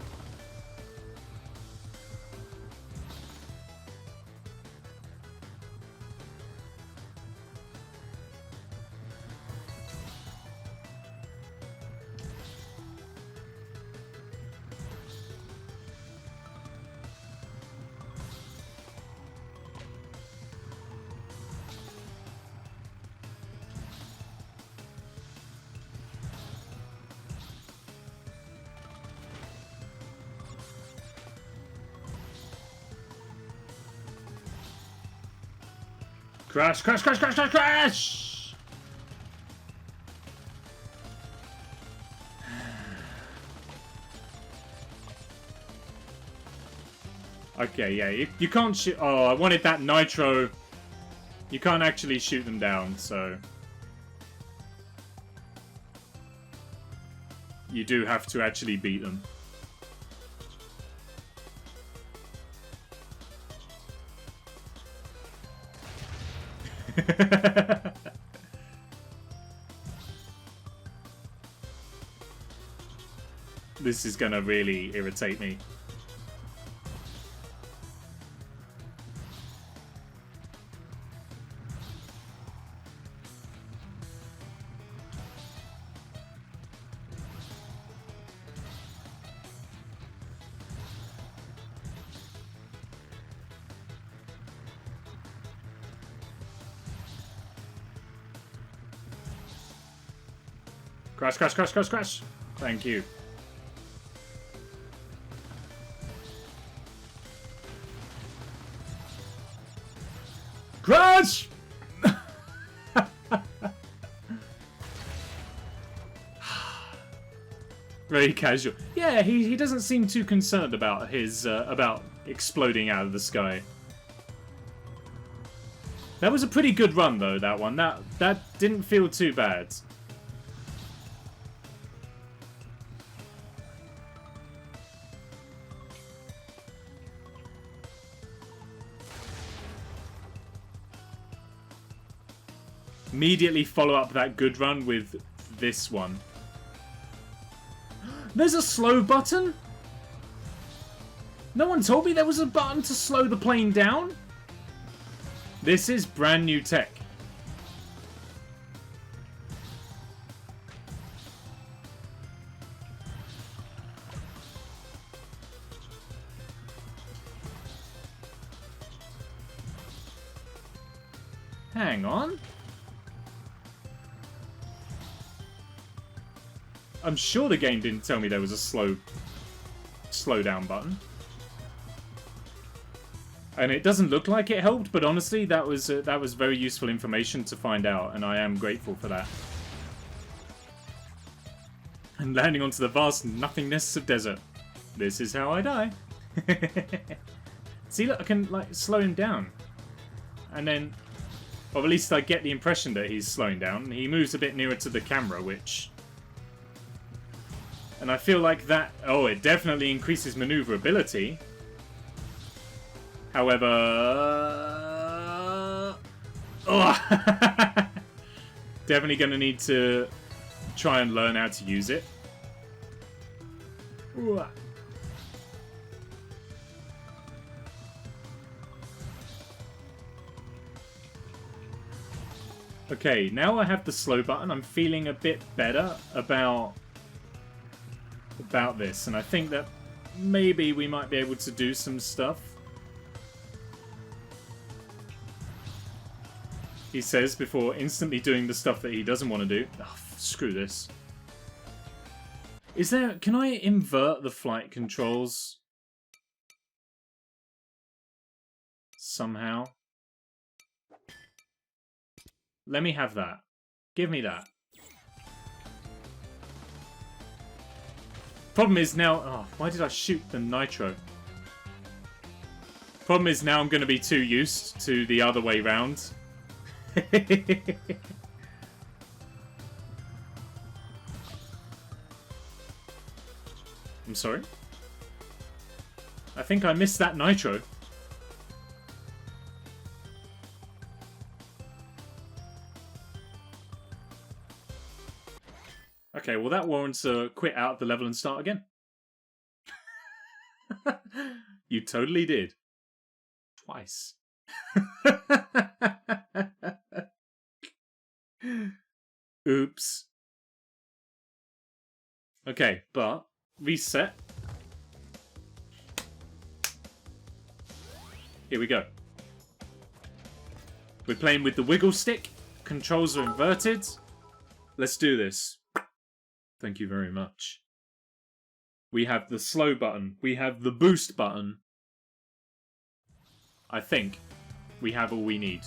Crash, crash, crash, crash, crash, crash! Okay, yeah, you can't shoot... Oh, I wanted that Nitro. You can't actually shoot them down, so... You do have to actually beat them. This is gonna really irritate me. Crash, crash, crash, crash, crash. Thank you. Crash! Very casual. Yeah, he doesn't seem too concerned about his about exploding out of the sky. That was a pretty good run, though, that one. That didn't feel too bad. Immediately follow up that good run with this one. There's a slow button? No one told me there was a button to slow the plane down? This is brand new tech. Hang on. I'm sure the game didn't tell me there was a slow down button. And it doesn't look like it helped, but honestly, that was very useful information to find out, and I am grateful for that. And landing onto the vast nothingness of desert. This is how I die. See, look, I can like slow him down. And then, or at least I get the impression that he's slowing down. He moves a bit nearer to the camera, which... And I feel like that... Oh, it definitely increases maneuverability. However... Oh. Definitely going to need to try and learn how to use it. Ooh. Okay, now I have the slow button. I'm feeling a bit better about this, and I think that maybe we might be able to do some stuff. He says before instantly doing the stuff that he doesn't want to do. Oh, screw this. Is there... Can I invert the flight controls? Somehow? Let me have that. Give me that. Problem is now... Oh, why did I shoot the nitro? Problem is now I'm going to be too used to the other way round. I'm sorry? I think I missed that nitro. Okay, well that warrants a quit out of the level and start again. You totally did. Twice. Oops. Okay, but reset. Here we go. We're playing with the wiggle stick. Controls are inverted. Let's do this. Thank you very much. We have the slow button. We have the boost button. I think we have all we need.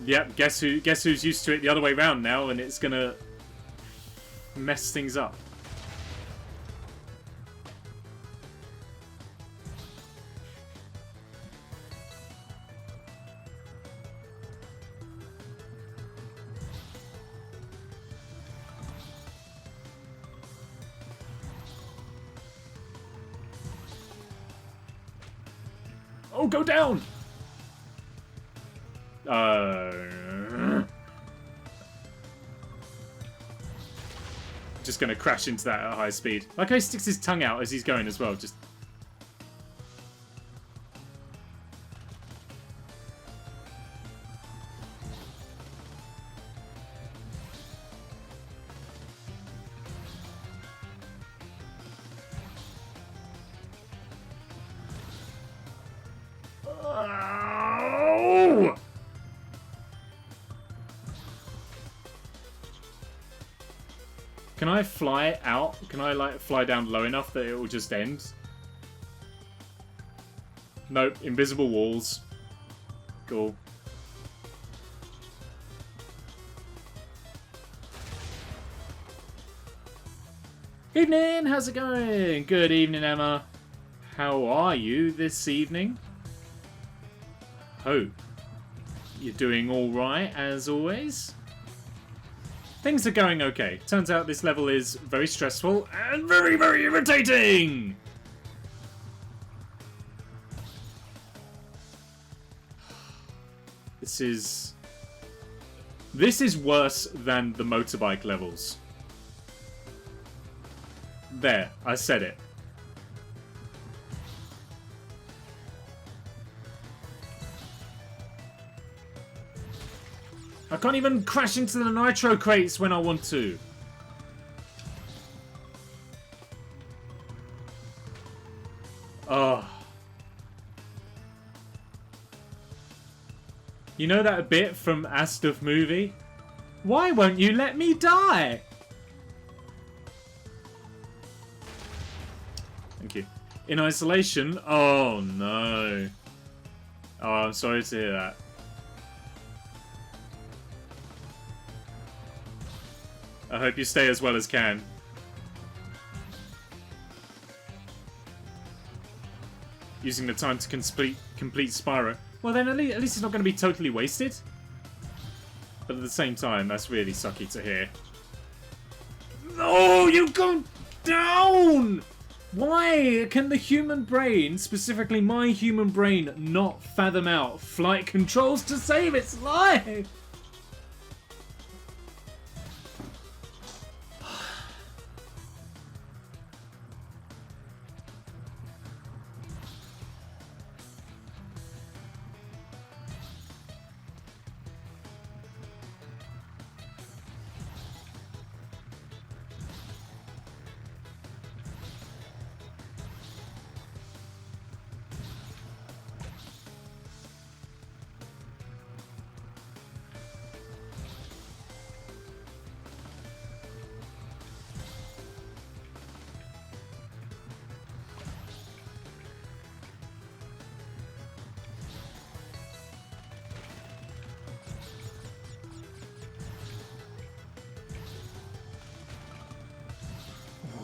Yep. Guess who's used to it the other way around now, and it's gonna mess things up. Oh, go down! Just gonna crash into that at high speed. Like how he sticks his tongue out as he's going as well. Just. Can I fly out? Can I, like, fly down low enough that it will just end? Nope. Invisible walls. Cool. Evening, how's it going? Good evening, Emma. How are you this evening? Hope you're doing alright, as always. Things are going okay. Turns out this level is very stressful and very, very irritating! This is worse than the motorbike levels. There, I said it. I can't even crash into the nitro crates when I want to. Oh. You know that bit from Astuff movie? Why won't you let me die? Thank you. In isolation? Oh no. Oh, I'm sorry to hear that. I hope you stay as well as can. Using the time to complete Spyro. Well then, at least it's not going to be totally wasted. But at the same time, that's really sucky to hear. Oh, you go down! Why can the human brain, specifically my human brain, not fathom out flight controls to save its life?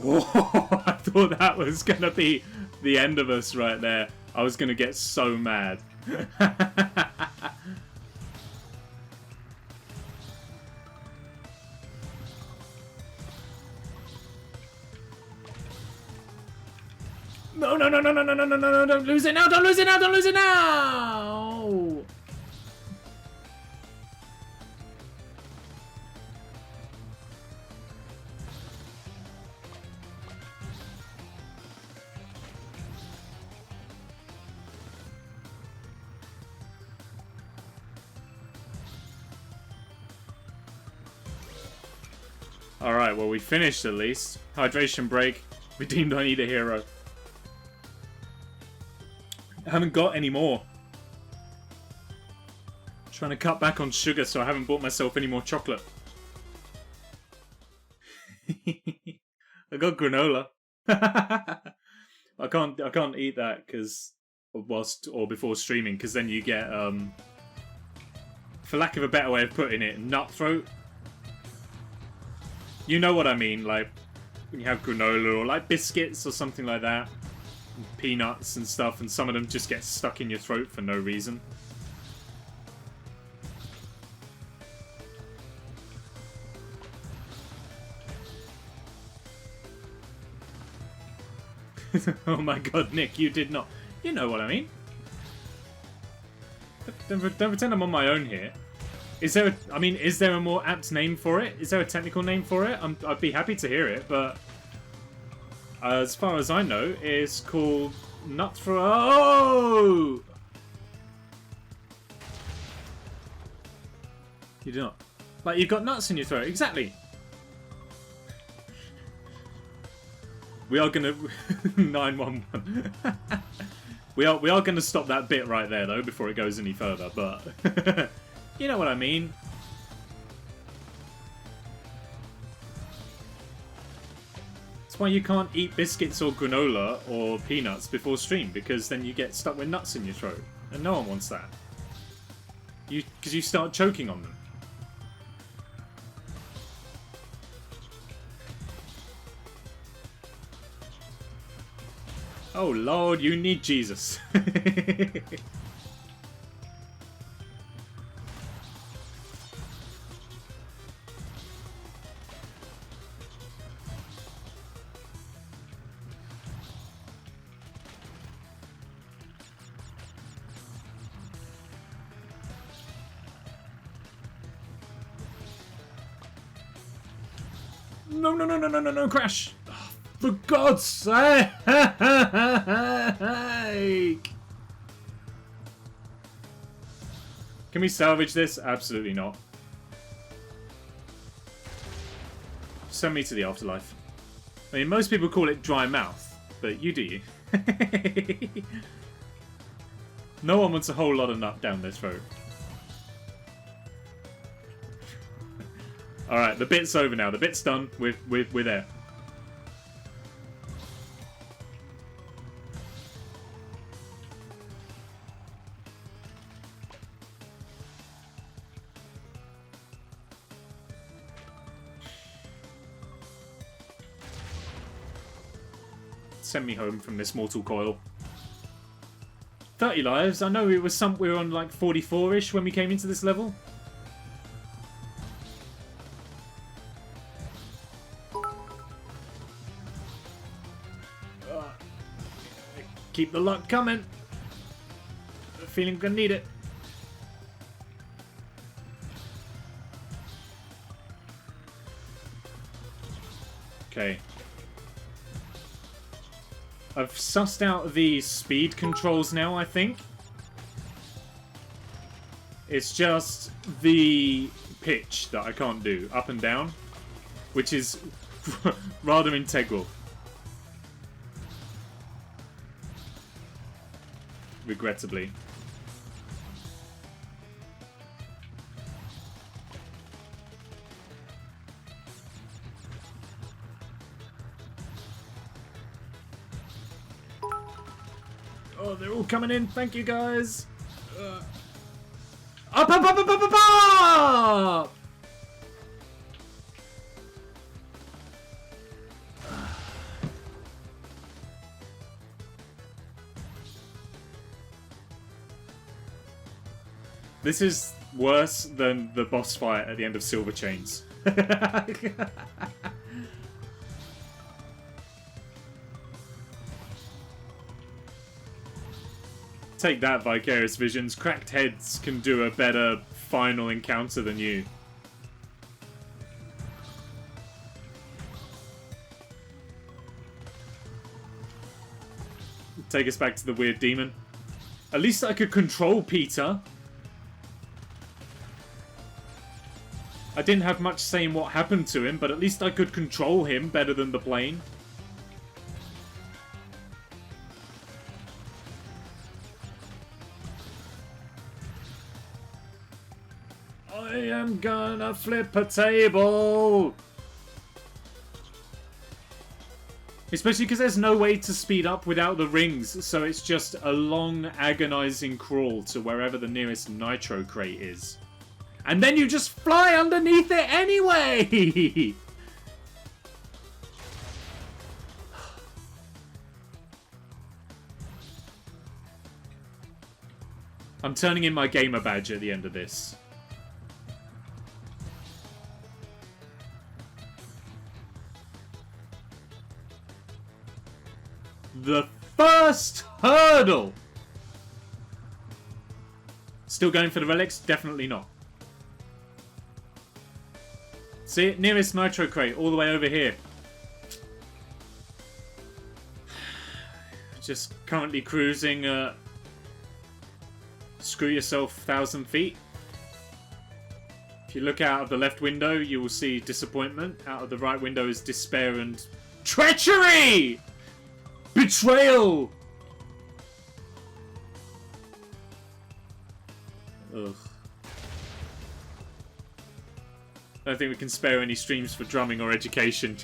Whoa, I thought that was going to be the end of us right there. I was going to get so mad. No, no, no, no, no, no, no, no, no, don't lose it now, don't lose it now, don't lose it now! Alright, well we finished at least. Hydration break. Redeemed I need a hero. I haven't got any more. Trying to cut back on sugar so I haven't bought myself any more chocolate. I got granola. I can't eat that because whilst or before streaming, because then you get for lack of a better way of putting it, nut throat. You know what I mean, like when you have granola or like biscuits or something like that, and peanuts and stuff, and some of them just get stuck in your throat for no reason. Oh my god, Nick, you did not. You know what I mean. Don't pretend I'm on my own here. Is there a more apt name for it? Is there a technical name for it? I'd be happy to hear it, but as far as I know, it's called nut throat. Oh! You do not. Like, you've got nuts in your throat. Exactly. We are gonna 911. We are gonna stop that bit right there though before it goes any further. But you know what I mean. That's why you can't eat biscuits or granola or peanuts before stream, because then you get stuck with nuts in your throat, and no one wants that. Because you start choking on them. Oh Lord, you need Jesus. No, no, no, no, no, no, no, crash! Oh, for God's sake! Can we salvage this? Absolutely not. Send me to the afterlife. I mean, most people call it dry mouth, but you do you. No one wants a whole lot of nut down their throat. Alright, the bit's over now. The bit's done. We're there. Send me home from this mortal coil. 30 lives. I know it was we were on like 44-ish when we came into this level. Keep the luck coming. I'm feeling gonna need it. Okay. I've sussed out the speed controls now, I think. It's just the pitch that I can't do, up and down, which is rather integral. Regrettably. Oh, they're all coming in. Thank you, guys. Up, up, up, up, up, up, up! This is worse than the boss fight at the end of Silver Chains. Take that, Vicarious Visions. Cracked heads can do a better final encounter than you. Take us back to the weird demon. At least I could control Peter. I didn't have much say in what happened to him, but at least I could control him better than the plane. I am gonna flip a table! Especially because there's no way to speed up without the rings, so it's just a long, agonizing crawl to wherever the nearest nitro crate is. And then you just fly underneath it anyway! I'm turning in my gamer badge at the end of this. The first hurdle! Still going for the relics? Definitely not. See it? Nearest nitro crate, all the way over here. Just currently cruising screw yourself 1,000 feet. If you look out of the left window, you will see disappointment. Out of the right window is despair and treachery! Betrayal! Ugh. I don't think we can spare any streams for drumming or education.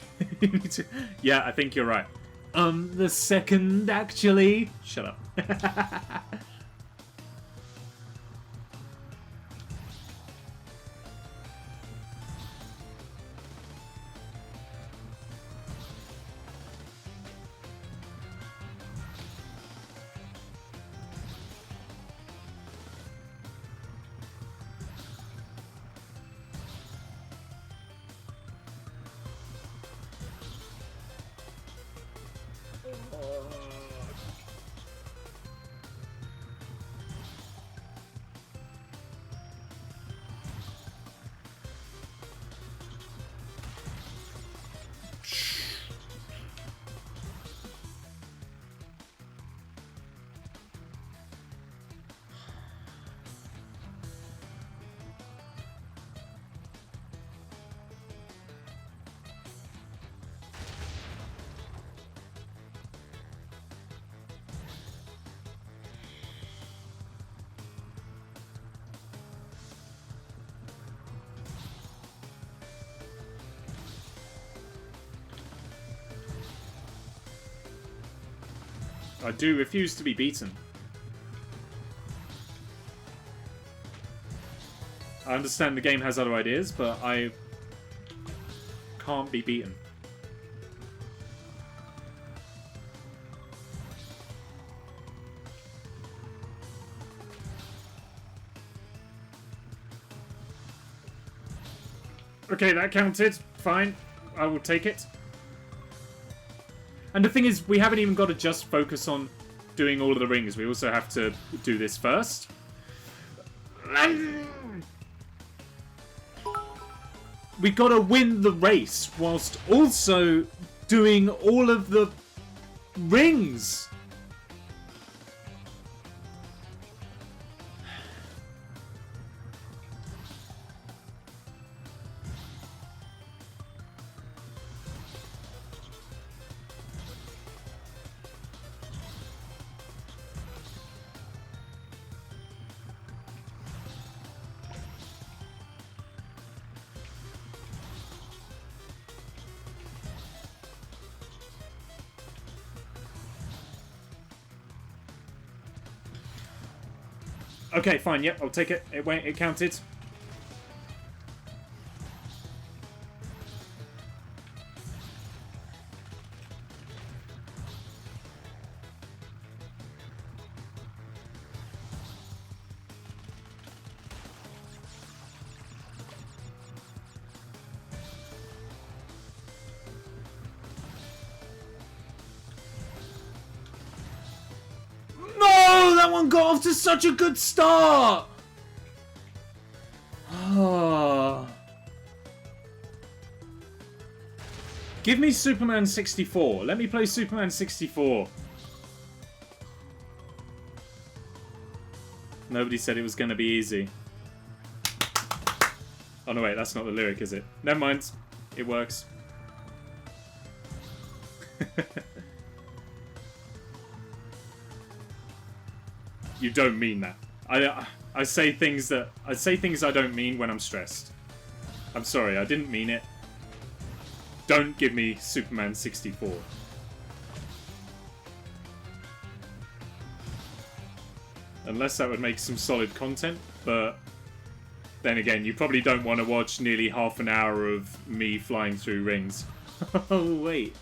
Yeah, I think you're right. The second, actually. Shut up. I do refuse to be beaten. I understand the game has other ideas, but I can't be beaten. Okay, that counted. Fine. I will take it. And the thing is, we haven't even got to just focus on doing all of the rings. We also have to do this first. We got to win the race whilst also doing all of the rings. Okay, fine. Yep, I'll take it. It counted. No, that one got off to such a good start. Oh. Give me Superman 64. Let me play Superman 64. Nobody said it was going to be easy. Oh no, wait, that's not the lyric, is it? Never mind. It works. You don't mean that. I say things I don't mean when I'm stressed. I'm sorry, I didn't mean it. Don't give me Superman 64. Unless that would make some solid content, but then again, you probably don't want to watch nearly half an hour of me flying through rings. Oh, wait.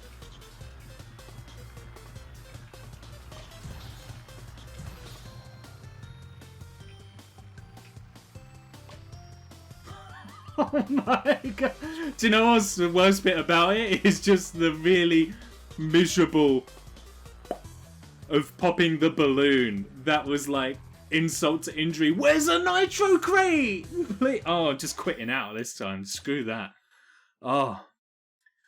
Oh my god. Do you know what's the worst bit about it? It's just the really miserable of popping the balloon. That was like insult to injury. Where's a nitro crate? Oh, I'm just quitting out this time. Screw that. Oh.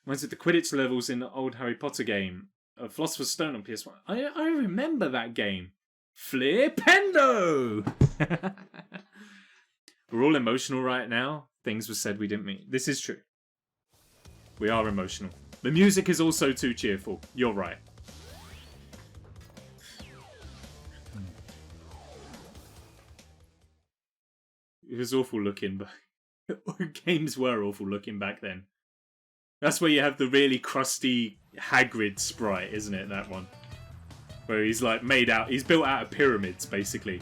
Where's it the Quidditch levels in the old Harry Potter game? Philosopher's Stone on PS1. I remember that game. Flipendo! We're all emotional right now. Things were said we didn't mean. This is true. We are emotional. The music is also too cheerful. You're right. It was awful looking, but games were awful looking back then. That's where you have the really crusty Hagrid sprite, isn't it? That one. Where he's like he's built out of pyramids, basically.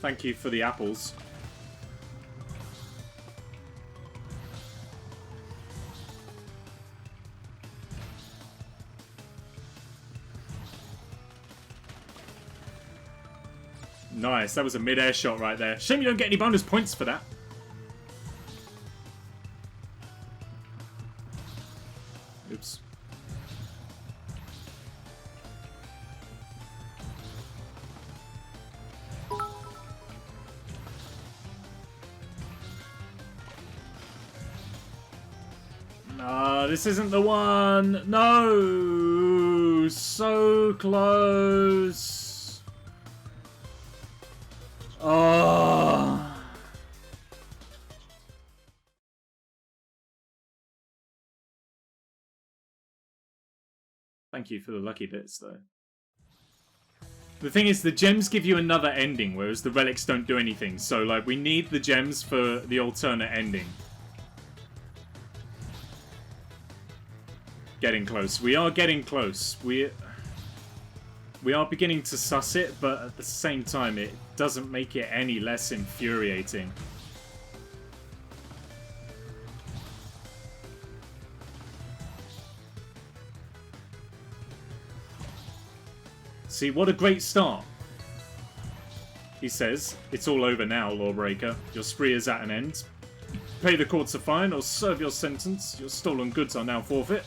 Thank you for the apples. Nice, that was a mid-air shot right there. Shame you don't get any bonus points for that. Oops. This isn't the one. No, so close. Oh. Thank you for the lucky bits, though. The thing is, the gems give you another ending, whereas the relics don't do anything. So, like, we need the gems for the alternate ending. Getting close. We are getting close. We are beginning to suss it, but at the same time, it doesn't make it any less infuriating. See, what a great start. He says, it's all over now, Lawbreaker. Your spree is at an end. Pay the courts a fine or serve your sentence. Your stolen goods are now forfeit.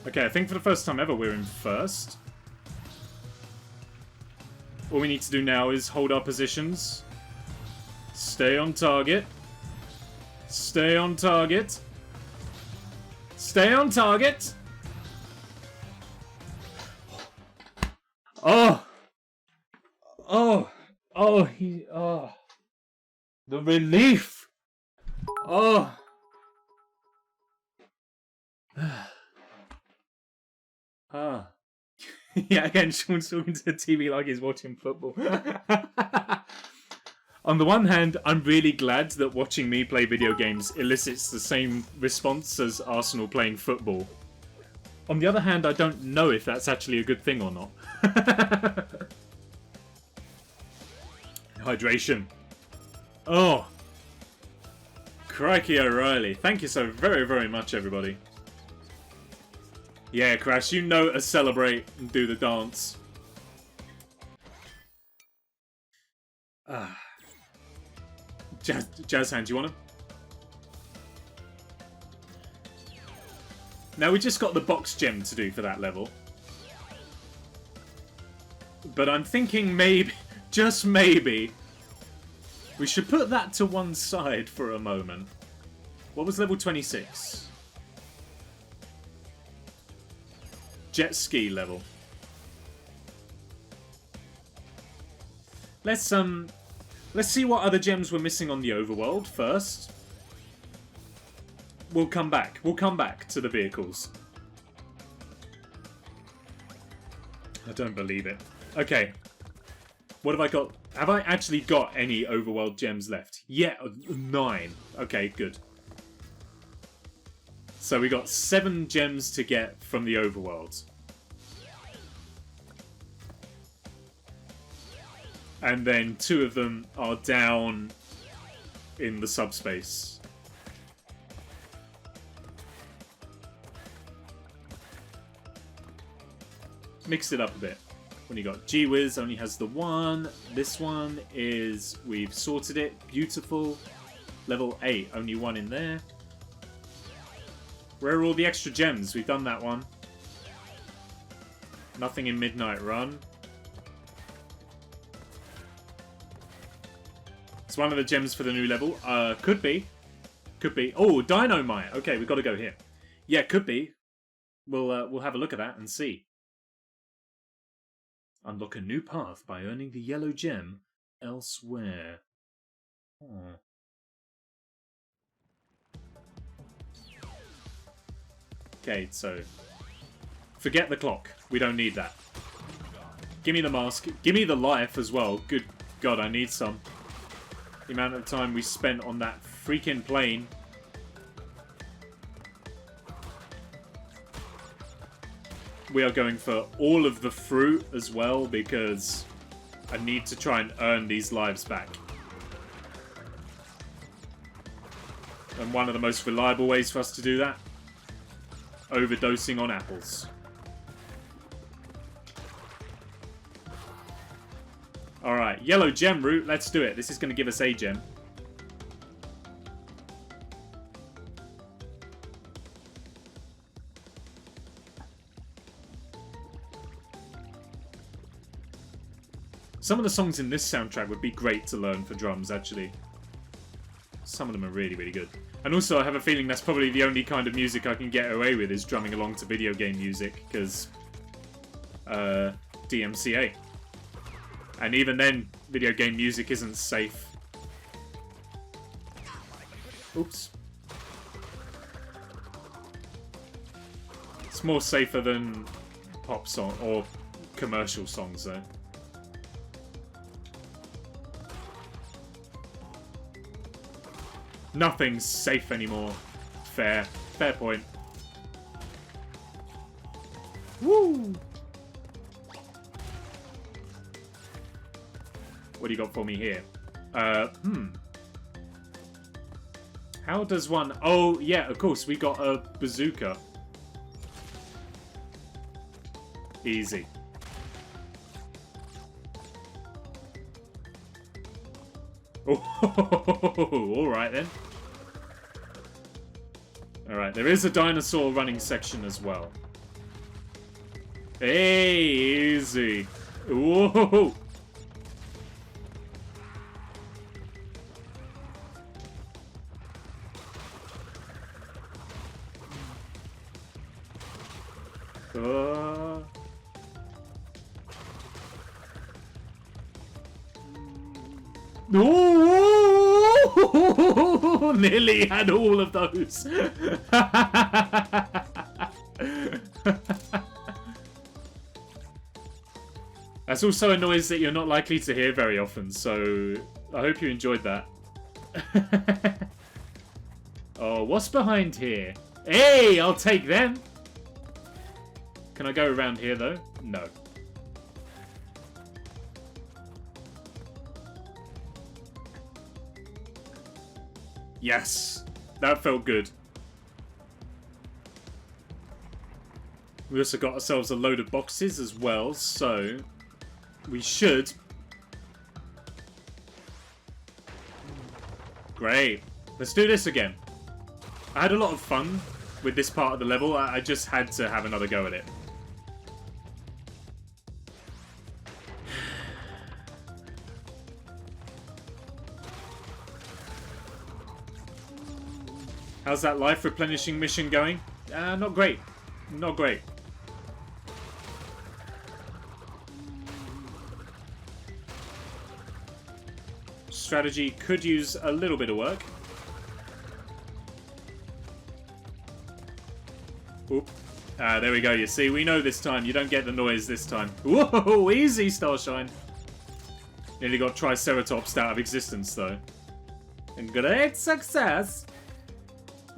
Okay, I think for the first time ever we're in first. All we need to do now is hold our positions. Stay on target. Stay on target. Stay on target. Oh. Oh. Oh, oh. The relief. Oh. Ah. Yeah, again, Sean's talking to the TV like he's watching football. On the one hand, I'm really glad that watching me play video games elicits the same response as Arsenal playing football. On the other hand, I don't know if that's actually a good thing or not. Hydration. Oh. Crikey O'Reilly. Thank you so very, very much, everybody. Yeah, Crash, you know to celebrate and do the dance. Jazz hands, you want them? Now, we just got the box gem to do for that level. But I'm thinking maybe, just maybe, we should put that to one side for a moment. What was level 26? Jet ski level. Let's see what other gems we're missing on the overworld first. We'll come back. We'll come back to the vehicles. I don't believe it. Okay. What have I got? Have I actually got any overworld gems left? Yeah, 9. Okay, good. So we got 7 gems to get from the overworld. And then 2 of them are down in the subspace. Mix it up a bit. When you got G-Wiz only has the 1. This one is, we've sorted it. Beautiful. Level 8, only 1 in there. Where are all the extra gems? We've done that one. Nothing in Midnight Run. It's one of the gems for the new level. Could be. Could be. Oh, Dynamite. Okay, we've got to go here. Yeah, could be. We'll have a look at that and see. Unlock a new path by earning the yellow gem elsewhere. Oh. Okay, so forget the clock. We don't need that. Give me the mask. Give me the life as well. Good God, I need some. The amount of time we spent on that freaking plane. We are going for all of the fruit as well because I need to try and earn these lives back. And one of the most reliable ways for us to do that, overdosing on apples. Alright, yellow gem route, let's do it. This is going to give us a gem. Some of the songs in this soundtrack would be great to learn for drums, actually. Some of them are really, really good. And also, I have a feeling that's probably the only kind of music I can get away with is drumming along to video game music, because DMCA. And even then, video game music isn't safe. Oops. It's more safer than pop song or commercial songs, though. Nothing's safe anymore. Fair. Fair point. Woo! What do you got for me here? How does one... Oh, yeah, of course, we got a bazooka. Easy. Oh, alright then. Alright, there is a dinosaur running section as well. Hey, easy. Whoa! Oh, nearly had all of those. That's also a noise that you're not likely to hear very often, so I hope you enjoyed that. Oh, what's behind here? Hey, I'll take them. Can I go around here, though? No. Yes, that felt good. We also got ourselves a load of boxes as well, so we should... Great. Let's do this again. I had a lot of fun with this part of the level. I just had to have another go at it. How's that life replenishing mission going? Not great. Not great. Strategy could use a little bit of work. Oop. There we go. You see, we know this time. You don't get the noise this time. Whoa, easy, Starshine. Nearly got Triceratops out of existence, though. And great success.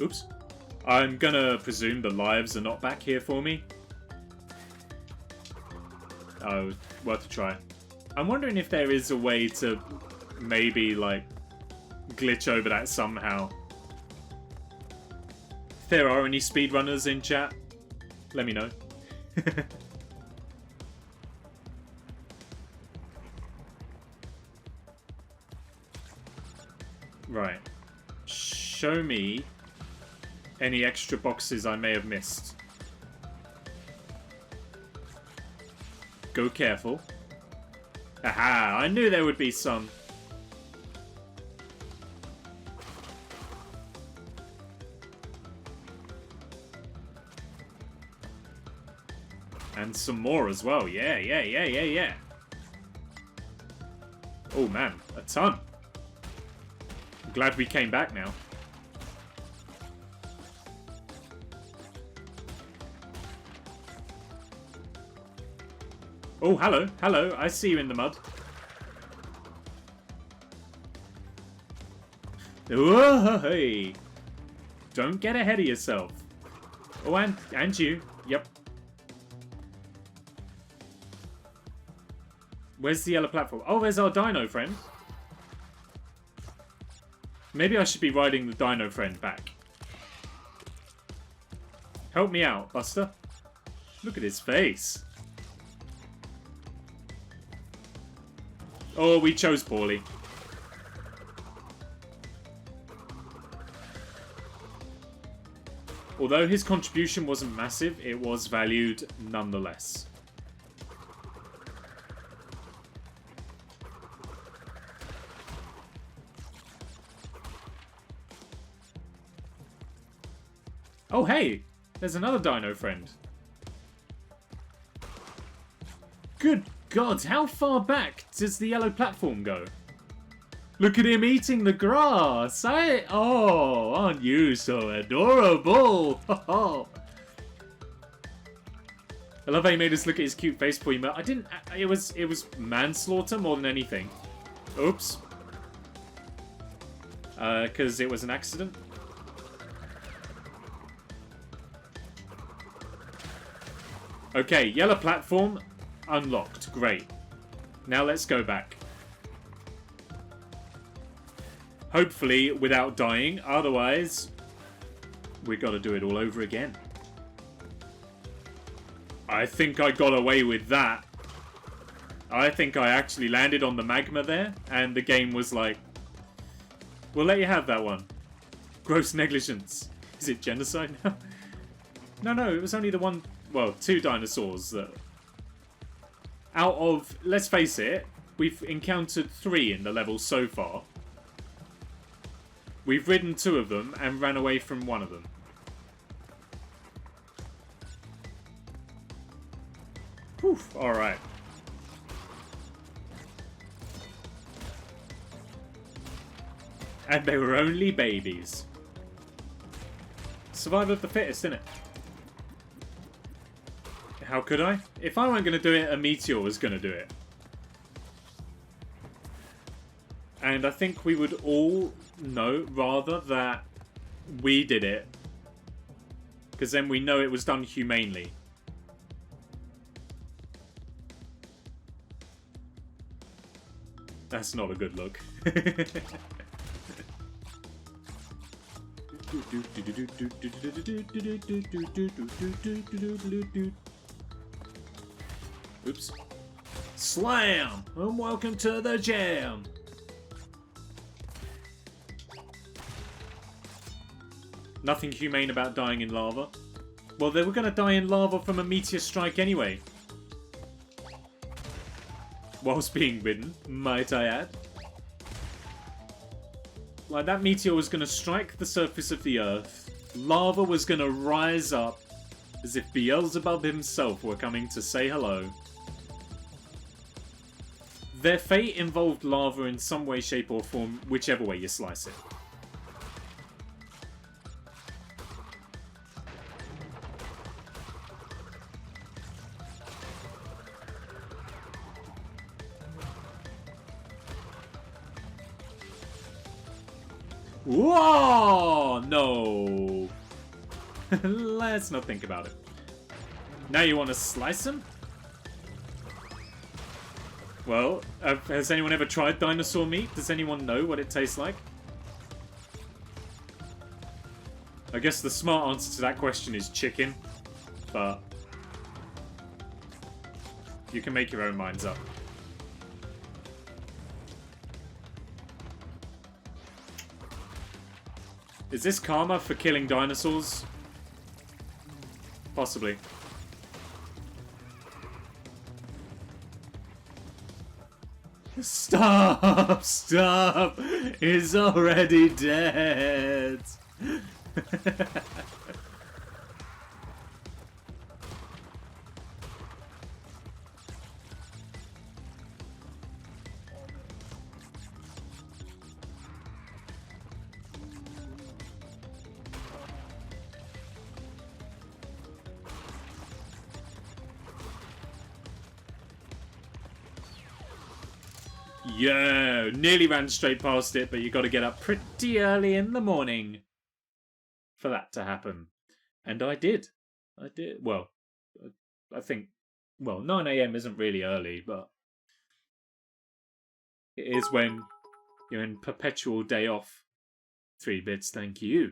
Oops. I'm gonna presume the lives are not back here for me. Oh, worth a try. I'm wondering if there is a way to maybe, like, glitch over that somehow. If there are any speedrunners in chat, let me know. Right. Show me any extra boxes I may have missed. Go careful. Aha! I knew there would be some. And some more as well. Yeah. Oh man, a ton. I'm glad we came back now. Oh, hello. Hello. I see you in the mud. Whoa, hey. Don't get ahead of yourself. Oh, and you. Yep. Where's the yellow platform? Oh, there's our dino friend. Maybe I should be riding the dino friend back. Help me out, Buster. Look at his face. Oh, we chose poorly. Although his contribution wasn't massive, it was valued nonetheless. Oh, hey! There's another dino friend. Good God, how far back does the yellow platform go? Look at him eating the grass. Oh, aren't you so adorable? I love how he made us look at his cute face before he met. I didn't. It was manslaughter more than anything. Oops. Because it was an accident. Okay, yellow platform unlocked. Great. Now let's go back. Hopefully without dying. Otherwise, we got to do it all over again. I think I got away with that. I think I actually landed on the magma there, and the game was like, we'll let you have that one. Gross negligence. Is it genocide now? No, it was only the one, well, 2 dinosaurs that... Out of, let's face it, we've encountered 3 in the level so far. We've ridden 2 of them and ran away from 1 of them. Whew, alright. And they were only babies. Survival of the fittest, innit? How could I? If I weren't going to do it, a meteor was going to do it. And I think we would all know, rather, that we did it. Because then we know it was done humanely. That's not a good look. Oops. Slam! And welcome to the jam! Nothing humane about dying in lava. Well, they were going to die in lava from a meteor strike anyway. Whilst being ridden, might I add. Like, that meteor was going to strike the surface of the Earth. Lava was going to rise up as if Beelzebub himself were coming to say hello. Their fate involved lava in some way, shape or form, whichever way you slice it. Whoa! No! Let's not think about it. Now you want to slice them? Well, has anyone ever tried dinosaur meat? Does anyone know what it tastes like? I guess the smart answer to that question is chicken, but you can make your own minds up. Is this karma for killing dinosaurs? Possibly. Stop! Stop! He's already dead! Yo, nearly ran straight past it, but you got to get up pretty early in the morning for that to happen. And I did. I did. Well, I think, well, 9 AM isn't really early, but it is when you're in perpetual day off. 3 bits, thank you.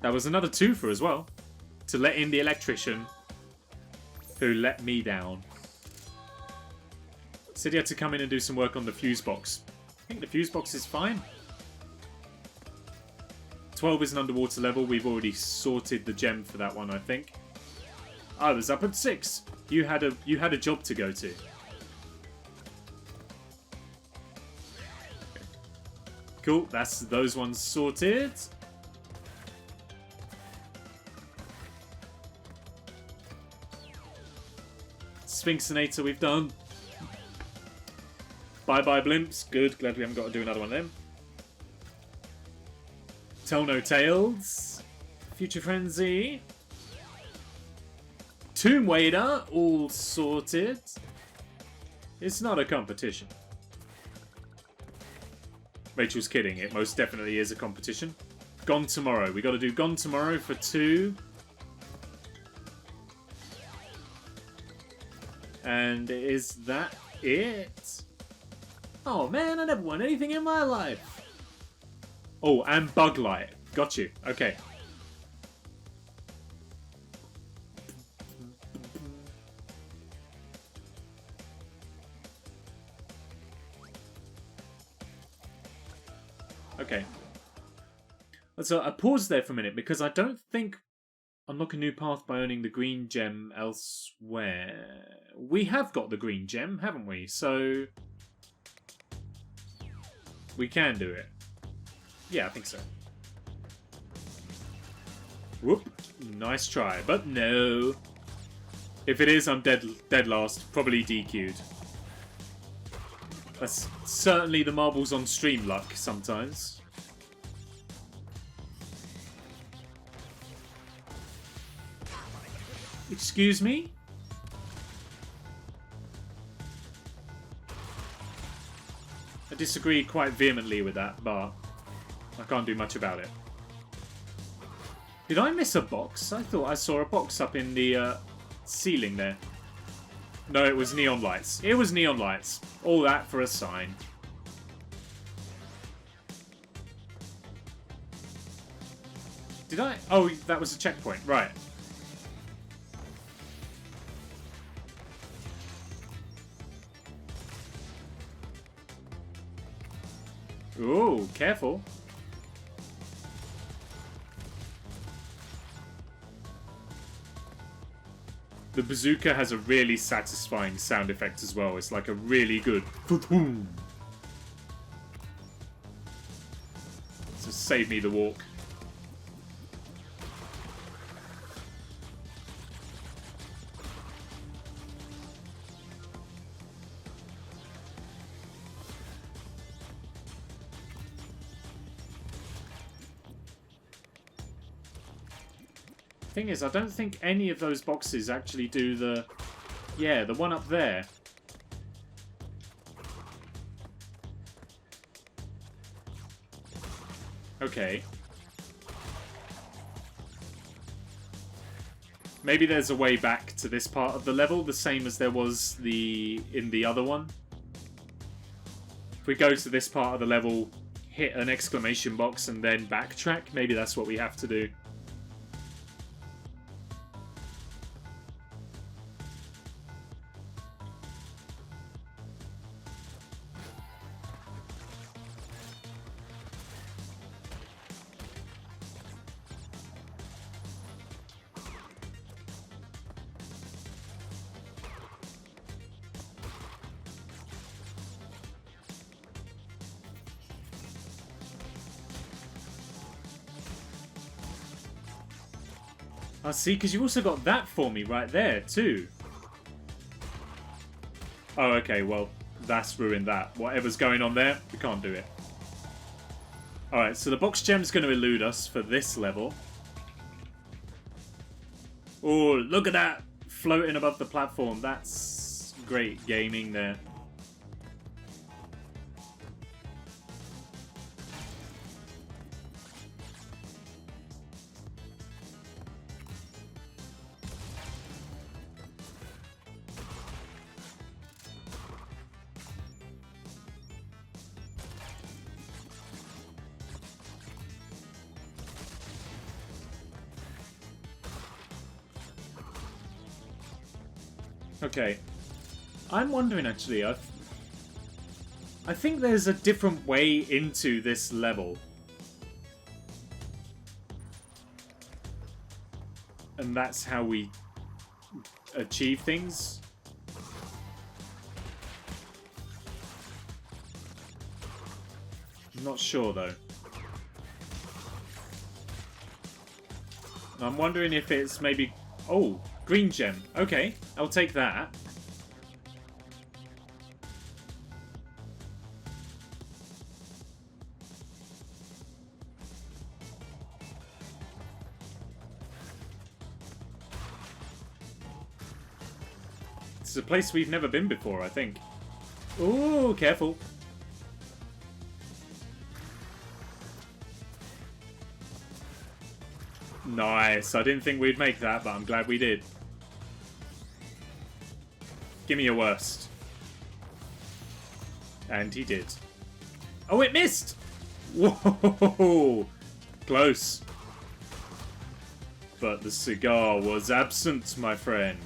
That was another twofer as well. To let in the electrician who let me down. Said he had to come in and do some work on the fuse box. I think the fuse box is fine. 12 is an underwater level. We've already sorted the gem for that one, I think. I was up at 6. You had a job to go to. Cool, that's those ones sorted. Sphinxinator we've done. Bye-bye blimps. Good. Glad we haven't got to do another one of them. Tell No Tales. Future Frenzy. Tomb Wader. All sorted. It's not a competition. Rachel's kidding. It most definitely is a competition. Gone Tomorrow. We got to do Gone Tomorrow for 2. And is that it? Oh man, I never won anything in my life. Oh, and Bug Light. Got you. Okay. Okay. So I paused there for a minute because I don't think unlock a new path by owning the green gem elsewhere. We have got the green gem, haven't we? So we can do it. Yeah, I think so. Whoop. Nice try, but no. If it is, I'm dead last. Probably DQ'd. That's certainly the marbles on stream luck sometimes. Excuse me? I disagree quite vehemently with that, but I can't do much about it. Did I miss a box? I thought I saw a box up in the ceiling there. No, it was neon lights. It was neon lights. All that for a sign. Did I? Oh, that was a checkpoint. Right. Ooh, careful. The bazooka has a really satisfying sound effect as well. It's like a really good... So save me the walk. Thing is, I don't think any of those boxes actually do the... Yeah, the one up there. Okay. Maybe there's a way back to this part of the level, the same as there was in the other one. If we go to this part of the level, hit an exclamation box and then backtrack, maybe that's what we have to do. I see, because you also got that for me right there, too. Oh, okay, well, that's ruined that. Whatever's going on there, we can't do it. Alright, so the box gem's going to elude us for this level. Oh, look at that! Floating above the platform. That's great gaming there. Okay, I'm wondering actually, I think there's a different way into this level. And that's how we achieve things. I'm not sure though. I'm wondering if it's maybe... Oh, green gem. Okay, I'll take that. It's a place we've never been before, I think. Ooh, careful. Nice. I didn't think we'd make that, but I'm glad we did. Give me your worst. And he did. Oh, it missed! Whoa! Close. But the cigar was absent, my friend.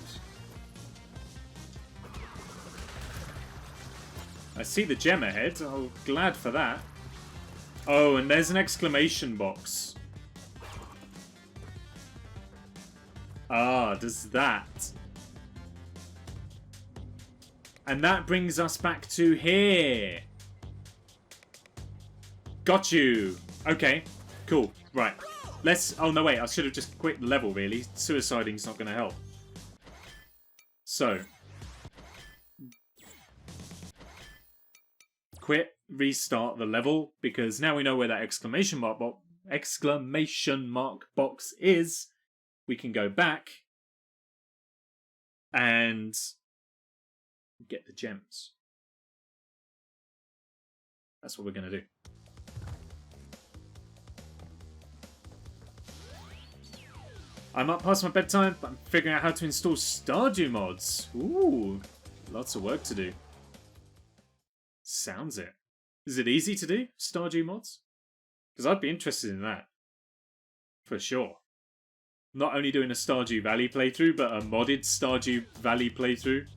I see the gem ahead. Oh, glad for that. Oh, and there's an exclamation box. Ah, does that. And that brings us back to here. Got you. Okay, cool. Right. Let's... Oh, no, wait. I should have just quit the level, really. Suiciding's not going to help. So. Quit. Restart the level. Because now we know where that exclamation mark box is. We can go back. And get the gems. That's what we're going to do. I'm up past my bedtime, but I'm figuring out how to install Stardew mods. Ooh, lots of work to do. Sounds it. Is it easy to do, Stardew mods? Because I'd be interested in that. For sure. Not only doing a Stardew Valley playthrough, but a modded Stardew Valley playthrough.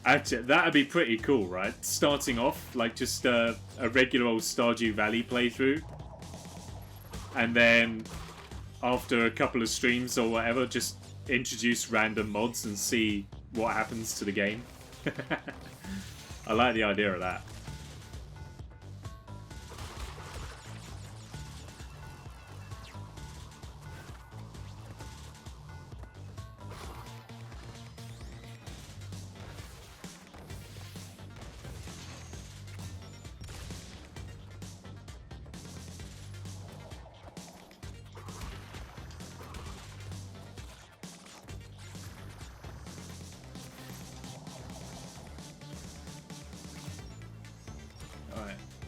Actually, that'd be pretty cool, right? Starting off, like just a regular old Stardew Valley playthrough. And then, after a couple of streams or whatever, just introduce random mods and see what happens to the game. I like the idea of that.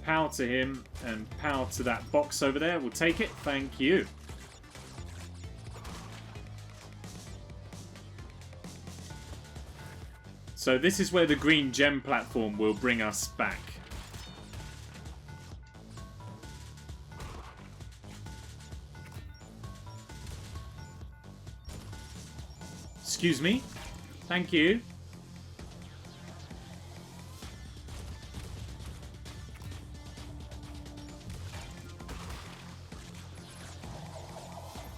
Power to him and power to that box over there. We'll take it. Thank you. So this is where the green gem platform will bring us back. Excuse me. Thank you.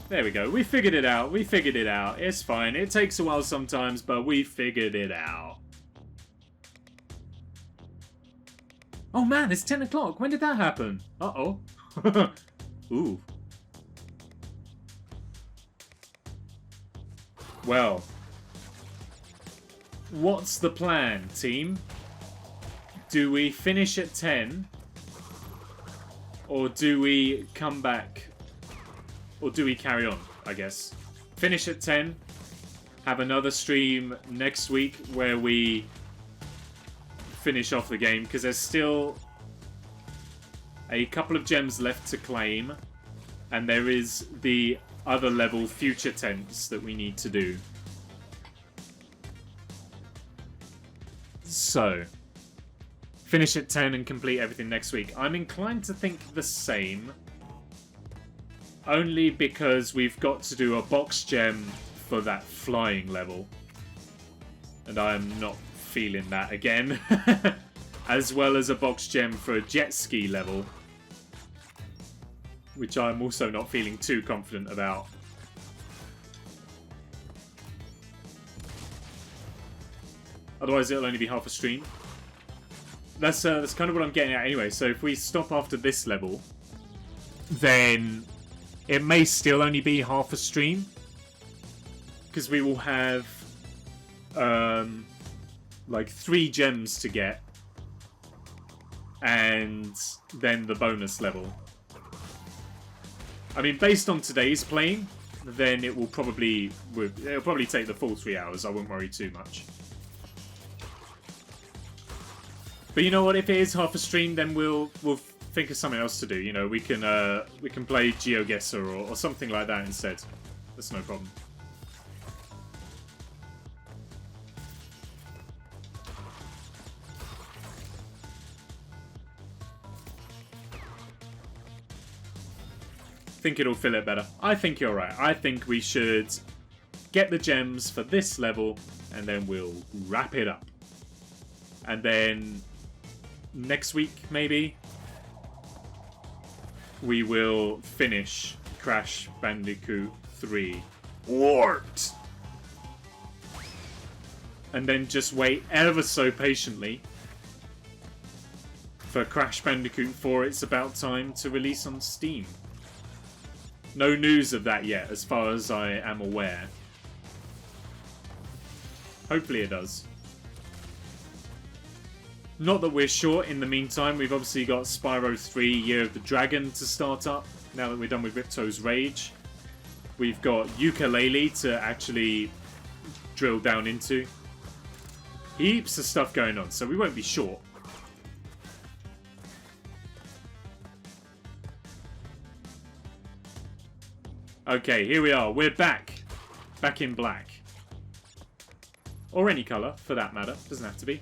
There we go. We figured it out. We figured it out. It's fine. It takes a while sometimes, but we figured it out. Oh man, it's 10 o'clock. When did that happen? Uh-oh. Ooh. Well. What's the plan, team? Do we finish at 10? Or do we come back? Or do we carry on, I guess? Finish at 10. Have another stream next week where we finish off the game. Because there's still a couple of gems left to claim. And there is the other level future tents that we need to do. So, finish at 10 and complete everything next week. I'm inclined to think the same. Only because we've got to do a box gem for that flying level. And I'm not feeling that again. As well as a box gem for a jet ski level. Which I'm also not feeling too confident about. Otherwise it'll only be half a stream. That's kind of what I'm getting at anyway. So if we stop after this level, then it may still only be half a stream. Because we will have like 3 gems to get. And then the bonus level. I mean, based on today's playing, then it'll probably take the full 3 hours. I wouldn't worry too much. But you know what? If it is half a stream, then we'll think of something else to do. You know, we can play GeoGuessr or something like that instead. That's no problem. I think it'll fill it better. I think you're right. I think we should get the gems for this level and then we'll wrap it up. And then next week, maybe, we will finish Crash Bandicoot 3 Warped. And then just wait ever so patiently for Crash Bandicoot 4 It's About Time to release on Steam. No news of that yet, as far as I am aware. Hopefully it does. Not that we're short in the meantime. We've obviously got Spyro 3 Year of the Dragon to start up, now that we're done with Ripto's Rage. We've got Ukulele to actually drill down into. Heaps of stuff going on, so we won't be short. Okay, here we are. We're back. Back in black. Or any colour, for that matter. Doesn't have to be.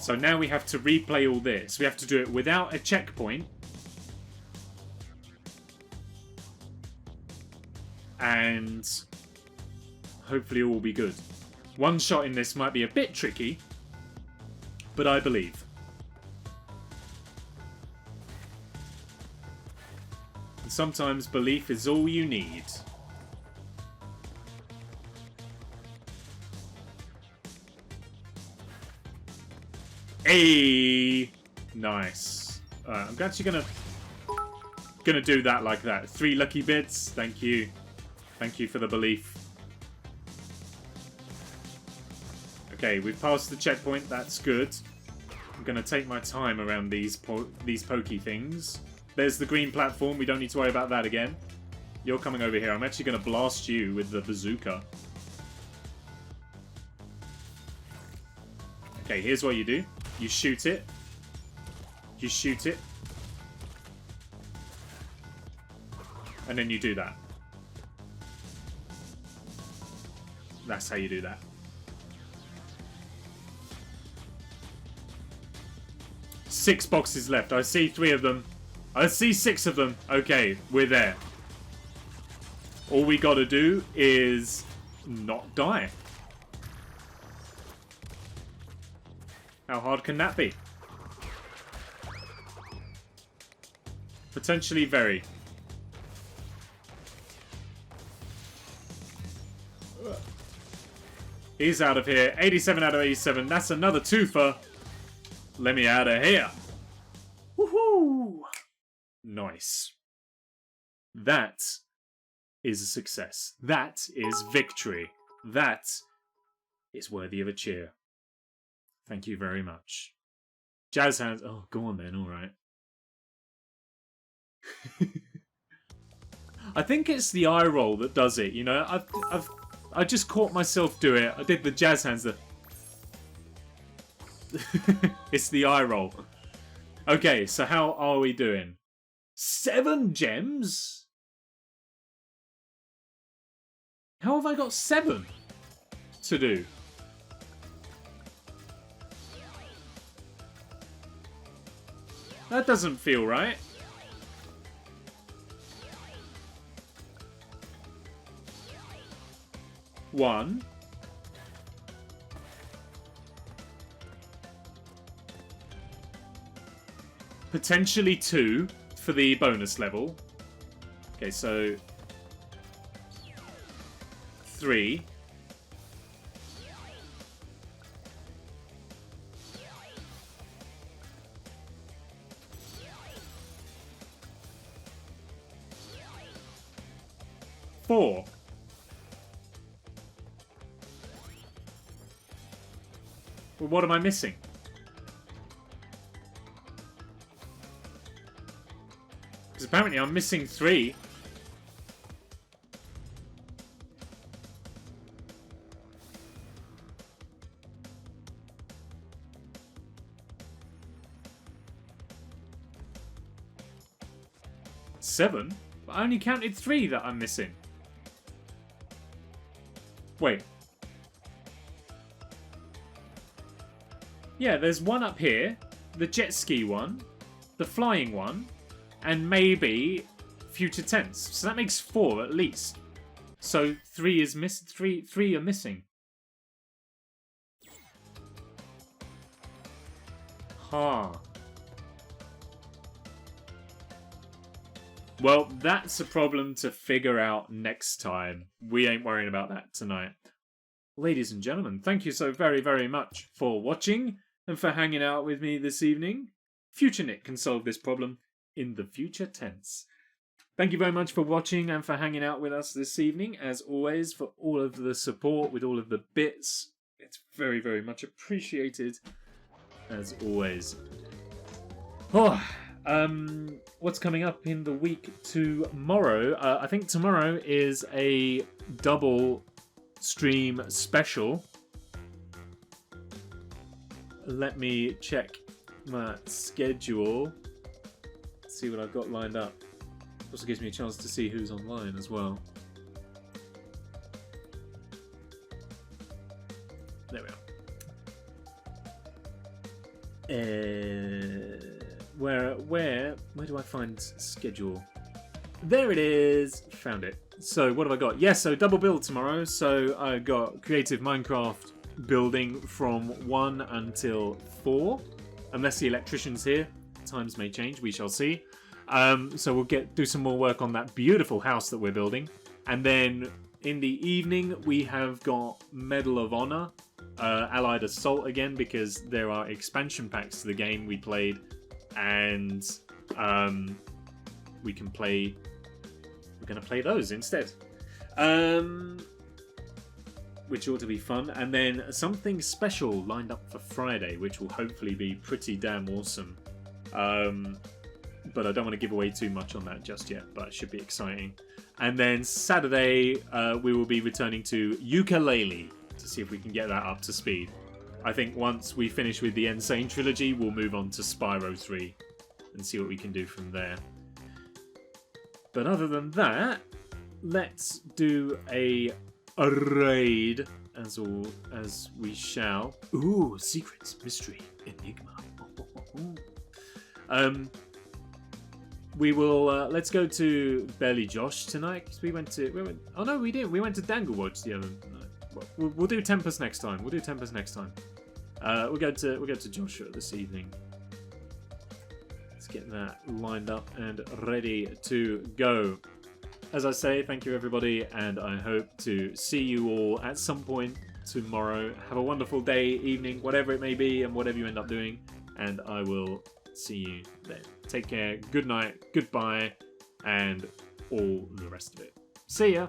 So now we have to replay all this. We have to do it without a checkpoint. And hopefully all will be good. One shot in this might be a bit tricky, but I believe. And sometimes belief is all you need. Hey, nice. I'm actually gonna do that like that. 3 lucky bits. Thank you. Thank you for the belief. Okay, we've passed the checkpoint. That's good. I'm gonna take my time around these pokey things. There's the green platform. We don't need to worry about that again. You're coming over here. I'm actually gonna blast you with the bazooka. Okay, here's what you do. You shoot it. You shoot it. And then you do that. That's how you do that. 6 boxes left. I see 3 of them. I see 6 of them. Okay, we're there. All we gotta do is not die. How hard can that be? Potentially very. He's out of here. 87 out of 87. That's another twofer. Let me out of here. Woohoo! Nice. That is a success. That is victory. That is worthy of a cheer. Thank you very much. Jazz hands. Oh, go on then. All right. I think it's the eye roll that does it. You know, I just caught myself do it. I did the jazz hands. It's the eye roll. Okay, so how are we doing? 7 gems? How have I got 7 to do? That doesn't feel right. One. Potentially 2 for the bonus level. Okay, so 3. Four. Well, what am I missing? Because apparently I'm missing 3. 7? I only counted 3 that I'm missing. Wait. Yeah, there's one up here, the jet ski one, the flying one, and maybe future tense. So that makes 4 at least. So 3 is three are missing. Huh. Well, that's a problem to figure out next time. We ain't worrying about that tonight. Ladies and gentlemen, thank you so very, very much for watching and for hanging out with me this evening. Future Nick can solve this problem in the future tense. Thank you very much for watching and for hanging out with us this evening. As always, for all of the support with all of the bits. It's very, very much appreciated. As always. Oh, what's coming up in the week tomorrow? I think tomorrow is a double stream special. Let me check my schedule. See what I've got lined up. Also gives me a chance to see who's online as well. There we are. Where do I find schedule? There it is. Found it. So what have I got? Yes, so double build tomorrow. So I got creative Minecraft building from 1 until 4. Unless the electrician's here. Times may change. We shall see. So we'll do some more work on that beautiful house that we're building. And then in the evening, we have got Medal of Honor, Allied Assault again, because there are expansion packs to the game we played. And we're going to play those instead. Which ought to be fun. And then something special lined up for Friday, which will hopefully be pretty damn awesome. But I don't want to give away too much on that just yet, but it should be exciting. And then Saturday, we will be returning to Ukulele to see if we can get that up to speed. I think once we finish with the n.sane trilogy, we'll move on to Spyro 3 and see what we can do from there. But other than that, let's do a raid as we shall. Ooh, secrets, mystery, enigma. We will. Let's go to Belly Josh tonight because we went. Oh no, we didn't. We went to Danglewatch the other. No. We'll do Tempest next time. We'll go to Joshua this evening. Let's get that lined up and ready to go. As I say, thank you everybody, and I hope to see you all at some point tomorrow. Have a wonderful day, evening, whatever it may be, and whatever you end up doing. And I will see you then. Take care, good night, goodbye, and all the rest of it. See ya!